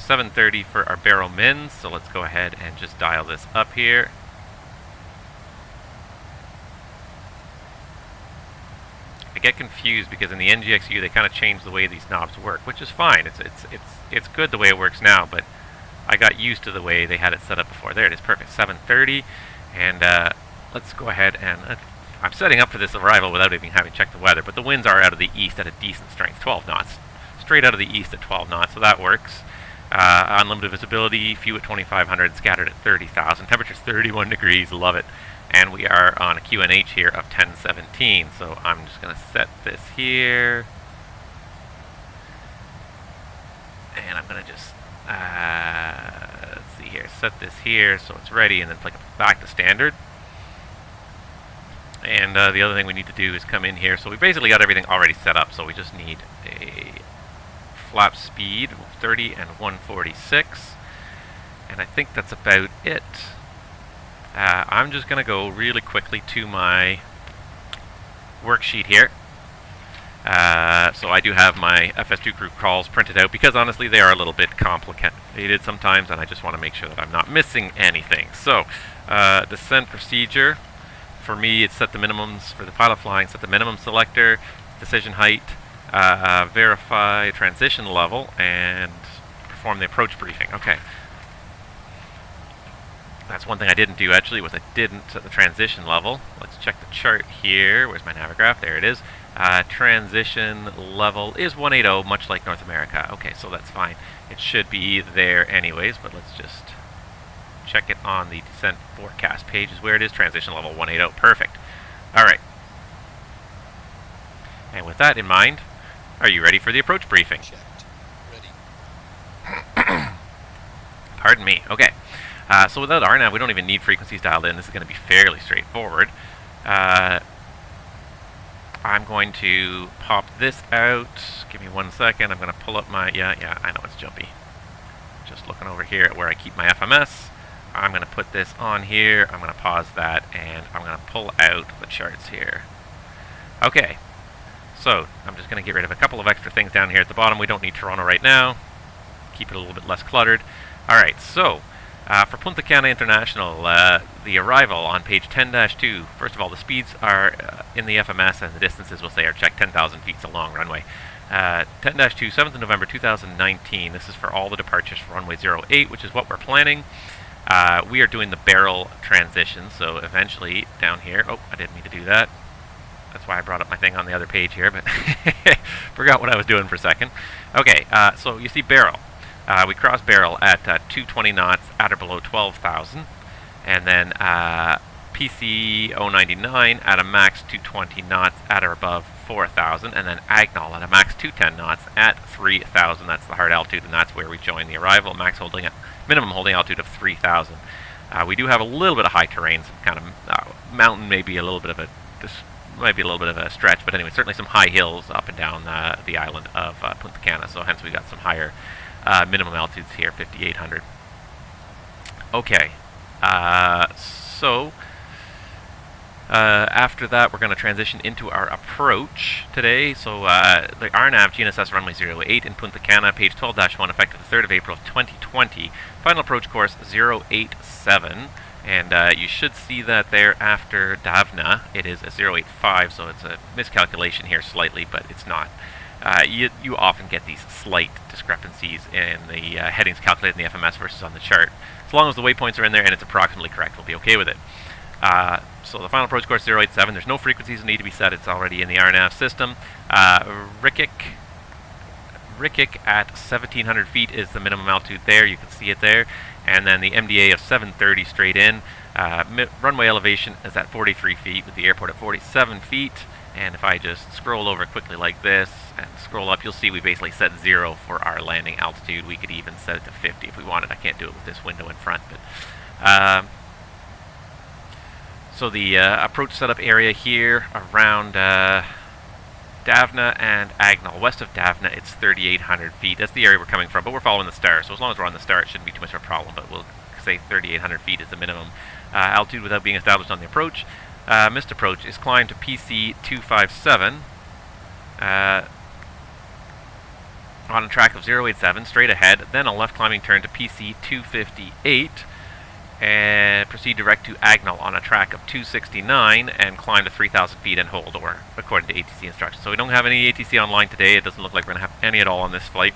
730 for our barrel mins. So let's go ahead and just dial this up here. I get confused because in the NGXu they kind of changed the way these knobs work, which is fine. It's good the way it works now, but I got used to the way they had it set up before. There it is, perfect. 730. And let's go ahead and... I'm setting up for this arrival without even having checked the weather, but the winds are out of the east at a decent strength, 12 knots. Straight out of the east at 12 knots, so that works. Unlimited visibility, few at 2500, scattered at 30,000. Temperature's 31 degrees, love it. And we are on a QNH here of 1017, so I'm just going to set this here. And I'm going to just... let's see here, set this here so it's ready, and then flick it back to standard. And the other thing we need to do is come in here. So we basically got everything already set up, so we just need a flap speed 30 and 146, and I think that's about it. I'm just going to go really quickly to my worksheet here. So I do have my FS2 crew calls printed out, because honestly they are a little bit complicated sometimes, and I just want to make sure that I'm not missing anything. So descent procedure, for me it's set the minimums for the pilot flying, set the minimum selector, decision height, verify transition level, and perform the approach briefing. Okay. That's one thing I didn't do actually, was I didn't set the transition level. Let's check the chart here. Where's my Navigraph? There it is. Transition level is 180, much like North America. Okay, so that's fine. It should be there anyways, but let's just check it on the descent forecast page is where it is. Transition level 180. Perfect. All right. And with that in mind, are you ready for the approach briefing? Checked. Ready. Pardon me. Okay. So without RNAV, we don't even need frequencies dialed in. This is going to be fairly straightforward. I'm going to pop this out. Give me 1 second. I'm going to pull up my... Yeah, I know it's jumpy. Just looking over here at where I keep my FMS. I'm going to put this on here. I'm going to pause that, and I'm going to pull out the charts here. Okay. So I'm just going to get rid of a couple of extra things down here at the bottom. We don't need Toronto right now. keep it a little bit less cluttered. Alright, so for Punta Cana International, the arrival on page 10-2, first of all, the speeds are in the FMS, and the distances will say are checked 10,000 feet. It's a long runway. 10-2, 7th of November 2019. This is for all the departures for runway 08, which is what we're planning. We are doing the barrel transition, so eventually down here, oh, I didn't mean to do that. That's why I brought up my thing on the other page here, but forgot what I was doing for a second. Okay, so you see barrel. We cross barrel at 220 knots at or below 12,000, and then PC 099 at a max 220 knots at or above 4,000, and then Agnol at a max 210 knots at 3,000. That's the hard altitude, and that's where we join the arrival. Minimum holding altitude of 3,000. We do have a little bit of high terrain, some kind of mountain, maybe a little bit of a might be a little bit of a stretch, but anyway, certainly some high hills up and down the island of Punta Cana, so hence we got some higher minimum altitudes here, 5,800. Okay, so after that we're going to transition into our approach today. So the RNAV GNSS runway 08 in Punta Cana, page 12-1, effective the 3rd of April of 2020. Final approach course 087. And you should see that there after Davna. It is a 085, so it's a miscalculation here slightly, but it's not. You often get these slight discrepancies in the headings calculated in the FMS versus on the chart. As long as the waypoints are in there and it's approximately correct, we'll be okay with it. So the final approach course 087, there's no frequencies that need to be set. It's already in the RNAV system. Rikik at 1,700 feet is the minimum altitude there. You can see it there. And then the MDA of 730 straight in. Runway elevation is at 43 feet with the airport at 47 feet. And if I just scroll over quickly like this and scroll up, you'll see we basically set 0 for our landing altitude. We could even set it to 50 if we wanted. I can't do it with this window in front. But so the approach setup area here around Davna and Agnol. West of Davna, it's 3,800 feet. That's the area we're coming from, but we're following the star. So as long as we're on the star, it shouldn't be too much of a problem. But we'll say 3,800 feet is the minimum altitude without being established on the approach. Missed approach is climb to PC 257 on a track of 087 straight ahead. Then a left climbing turn to PC 258. And proceed direct to Agnol on a track of 269 and climb to 3,000 feet and hold, or according to ATC instructions. So we don't have any ATC online today. It doesn't look like we're going to have any at all on this flight.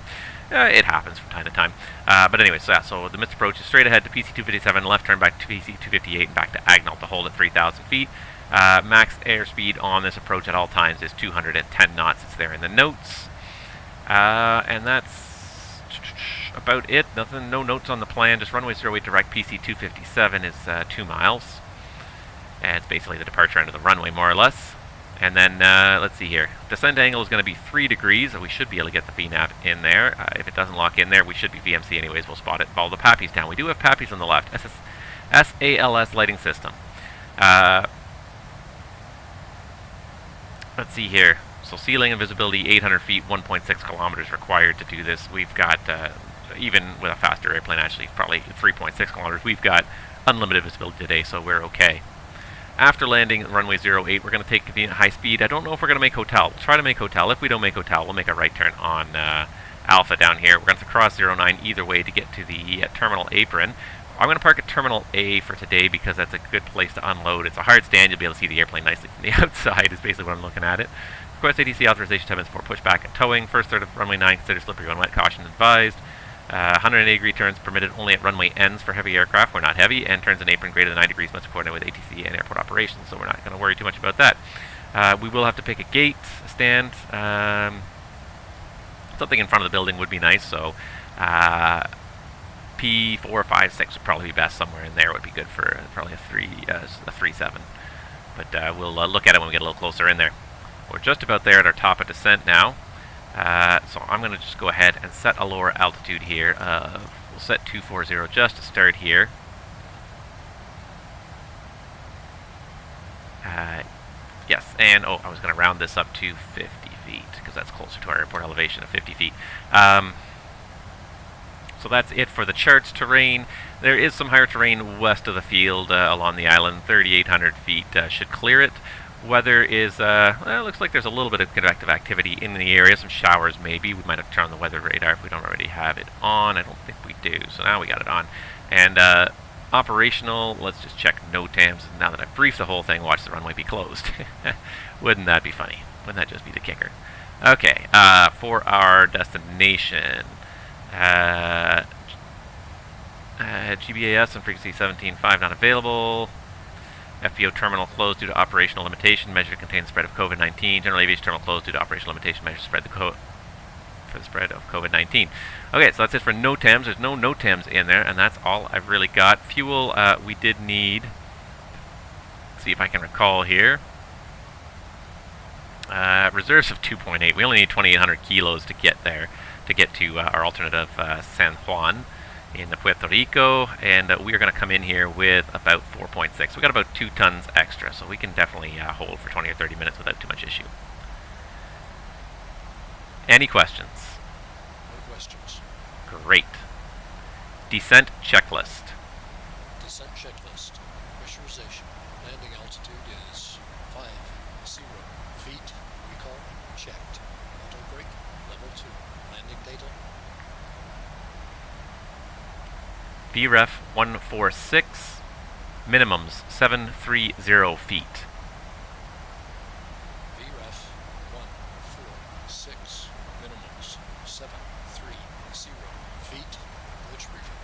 It happens from time to time. But anyway, so the missed approach is straight ahead to PC 257, left turn back to PC 258 and back to Agnol to hold at 3,000 feet. Max airspeed on this approach at all times is 210 knots. It's there in the notes. And that's about it. Nothing, no notes on the plan. Just runway 08 direct PC 257 is 2 miles. And it's basically the departure end of the runway, more or less. And then, let's see here. Descent angle is going to be 3 degrees. We should be able to get the VNAV in there. If it doesn't lock in there, we should be VMC anyways. We'll spot it. Follow the PAPIs down. We do have PAPIs on the left. SALS lighting system. Let's see here. So ceiling and visibility 800 feet, 1.6 kilometers required to do this. We've got, even with a faster airplane, actually probably 3.6 kilometers, we've got unlimited visibility today, so we're okay. After landing runway 08, we're going to take convenient high speed. I don't know if we're going to make hotel. We'll try to make hotel. If we don't make hotel, we'll make a right turn on Alpha down here. We're going to cross 09 either way to get to the terminal apron. I'm going to park at Terminal A for today because that's a good place to unload. It's a hard stand. You'll be able to see the airplane nicely from the outside is basically what I'm looking at it. Request ATC authorization 10 minutes for pushback and towing. First third of runway 9, consider slippery when wet. Caution advised. 180 degree turns permitted only at runway ends for heavy aircraft. We're not heavy. And turns in apron greater than 9 degrees must coordinate with ATC and airport operations, so we're not going to worry too much about that. We will have to pick a gate, a stand. Something in front of the building would be nice, so P4, 5, 6 would probably be best. Somewhere in there would be good for probably a 3-7. But we'll look at it when we get a little closer in there. We're just about there at our top of descent now. So I'm going to just go ahead and set a lower altitude here. We'll set 240 just to start here. Yes, and I was going to round this up to 50 feet because that's closer to our airport elevation of 50 feet. So that's it for the charts terrain. There is some higher terrain west of the field along the island. 3,800 feet should clear it. Weather is, well, it looks like there's a little bit of convective activity in the area, some showers maybe. We might have to turn on the weather radar if we don't already have it on. I don't think we do, so now we got it on. And operational, let's just check NOTAMs. Now that I've briefed the whole thing, watch the runway be closed. Wouldn't that be funny? Wouldn't that just be the kicker? Okay, for our destination, GBAS on frequency 17.5 not available. FBO terminal closed due to operational limitation, measure to contain the spread of COVID-19. General aviation terminal closed due to operational limitation, measure to spread for the spread of COVID-19. Okay, so that's it for NOTAMs. There's no NOTAMs in there, and that's all I've really got. Fuel, we did need, let's see if I can recall here. Reserves of 2.8. We only need 2,800 kilos to get there, to get to our alternative San Juan in Puerto Rico, and we are going to come in here with about 4.6. We got about 2 tons extra, so we can definitely hold for 20 or 30 minutes without too much issue. Any questions? No questions. Great. Descent checklist. Descent checklist. Pressurization. Landing altitude is 50 feet. Recall checked. Auto brake level 2. Landing data. VREF 146. Minimums 730 feet. VREF 146. Minimums 730 feet. Bridge briefing.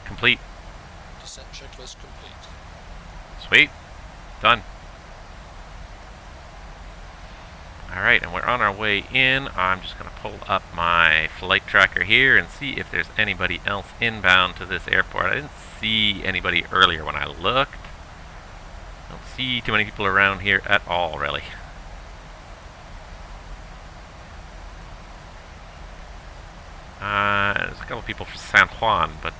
Complete. Descent checklist complete. Sweet. Done. Alright, and we're on our way in. I'm just going to pull up my flight tracker here and see if there's anybody else inbound to this airport. I didn't see anybody earlier when I looked. Don't see too many people around here at all, really. There's a couple people for San Juan, but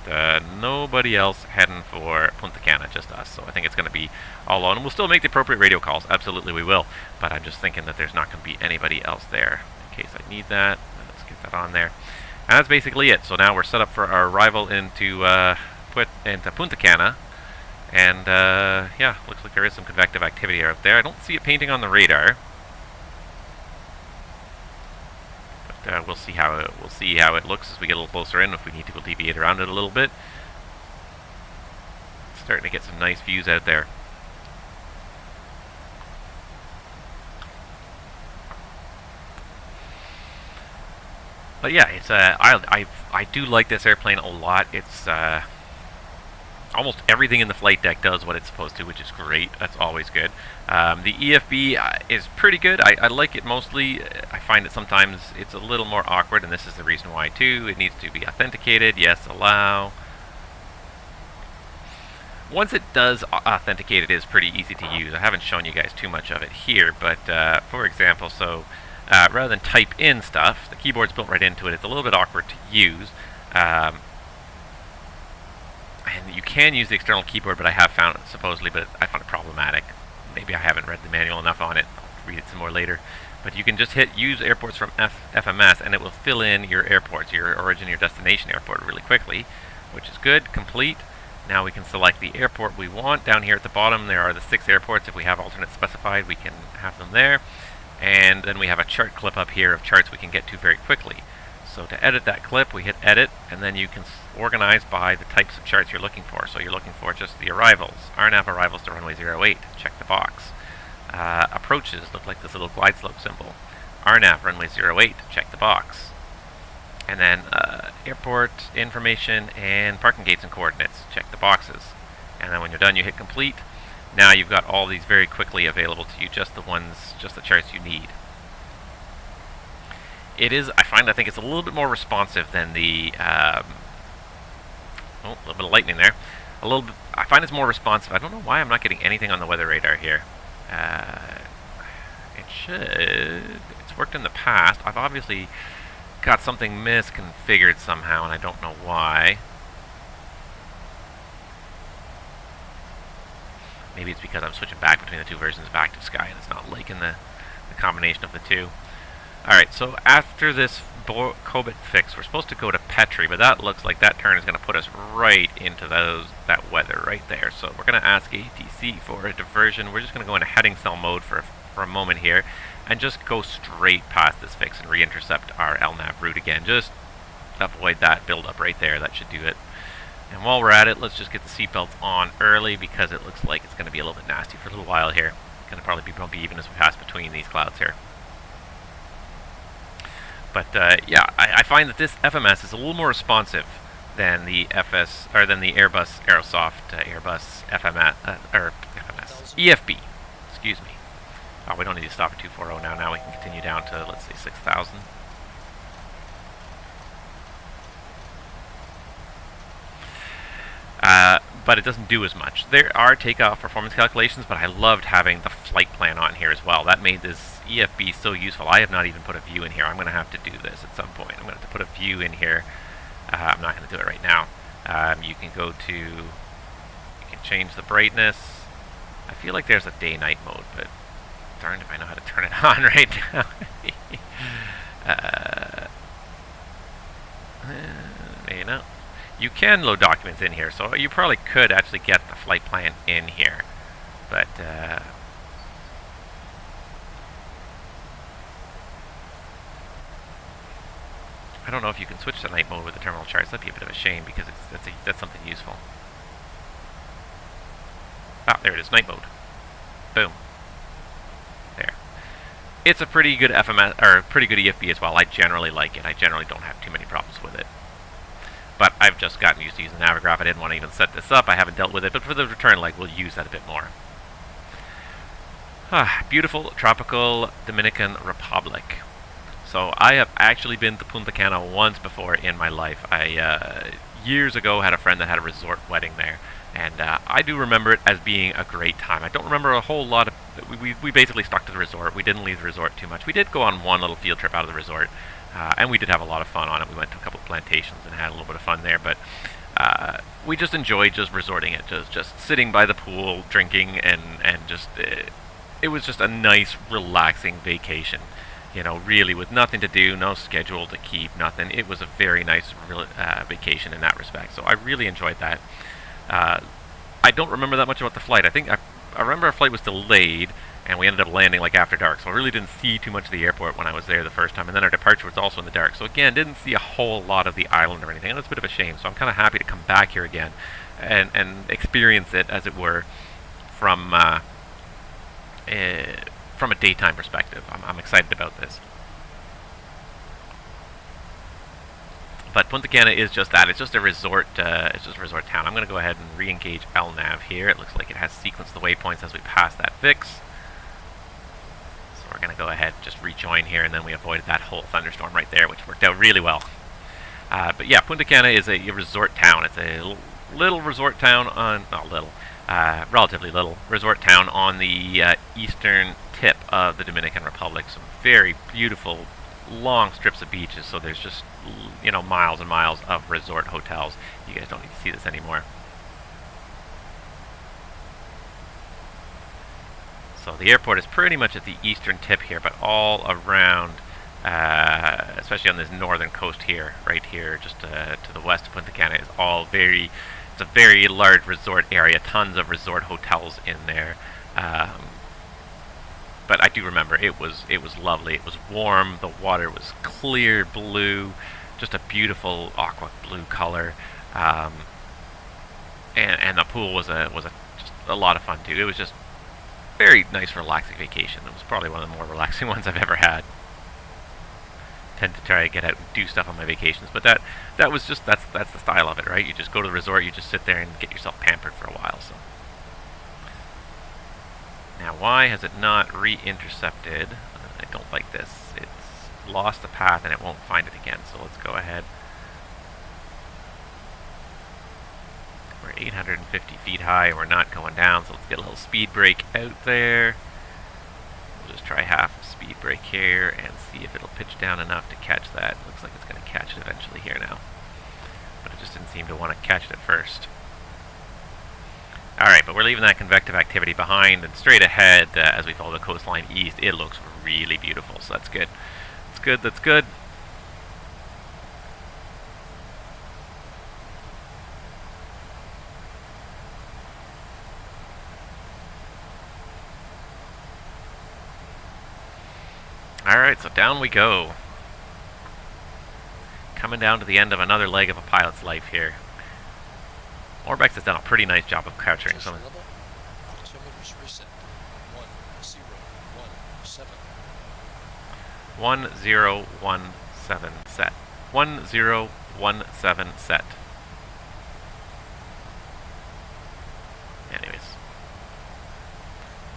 nobody else heading for Punta Cana, just us. So I think it's going to be all on. And we'll still make the appropriate radio calls. Absolutely we will. But I'm just thinking that there's not going to be anybody else there in case I need that. Let's get that on there. And that's basically it. So now we're set up for our arrival into Punta Cana. And yeah, looks like there is some convective activity out there. I don't see it painting on the radar. We'll see how it looks as we get a little closer in. If we need to, we'll deviate around it a little bit. Starting to get some nice views out there. But yeah, it's I do like this airplane a lot. It's almost everything in the flight deck does what it's supposed to, which is great. That's always good. The EFB is pretty good. I like it mostly. I find that sometimes it's a little more awkward, and this is the reason why too. It needs to be authenticated. Yes, allow. Once it does authenticate, it is pretty easy to use. I haven't shown you guys too much of it here, but for example, so rather than type in stuff, the keyboard's built right into it. It's a little bit awkward to use. And you can use the external keyboard, but I have found it, supposedly, but I found it problematic. Maybe I haven't read the manual enough on it. I'll read it some more later. But you can just hit use airports from FMS, and it will fill in your airports, your origin, your destination airport really quickly, which is good. Complete. Now we can select the airport we want. Down here at the bottom, there are the 6 airports. If we have alternates specified, we can have them there. And then we have a chart clip up here of charts we can get to very quickly. So to edit that clip, we hit edit, and then you can organize by the types of charts you're looking for. So you're looking for just the arrivals. RNAV arrivals to runway 08, check the box. Approaches look like this little glide slope symbol. RNAV runway 08, check the box. And then airport information and parking gates and coordinates, check the boxes. And then when you're done, you hit complete. Now you've got all these very quickly available to you, just the charts you need. I think it's a little bit more responsive than the, a little bit of lightning there. I find it's more responsive. I don't know why I'm not getting anything on the weather radar here. It should. It's worked in the past. I've obviously got something misconfigured somehow, and I don't know why. Maybe it's because I'm switching back between the two versions of ActiveSky, and it's not liking the combination of the two. Alright, so after this Kobit fix, we're supposed to go to Petri, but that looks like that turn is going to put us right into that weather right there. So we're going to ask ATC for a diversion. We're just going to go into heading cell mode for a moment here, and just go straight past this fix and re-intercept our LNAV route again. Just avoid that build-up right there. That should do it. And while we're at it, let's just get the seatbelts on early, because it looks like it's going to be a little bit nasty for a little while here. It's going to probably be bumpy even as we pass between these clouds here. But yeah, I find that this FMS is a little more responsive than the Airbus Aerosoft Airbus FMS EFB. Excuse me. Oh, we don't need to stop at 240 now. Now we can continue down to, let's say, 6,000. But it doesn't do as much. There are takeoff performance calculations, but I loved having the flight plan on here as well. That made this EFB so useful. I have not even put a view in here. I'm going to have to do this at some point. I'm going to have to put a view in here. I'm not going to do it right now. You can go to, you can change the brightness. I feel like there's a day-night mode, but darned if I know how to turn it on right now. You know, you can load documents in here, so you probably could actually get the flight plan in here, but I don't know if you can switch to night mode with the terminal charts. That'd be a bit of a shame, because that's something useful. Ah, there it is, night mode. Boom. There. It's a pretty good FMS, or pretty good EFB as well. I generally like it. I generally don't have too many problems with it. But I've just gotten used to using Navigraph. I didn't want to even set this up. I haven't dealt with it, but for the return leg, we'll use that a bit more. Beautiful tropical Dominican Republic. So I have actually been to Punta Cana once before in my life. I years ago had a friend that had a resort wedding there, and I do remember it as being a great time. I don't remember a whole lot of... We basically stuck to the resort. We didn't leave the resort too much. We did go on one little field trip out of the resort, and we did have a lot of fun on it. We went to a couple of plantations and had a little bit of fun there, but we just enjoyed just resorting it, just sitting by the pool, drinking, and just... it was just a nice, relaxing vacation. You know, really with nothing to do, no schedule to keep, nothing. It was a very nice vacation in that respect. So I really enjoyed that. I don't remember that much about the flight. I remember our flight was delayed, and we ended up landing like after dark. So I really didn't see too much of the airport when I was there the first time. And then our departure was also in the dark. So again, didn't see a whole lot of the island or anything. And it's a bit of a shame. So I'm kind of happy to come back here again and experience it, as it were, from a daytime perspective. I'm excited about this. But Punta Cana is just that. It's just a resort. It's just a resort town. I'm going to go ahead and re-engage LNAV here. It looks like it has sequenced the waypoints as we pass that fix. So we're going to go ahead and just rejoin here, and then we avoided that whole thunderstorm right there, which worked out really well. But yeah, Punta Cana is a resort town. It's a little resort town on... not little. Relatively little resort town on the eastern tip of the Dominican Republic. Some very beautiful long strips of beaches, so there's just, you know, miles and miles of resort hotels. You guys don't need to see this anymore. So the airport is pretty much at the eastern tip here, but all around, especially on this northern coast here, right here, just to the west of Punta Cana, is all very... It's a very large resort area, tons of resort hotels in there. But I do remember it was lovely. It was warm. The water was clear blue, just a beautiful aqua blue color. And the pool was just a lot of fun too. It was just very nice, relaxing vacation. It was probably one of the more relaxing ones I've ever had. Tend to try to get out and do stuff on my vacations, but that was just that's the style of it, right? You just go to the resort, you just sit there and get yourself pampered for a while. So now, why has it not re-intercepted? I don't like this. It's lost the path and it won't find it again. So let's go ahead. We're 850 feet high. We're not going down, so let's get a little speed brake out there. We'll just try half speed brake here and see if it'll pitch down enough to catch that. Looks like it's going to catch it eventually here now, but it just didn't seem to want to catch it at first. Alright, but we're leaving that convective activity behind, and straight ahead, as we follow the coastline east, it looks really beautiful, so that's good. Let's good, that's good. Alright, so down we go. Coming down to the end of another leg of a pilot's life here. Orbex has done a pretty nice job of capturing some of Level. Altimeters reset. 1017. 1017 set. 1017 set. Anyways.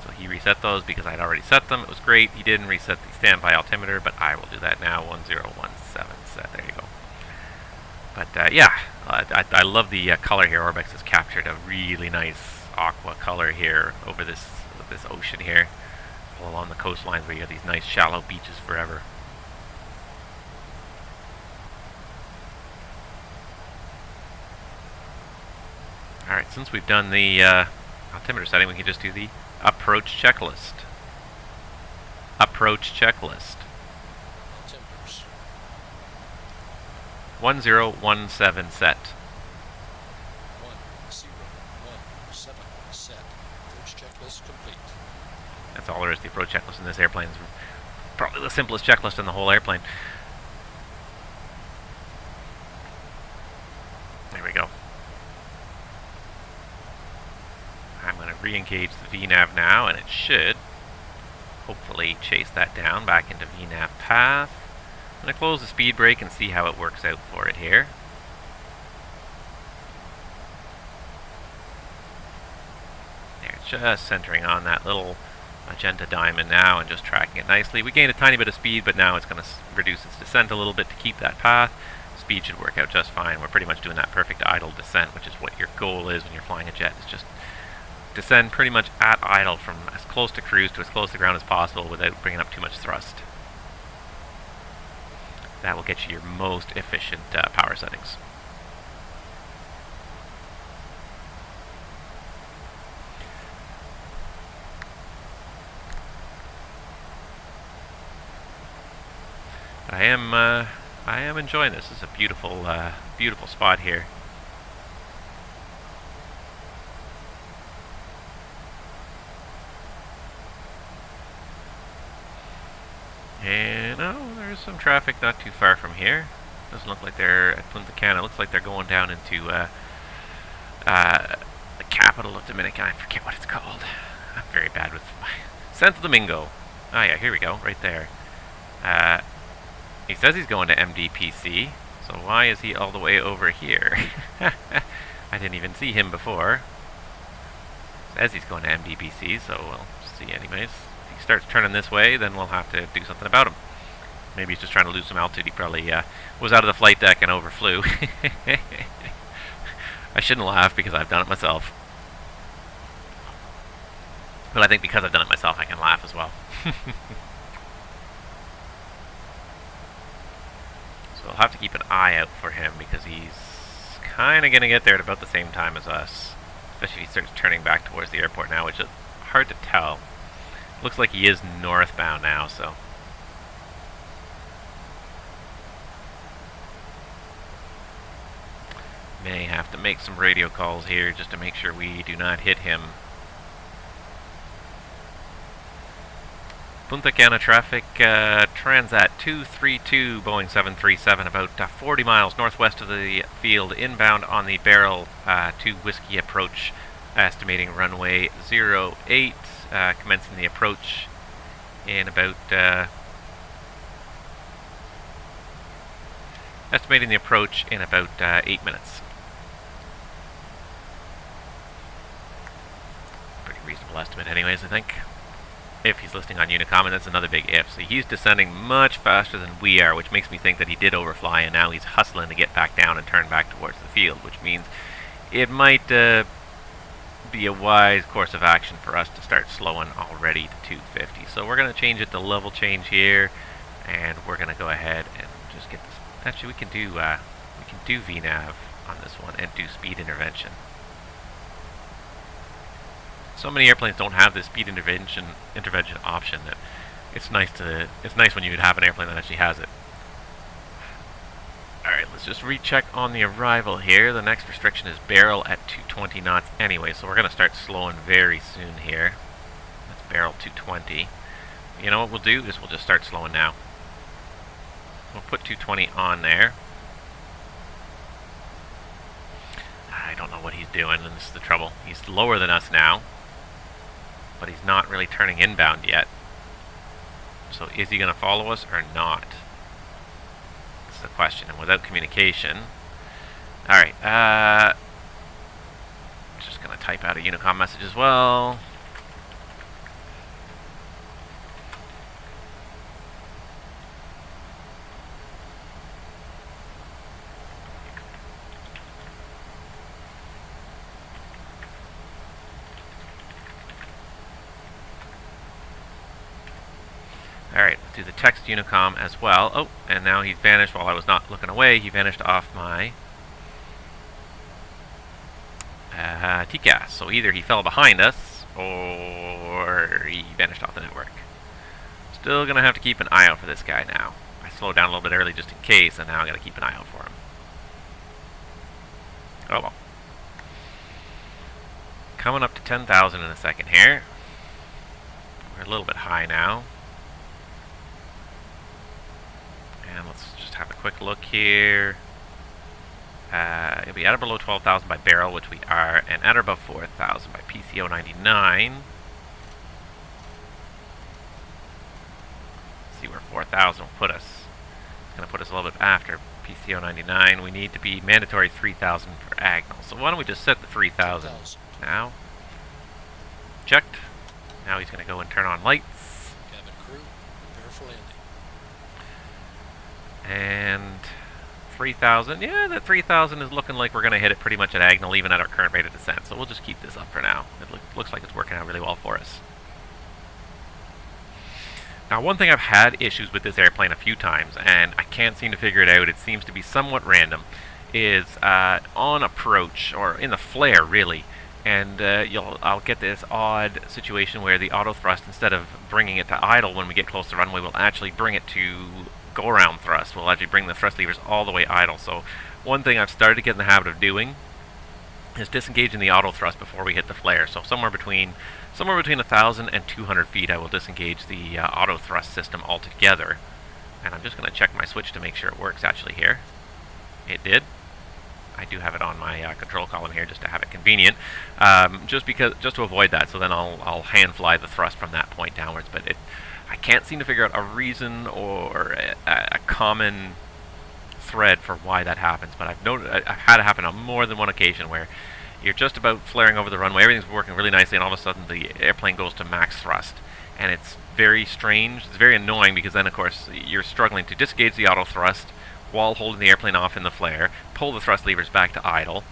So he reset those because I'd already set them. It was great. He didn't reset the standby altimeter, but I will do that now. 1017 set. There you go. But yeah, I love the color here. Orbex has captured a really nice aqua color here over this ocean here, all along the coastlines where you have these nice shallow beaches forever. Alright, since we've done the altimeter setting, we can just do the approach checklist. Approach checklist. Altimeters. 1017 set. 1017 set. Approach checklist complete. That's all there is to the approach checklist in this airplane. It's probably the simplest checklist in the whole airplane. There we go. I'm going to re-engage the VNAV now, and it should hopefully chase that down back into VNAV path. I'm going to close the speed brake and see how it works out for it here. There, it's just centering on that little magenta diamond now and just tracking it nicely. We gained a tiny bit of speed, but now it's going to reduce its descent a little bit to keep that path. Speed should work out just fine. We're pretty much doing that perfect idle descent, which is what your goal is when you're flying a jet. It's just descend pretty much at idle from as close to cruise to as close to the ground as possible without bringing up too much thrust. That will get you your most efficient power settings. But I am enjoying this. This is a beautiful, beautiful spot here. And oh, there's some traffic not too far from here. Doesn't look like they're at Punta Cana. Looks like they're going down into the capital of Dominica. I forget what it's called. I'm very bad with Santo Domingo. Oh yeah, here we go, right there. He says he's going to MDPC, so why is he all the way over here? I didn't even see him before. Says he's going to MDPC, so we'll see anyways. If he starts turning this way, then we'll have to do something about him. Maybe he's just trying to lose some altitude. He probably was out of the flight deck and overflew. I shouldn't laugh because I've done it myself. But I think because I've done it myself, I can laugh as well. So we'll have to keep an eye out for him because he's kind of going to get there at about the same time as us. Especially if he starts turning back towards the airport now, which is hard to tell. Looks like he is northbound now, so. May have to make some radio calls here just to make sure we do not hit him. Punta Cana traffic, Transat 232, Boeing 737, about 40 miles northwest of the field, inbound on the Barrel to Whiskey approach, estimating runway 08, commencing the approach in about, estimating the approach in about 8 minutes. Pretty reasonable estimate anyways, I think. If he's listening on Unicom, and that's another big if. So he's descending much faster than we are, which makes me think that he did overfly, and now he's hustling to get back down and turn back towards the field, which means it might be a wise course of action for us to start slowing already to 250. So we're going to change it to level change here, and we're going to go ahead and just get this. Actually, we can do VNAV on this one and do speed intervention. So many airplanes don't have this speed intervention option that It's nice when you have an airplane that actually has it. Alright, let's just recheck on the arrival here. The next restriction is barrel at 220 knots anyway, so we're going to start slowing very soon here. That's barrel 220. You know what we'll do is we'll just start slowing now. We'll put 220 on there. I don't know what he's doing, and this is the trouble. He's lower than us now, but he's not really turning inbound yet. So is he going to follow us or not? That's the question. And without communication... Alright, just going to type out a Unicom message as well. Alright, do the text Unicom as well. Oh, and now he's vanished while I was not looking away. He vanished off my TCAS. So either he fell behind us, or he vanished off the network. Still going to have to keep an eye out for this guy now. I slowed down a little bit early just in case, and now I got to keep an eye out for him. Oh well. Coming up to 10,000 in a second here. We're a little bit high now. And let's just have a quick look here. It'll be at or below 12,000 by barrel, which we are, and at or above 4,000 by PCO 99. Let's see where 4,000 will put us. It's going to put us a little bit after PCO 99. We need to be mandatory 3,000 for Agnel. So why don't we just set the 3,000 now? Checked. Now he's going to go and turn on lights. Cabin crew, prepare for landing. And 3,000, yeah, that 3,000 is looking like we're going to hit it pretty much at Agnel, even at our current rate of descent. So we'll just keep this up for now. It looks like it's working out really well for us. Now, one thing I've had issues with this airplane a few times, and I can't seem to figure it out, it seems to be somewhat random, is on approach, or in the flare, really. And I'll get this odd situation where the auto thrust, instead of bringing it to idle when we get close to the runway, will actually bring it to go-around thrust. We'll actually bring the thrust levers all the way idle. So one thing I've started to get in the habit of doing is disengaging the auto thrust before we hit the flare. So somewhere between 1,000 and 200 feet, I will disengage the auto thrust system altogether. And I'm just going to check my switch to make sure it works actually here. It did. I do have it on my control column here just to have it convenient, just to avoid that. So then I'll hand fly the thrust from that point downwards. But I can't seem to figure out a reason or a common thread for why that happens. But I've had it happen on more than one occasion where you're just about flaring over the runway, everything's working really nicely, and all of a sudden the airplane goes to max thrust, and it's very strange. It's very annoying because then, of course, you're struggling to disengage the auto thrust while holding the airplane off in the flare, pull the thrust levers back to idle,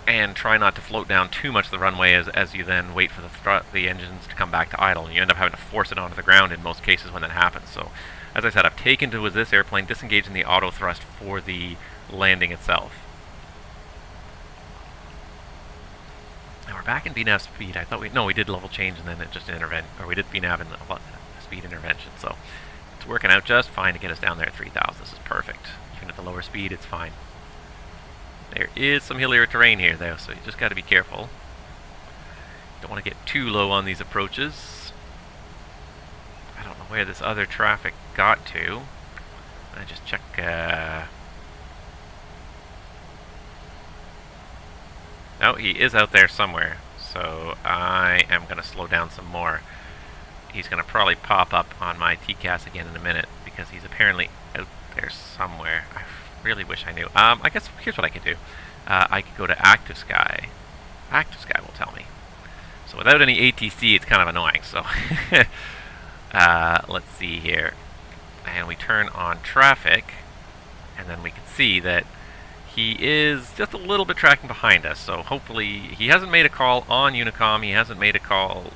and try not to float down too much the runway as you then wait for the engines to come back to idle, and you end up having to force it onto the ground in most cases when that happens. So, as I said, I've taken to with this airplane disengaging the auto thrust for the landing itself. Now we're back in BNAV speed. I thought we did level change and then it just we did BNAV and speed intervention. So it's working out just fine to get us down there at 3,000. This is perfect. Even at the lower speed, it's fine. There is some hillier terrain here, though, so you just got to be careful. Don't want to get too low on these approaches. I don't know where this other traffic got to. I just check. No, he is out there somewhere, so I am going to slow down some more. He's going to probably pop up on my TCAS again in a minute because he's apparently out there somewhere. I really wish I knew. I guess here's what I could do. I could go to ActiveSky. ActiveSky will tell me. So without any ATC, it's kind of annoying. So let's see here. And we turn on traffic, and then we can see that he is just a little bit tracking behind us. So hopefully he hasn't made a call on Unicom. He hasn't made a call,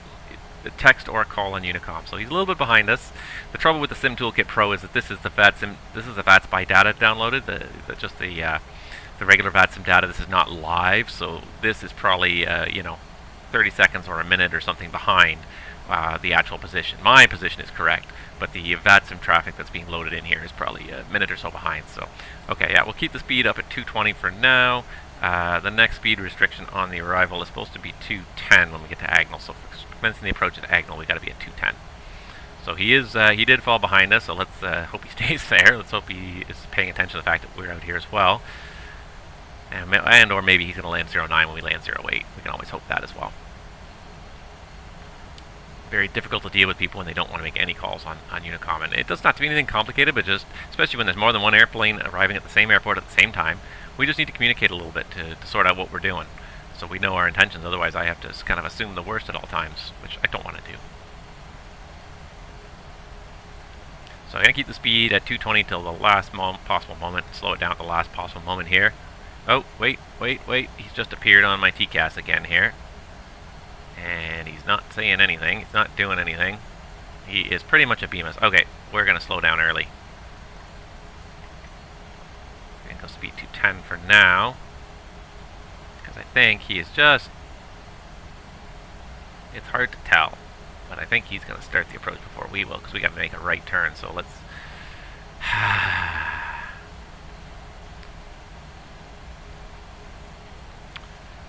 a text or a call on Unicom. So he's a little bit behind us. The trouble with the Sim Toolkit Pro is that this is the VATSIM. This is the VATSPy data downloaded. The regular VATSIM data. This is not live. So this is probably 30 seconds or a minute or something behind the actual position. My position is correct, but the VATSIM traffic that's being loaded in here is probably a minute or so behind. So, okay, yeah, we'll keep the speed up at 220 for now. The next speed restriction on the arrival is supposed to be 210 when we get to Agnel. So, for commencing the approach at Agnel, we got to be at 210. So he did fall behind us. So let's hope he stays there. Let's hope he is paying attention to the fact that we're out here as well. And or maybe he's going to land 09 when we land 08. We can always hope that as well. Very difficult to deal with people when they don't want to make any calls on Unicom. And it doesn't have to be anything complicated, but just, especially when there's more than one airplane arriving at the same airport at the same time, we just need to communicate a little bit to sort out what we're doing. So we know our intentions, otherwise I have to kind of assume the worst at all times, which I don't want to do. So I'm going to keep the speed at 220 till the last possible moment, slow it down at the last possible moment here. Oh, wait, he's just appeared on my TCAS again here. And he's not saying anything, he's not doing anything. He is pretty much a BMS. Okay, we're going to slow down early. We're going to go speed 210 for now. Because I think he is just... It's hard to tell. But I think he's going to start the approach before we will, because we got to make a right turn. So let's...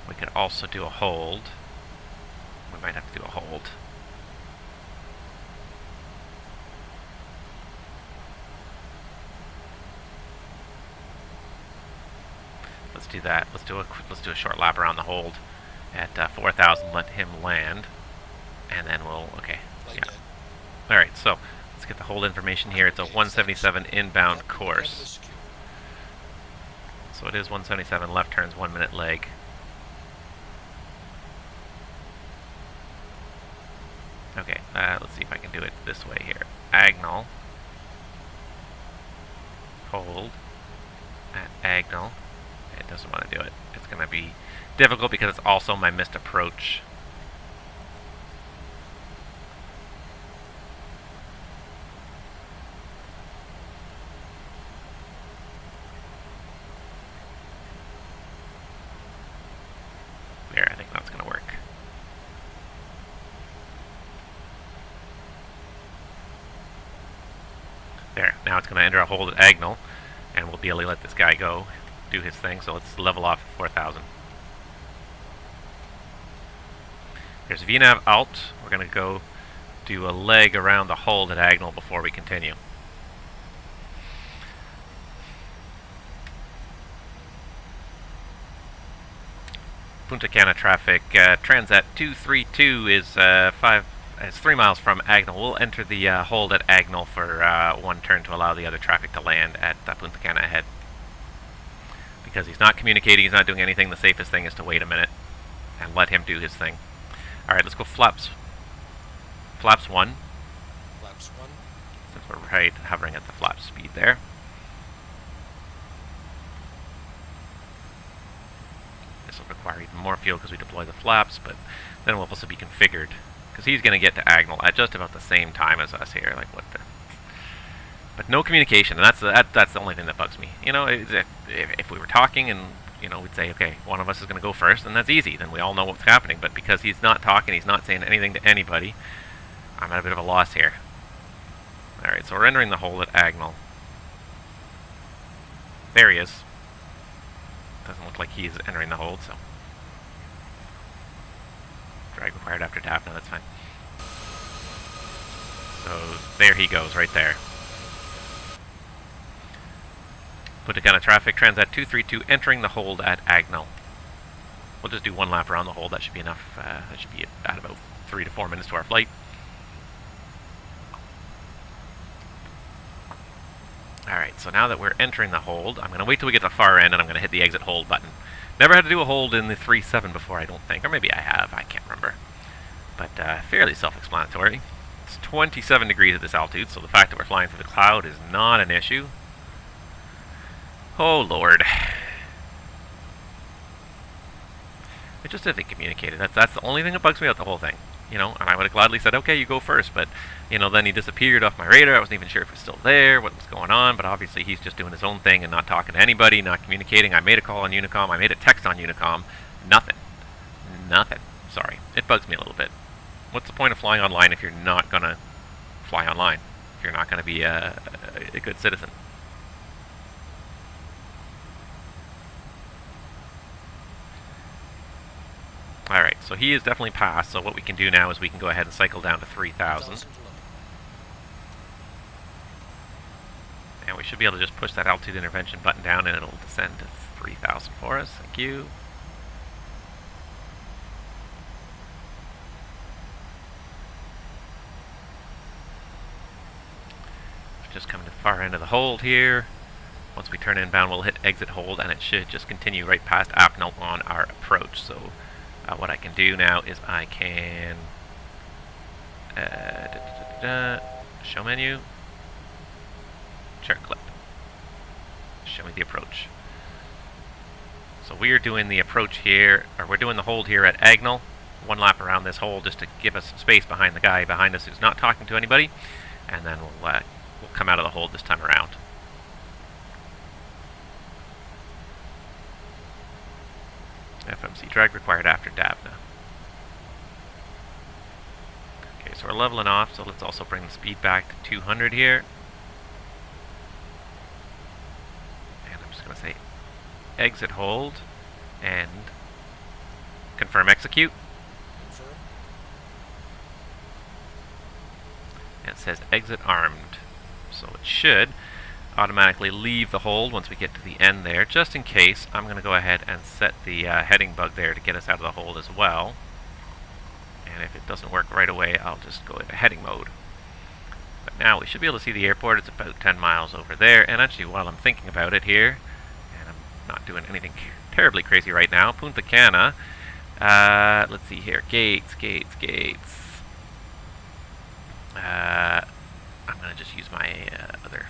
We could also do a hold. We might have to do a hold. Let's do that. Let's do a short lap around the hold at 4,000. Let him land, and then we'll yeah. All right. So let's get the hold information here. It's a 177 inbound course. So it is 177. Left turns 1 minute leg. Okay, let's see if I can do it this way here. Agnel. Hold. At Agnel. It doesn't want to do it. It's going to be difficult because it's also my missed approach. There, I think that's going to work. There, now it's going to enter a hold at Agnel, and we'll be able to let this guy go, do his thing. So let's level off at 4,000. Here's VNav alt. We're going to go do a leg around the hold at Agnel before we continue. Punta Cana traffic. Transat 232 is 3 miles from Agnel. We'll enter the hold at Agnel for one turn to allow the other traffic to land at Punta Cana ahead. Because he's not communicating, he's not doing anything, the safest thing is to wait a minute and let him do his thing. Alright, let's go flaps. Flaps 1. Flaps 1. Since we're hovering at the flap speed there. This will require even more fuel because we deploy the flaps, but then we'll also be configured. Because he's going to get to Agnel at just about the same time as us here. Like, what the... But no communication, and that's the only thing that bugs me. You know, if we were talking and, you know, we'd say, okay, one of us is going to go first, then that's easy. Then we all know what's happening. But because he's not talking, he's not saying anything to anybody, I'm at a bit of a loss here. Alright, so we're entering the hold at Agnel. There he is. Doesn't look like he's entering the hold, so... Drag required after tap, no, that's fine. So, there he goes, right there. Punta Cana traffic, Transat 232 entering the hold at Agnel. We'll just do one lap around the hold, that should be enough. That should be at about 3 to 4 minutes to our flight. Alright, so now that we're entering the hold, I'm going to wait till we get to the far end and I'm going to hit the exit hold button. Never had to do a hold in the 3.7 before, I don't think. Or maybe I have, I can't remember. But fairly self-explanatory. It's 27 degrees at this altitude, so the fact that we're flying through the cloud is not an issue. Oh, Lord. It just isn't communicated. That's the only thing that bugs me about the whole thing. You know, and I would have gladly said, okay, you go first, but, you know, then he disappeared off my radar. I wasn't even sure if he was still there, what was going on, but obviously he's just doing his own thing and not talking to anybody, not communicating. I made a call on Unicom, I made a text on Unicom. Nothing. Nothing. Sorry. It bugs me a little bit. What's the point of flying online if you're not going to fly online? If you're not going to be a good citizen? Alright, so he is definitely passed, so what we can do now is we can go ahead and cycle down to 3,000. And we should be able to just push that altitude intervention button down and it'll descend to 3,000 for us. Thank you. Just coming to the far end of the hold here. Once we turn inbound, we'll hit exit hold and it should just continue right past Apnel on our approach. So what I can do now is I can show menu, chart clip, show me the approach. So we are doing the approach here, or we're doing the hold here at Agnel, one lap around this hole just to give us some space behind the guy behind us who's not talking to anybody, and then we'll come out of the hold this time around. FMC drag required after Davna. Okay, so we're leveling off, so let's also bring the speed back to 200 here. And I'm just going to say exit hold and confirm execute. Confirm. And it says exit armed. So it should automatically leave the hold once we get to the end there. Just in case, I'm going to go ahead and set the heading bug there to get us out of the hold as well. And if it doesn't work right away, I'll just go into heading mode. But now we should be able to see the airport. It's about 10 miles over there. And actually, while I'm thinking about it here, and I'm not doing anything terribly crazy right now, Punta Cana. Let's see here. Gates. I'm going to just use my other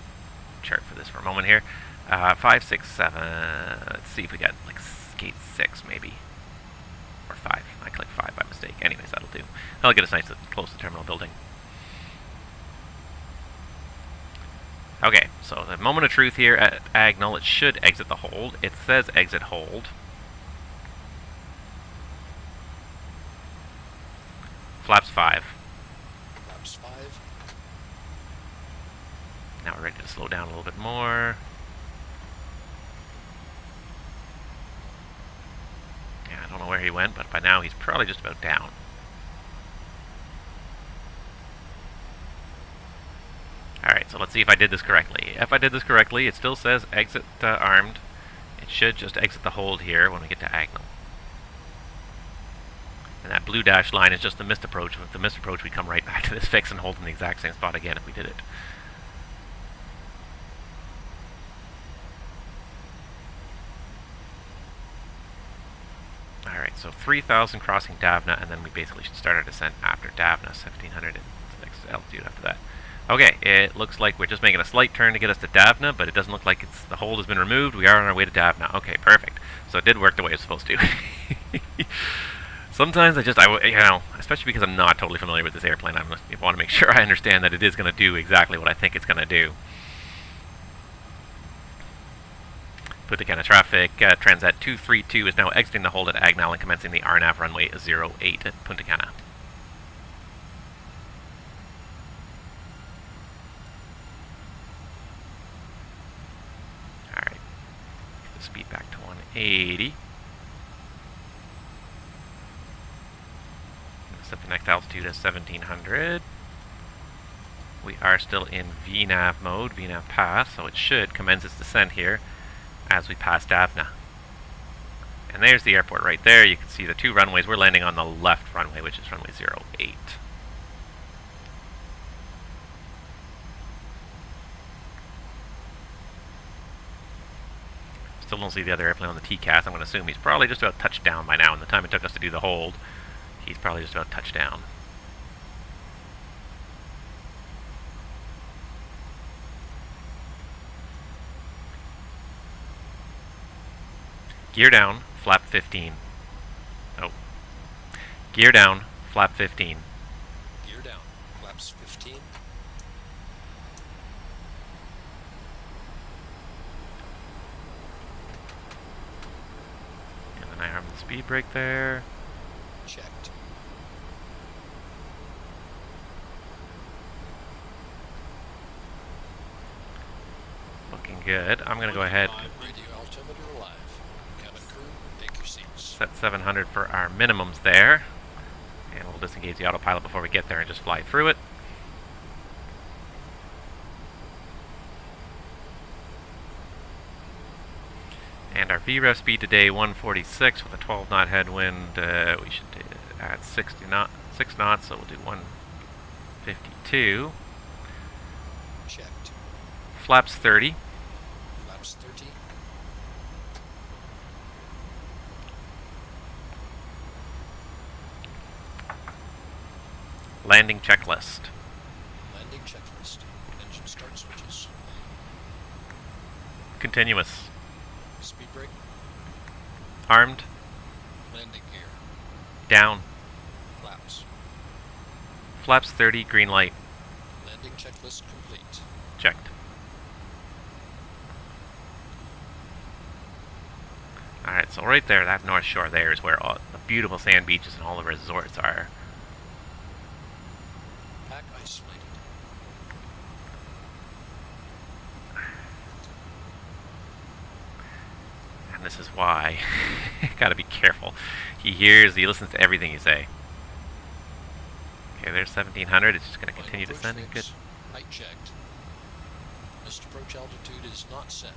chart for this for a moment here. 5, 6, 7. Let's see if we got like gate 6 maybe. Or 5. I clicked 5 by mistake. Anyways, that'll do. That'll get us nice and close to the terminal building. Okay, so the moment of truth here at Agnel, it should exit the hold. It says exit hold. Flaps 5. Flaps 5. Now we're ready to slow down a little bit more. Yeah, I don't know where he went, but by now he's probably just about down. Alright, so let's see if I did this correctly. If I did this correctly, it still says exit armed. It should just exit the hold here when we get to Agnel. And that blue dashed line is just the missed approach. With the missed approach, we come right back to this fix and hold in the exact same spot again if we did it. Alright, so 3,000 crossing Davna, and then we basically should start our descent after Davna, 1,700 and the next altitude after that. Okay, it looks like we're just making a slight turn to get us to Davna, but it doesn't look like the hold has been removed. We are on our way to Davna. Okay, perfect. So it did work the way it's supposed to. Sometimes you know, especially because I'm not totally familiar with this airplane, I want to make sure I understand that it is going to do exactly what I think it's going to do. Punta Cana traffic, Transat 232 is now exiting the hold at Agnel and commencing the RNAV runway 08 at Punta Cana. Alright, get the speed back to 180. Set the next altitude as 1,700. We are still in VNAV mode, VNAV pass, so it should commence its descent here as we pass Davna. And there's the airport right there. You can see the two runways. We're landing on the left runway, which is runway 08. Still don't see the other airplane on the TCAS. I'm going to assume he's probably just about touchdown by now. In the time it took us to do the hold, he's probably just about touchdown. Gear down, flap 15. Oh. Gear down, flap 15. Gear down. Flaps 15. And then I arm the speed brake there. Checked. looking good. I'm going to go ahead, Radio altimeter alive. Cabin crew, take your seats. set 700 for our minimums there. And we'll disengage the autopilot before we get there and just fly through it. And our VREF speed today, 146 with a 12 knot headwind. We should add 6 knots, so we'll do 152. Checked. Flaps 30. Flaps 30. Landing checklist. Landing checklist. Engine start switches. Continuous. Speed brake. Armed. Landing gear. Down. Flaps. Flaps 30, green light. Landing checklist complete. Checked. Alright, so right there, that North Shore there is where all the beautiful sand beaches and all the resorts are. Pack isolated. And this is why. Gotta be careful. He listens to everything you say. Okay, there's 1700. It's just gonna continue descending. Good. Height checked. Missed approach altitude is not set.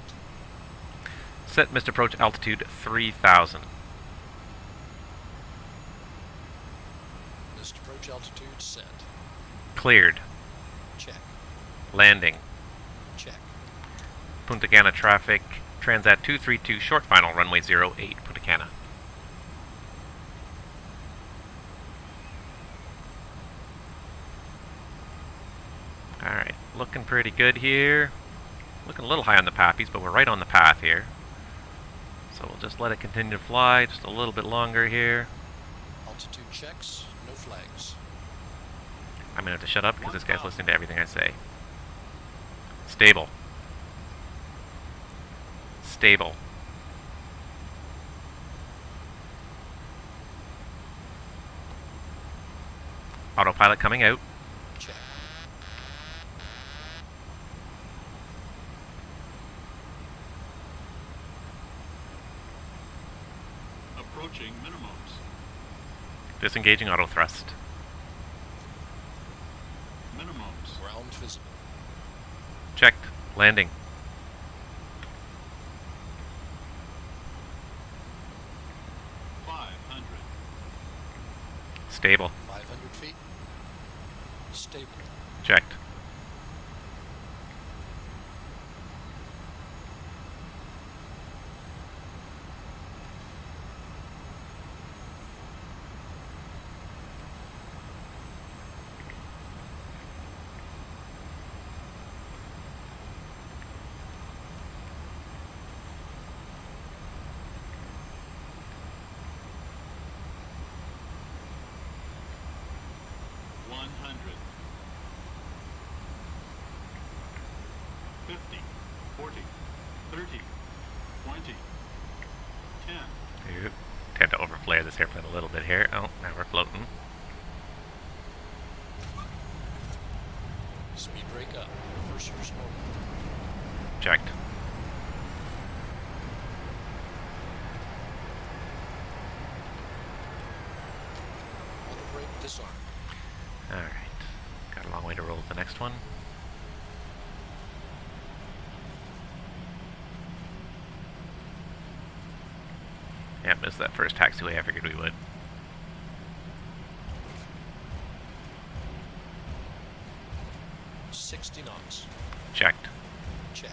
Set missed approach altitude 3000. Missed approach altitude set. Cleared. Check. Landing. Check. Punta Cana traffic. Transat 232 short final runway 08 Punta Cana. Alright, looking pretty good here. Looking a little high on the pappies, but we're right on the path here. So we'll just let it continue to fly just a little bit longer here. Altitude checks. No flags. I'm gonna have to shut up because this guy's listening to everything I say. Stable. Stable. Autopilot coming out. Check. Approaching minimums. Disengaging auto thrust. Minimums. Ground visible. Checked. Landing. Stable. 500 feet. Stable. Checked. Tend to overflare this airplane a little bit here. Oh, now we're floating. Speed brake up. Reversers normal. Checked. Auto brake disarmed. Alright. Got a long way to roll with the next one. Yeah, missed that first taxiway. I figured we would. $60 knots. Checked. Check.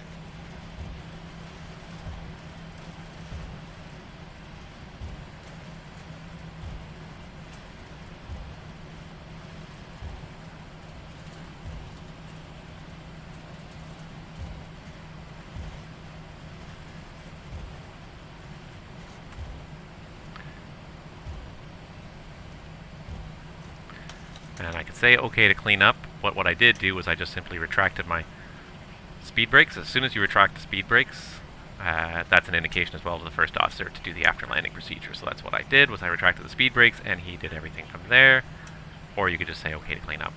And I could say okay to clean up, but what I did do was I just simply retracted my speed brakes. As soon as you retract the speed brakes, that's an indication as well to the first officer to do the after landing procedure. So that's what I did, was I retracted the speed brakes and he did everything from there. Or you could just say okay to clean up.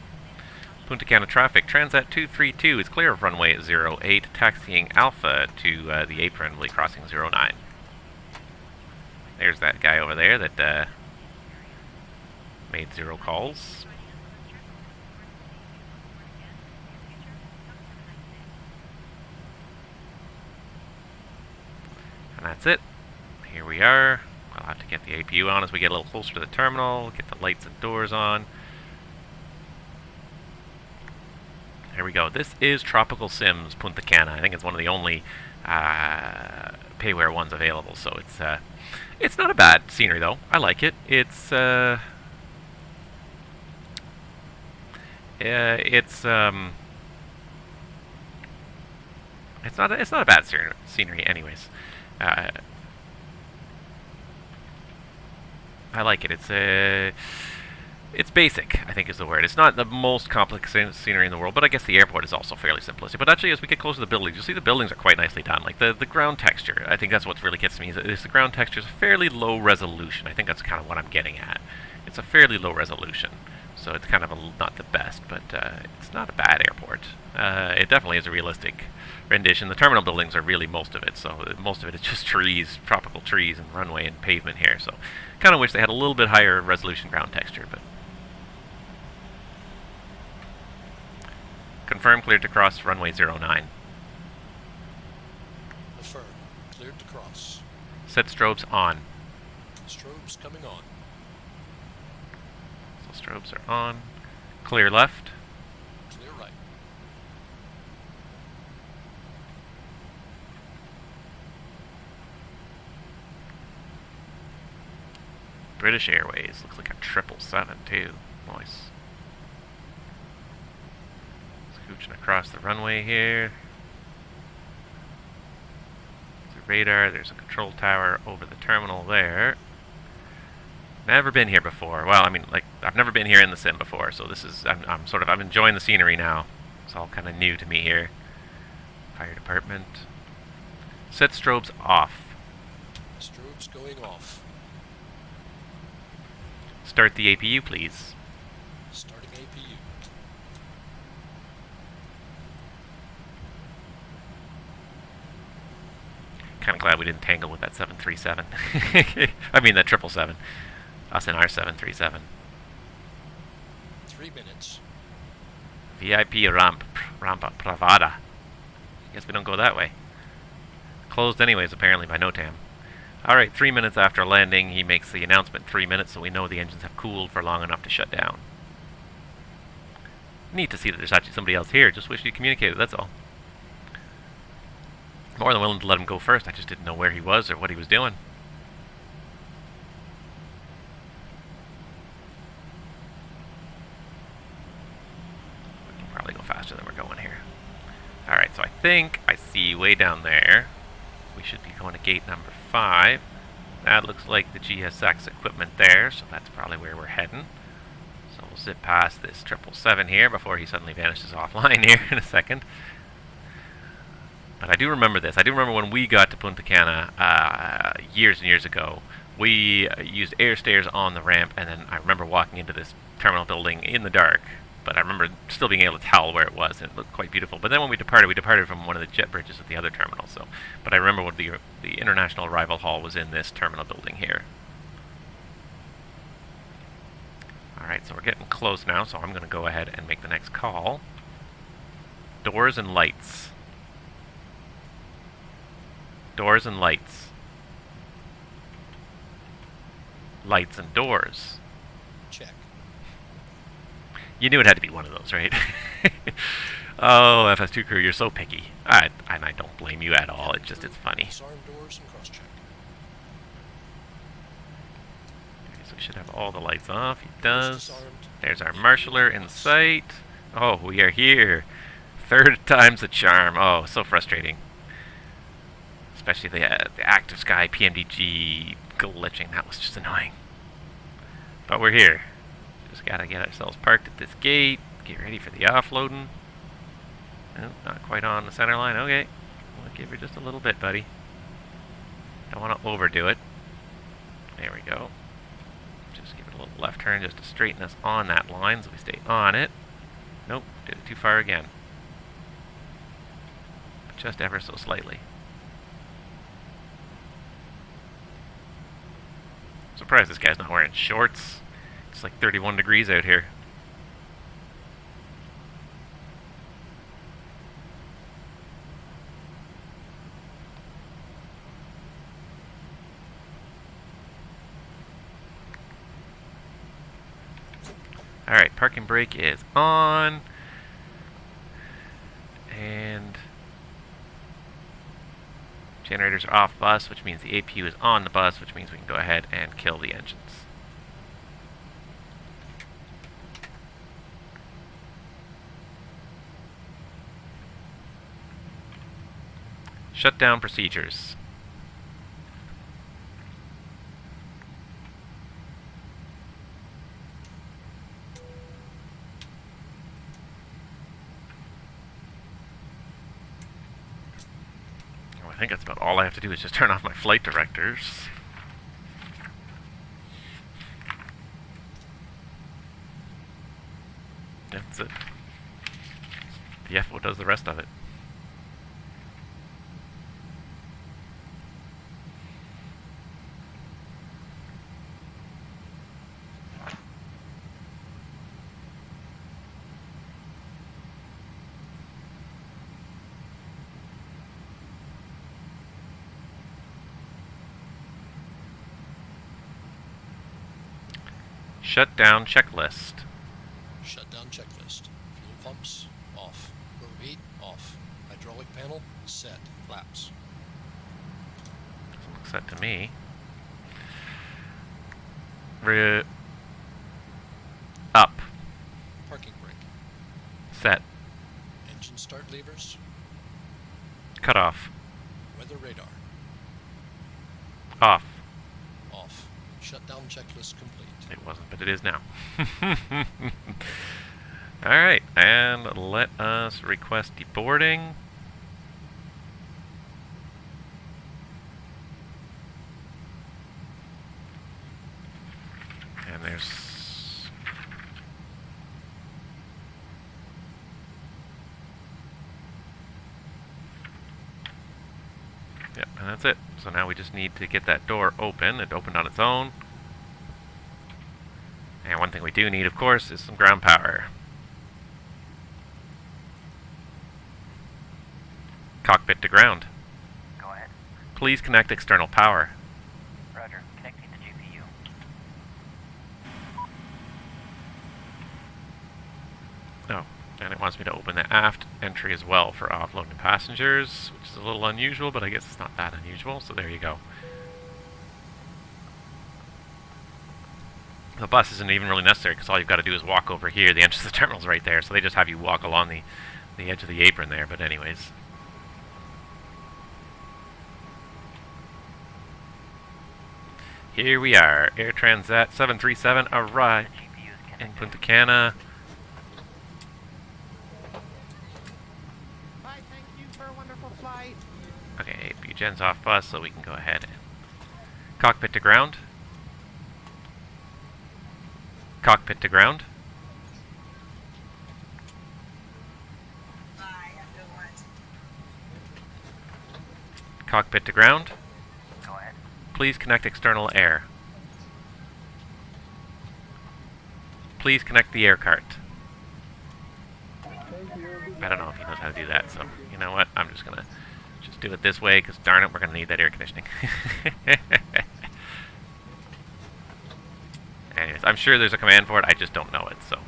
Punta Cana traffic. Transat 232 is clear of runway 08, taxiing Alpha to the apron, crossing 09. There's that guy over there that made 0 calls. And that's it. Here we are. I'll have to get the APU on as we get a little closer to the terminal, get the lights and doors on. Here we go. This is Tropical Sims Punta Cana. I think it's one of the only payware ones available, so it's not a bad scenery though. I like it. It's not a bad scenery anyways. I like it. It's basic, I think is the word. It's not the most complex scenery in the world, but I guess the airport is also fairly simplistic. But actually, as we get closer to the buildings, you'll see the buildings are quite nicely done. Like the ground texture, I think that's what really gets me, is the ground texture is fairly low resolution. I think that's kind of what I'm getting at. It's a fairly low resolution, so it's kind of not the best, but it's not a bad airport. It definitely is a realistic rendition. The terminal buildings are really most of it, so most of it is just trees, tropical trees, and runway and pavement here. So kind of wish they had a little bit higher resolution ground texture, but confirm cleared to cross runway 09. Affirm. Cleared to cross. Set strobes on. Strobes coming on. So strobes are on. Clear left. Clear right. British Airways. Looks like a 777 too. Nice. Scooching across the runway here. There's a radar. There's a control tower over the terminal there. Never been here before. Well, I mean, like, I've never been here in the sim before, so this is, I'm enjoying the scenery now. It's all kind of new to me here. Fire department. Set strobes off. Strobes going off. Start the APU, please. Starting APU. Kind of glad we didn't tangle with that 737. I mean, that 777. Us in our 737. 3 minutes. VIP rampa privada. Guess we don't go that way. Closed anyways, apparently, by NOTAM. Alright, 3 minutes after landing, he makes the announcement 3 minutes, so we know the engines have cooled for long enough to shut down. Neat to see that there's actually somebody else here. Just wish you communicated, that's all. More than willing to let him go first. I just didn't know where he was or what he was doing. We can probably go faster than we're going here. Alright, so I think I see way down there. We should be going to gate number 5. That looks like the GSX equipment there, so that's probably where we're heading. So we'll zip past this 777 here before he suddenly vanishes offline here in a second. But I do remember this. I do remember when we got to Punta Cana years and years ago, we used air stairs on the ramp, and then I remember walking into this terminal building in the dark. But I remember still being able to tell where it was, and it looked quite beautiful. But then when we departed from one of the jet bridges at the other terminal. So, but I remember when the international arrival hall was in this terminal building here. Alright, so we're getting close now, so I'm going to go ahead and make the next call. Doors and lights. Doors and lights. Lights and doors. Check. You knew it had to be one of those, right? Oh, FS2 crew, you're so picky. And I don't blame you at all. It's funny. Disarm doors and cross-check. Okay, so we should have all the lights off. He does. There's our marshaller in sight. Oh, we are here. Third time's the charm. Oh, so frustrating. Especially the ActiveSky PMDG glitching. That was just annoying. But we're here. Just gotta get ourselves parked at this gate. Get ready for the offloading. Oh, not quite on the center line. Okay. We'll give her just a little bit, buddy. Don't want to overdo it. There we go. Just give it a little left turn just to straighten us on that line so we stay on it. Nope, did it too far again. Just ever so slightly. Surprised this guy's not wearing shorts. It's like 31 degrees out here. Alright, parking brake is on. And generators are off bus, which means the APU is on the bus, which means we can go ahead and kill the engines. Shutdown procedures. I think that's about all I have to do is just turn off my flight directors. That's it. The FO does the rest of it. Shutdown checklist. Shutdown checklist. Fuel pumps, off. Probe heat, off. Hydraulic panel, set. Flaps. Doesn't look set to me. Up. Parking brake. Set. Engine start levers. Cut off. Weather radar. Off. Off. Shutdown checklist complete. It wasn't, but it is now. Alright, and let us request deboarding. And there's... Yep, and that's it. So now we just need to get that door open. It opened on its own. And one thing we do need, of course, is some ground power. Cockpit to ground. Go ahead. Please connect external power. Roger. Connecting the GPU. Oh, and it wants me to open the aft entry as well for offloading passengers, which is a little unusual, but I guess it's not that unusual, so there you go. The bus isn't even really necessary because all you've got to do is walk over here. The entrance to the terminal's right there, so they just have you walk along the edge of the apron there, but anyways. Here we are, Air Transat 737 arrived in Punta Cana. Bye, thank you for a wonderful flight. Okay, Gen's off bus, so we can go ahead and cockpit to ground. Cockpit to ground. Cockpit to ground. Go ahead. Please connect external air. Please connect the air cart. I don't know if he knows how to do that, so you know what? I'm just gonna do it this way, because darn it, we're gonna need that air conditioning. Anyways, I'm sure there's a command for it, I just don't know it, so.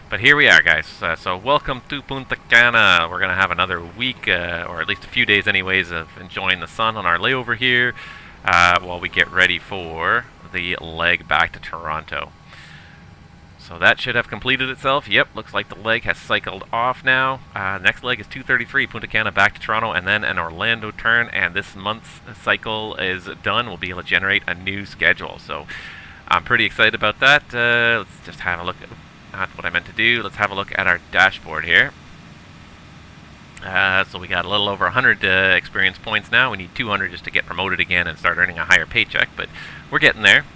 But here we are, guys. So welcome to Punta Cana. We're going to have another week, or at least a few days anyways, of enjoying the sun on our layover here, while we get ready for the leg back to Toronto. So that should have completed itself. Yep, looks like the leg has cycled off now. Next leg is 2:33, Punta Cana back to Toronto, and then an Orlando turn, and this month's cycle is done. We'll be able to generate a new schedule. So I'm pretty excited about that. Let's just have a look at what I meant to do. Let's have a look at our dashboard here. So we got a little over 100 experience points now. We need 200 just to get promoted again and start earning a higher paycheck, but we're getting there.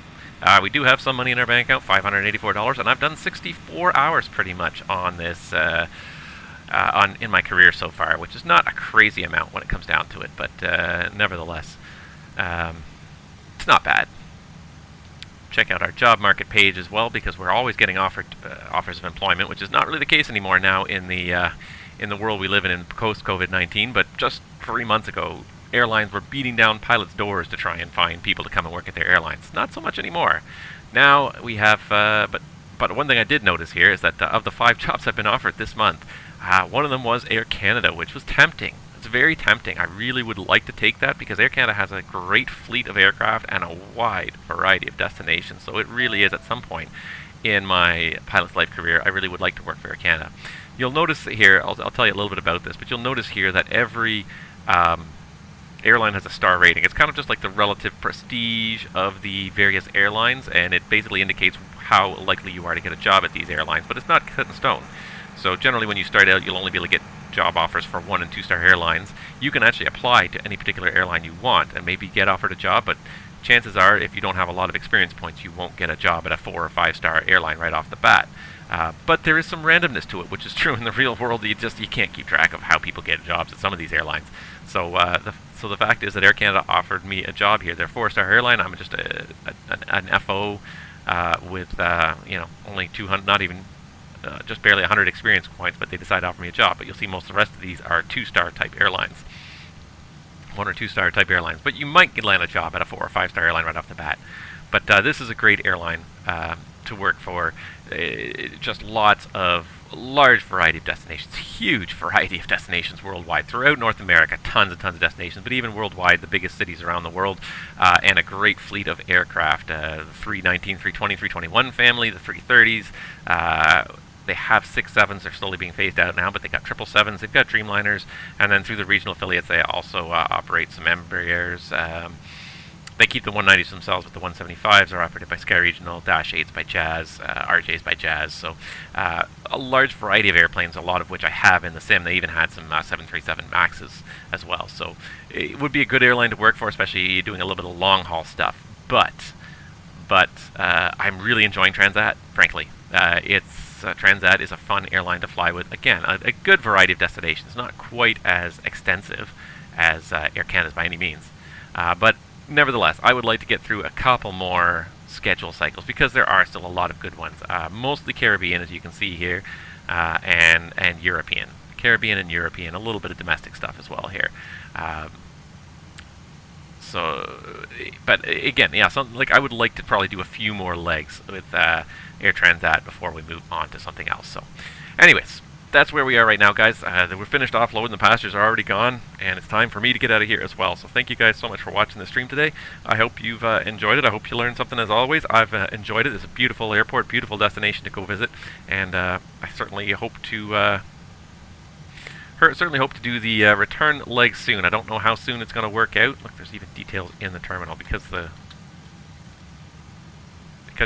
We do have some money in our bank account, $584, and I've done 64 hours pretty much on this in my career so far, which is not a crazy amount when it comes down to it, but nevertheless, it's not bad. Check out our job market page as well, because we're always getting offered offers of employment, which is not really the case anymore now in the world we live in post-COVID-19. But just 3 months ago, airlines were beating down pilots' doors to try and find people to come and work at their airlines. Not so much anymore. Now we have, but one thing I did notice here is that of the 5 jobs I've been offered this month, one of them was Air Canada, which was tempting. It's very tempting. I really would like to take that because Air Canada has a great fleet of aircraft and a wide variety of destinations. So it really is, at some point in my pilot's life career, I really would like to work for Air Canada. You'll notice here, I'll tell you a little bit about this, but you'll notice here that every airline has a star rating. It's kind of just like the relative prestige of the various airlines, and it basically indicates how likely you are to get a job at these airlines, but it's not set in stone. So generally when you start out, you'll only be able to get job offers for 1- and 2-star airlines. You can actually apply to any particular airline you want and maybe get offered a job, but chances are if you don't have a lot of experience points, you won't get a job at a 4- or 5-star airline right off the bat. But there is some randomness to it, which is true in the real world. You can't keep track of how people get jobs at some of these airlines. So the fact is that Air Canada offered me a job here. They're a 4-star airline. I'm just an FO with only 200, not even just barely 100 experience points, but they decided to offer me a job. But you'll see most of the rest of these are 2-star type airlines, 1- or 2-star type airlines. But you might land a job at a 4- or 5-star airline right off the bat. But this is a great airline to work for. Just lots of large variety of destinations, huge variety of destinations worldwide throughout North America, tons and tons of destinations, but even worldwide, the biggest cities around the world, and a great fleet of aircraft, the 319, 320, 321 family, the 330s. They have 67s. They're slowly being phased out now, but they got 777s. They've got Dreamliners, and then through the regional affiliates, they also operate some Embraers. They keep the 190s themselves, but the 175s are operated by Sky Regional, Dash 8s by Jazz, RJs by Jazz. So a large variety of airplanes, a lot of which I have in the sim. They even had some 737 Maxes as well. So it would be a good airline to work for, especially doing a little bit of long haul stuff. But I'm really enjoying Transat, frankly. Transat is a fun airline to fly with. Again, a good variety of destinations, not quite as extensive as Air Canada's by any means, but nevertheless, I would like to get through a couple more schedule cycles because there are still a lot of good ones. Mostly Caribbean, as you can see here, and European. Caribbean and European, a little bit of domestic stuff as well here. But again, yeah, I would like to probably do a few more legs with Air Transat before we move on to something else. So, anyways, that's where we are right now, guys. We're finished offloading. The passengers are already gone, and it's time for me to get out of here as well. So thank you guys so much for watching the stream today. I hope you've enjoyed it. I hope you learned something as always. I've enjoyed it. It's a beautiful airport, beautiful destination to go visit, and I certainly hope to do the return leg soon. I don't know how soon it's going to work out. Look, there's even details in the terminal because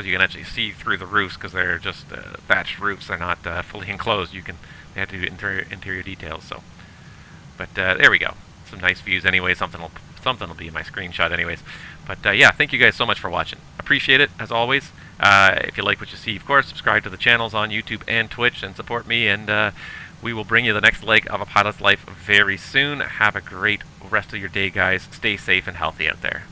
you can actually see through the roofs because they're just thatched roofs. They're not fully enclosed. They have to do interior details. So, but there we go. Some nice views anyway. Something will be in my screenshot anyways. But yeah, thank you guys so much for watching. Appreciate it as always. If you like what you see, of course, subscribe to the channels on YouTube and Twitch and support me. And we will bring you the next leg of a pilot's life very soon. Have a great rest of your day, guys. Stay safe and healthy out there.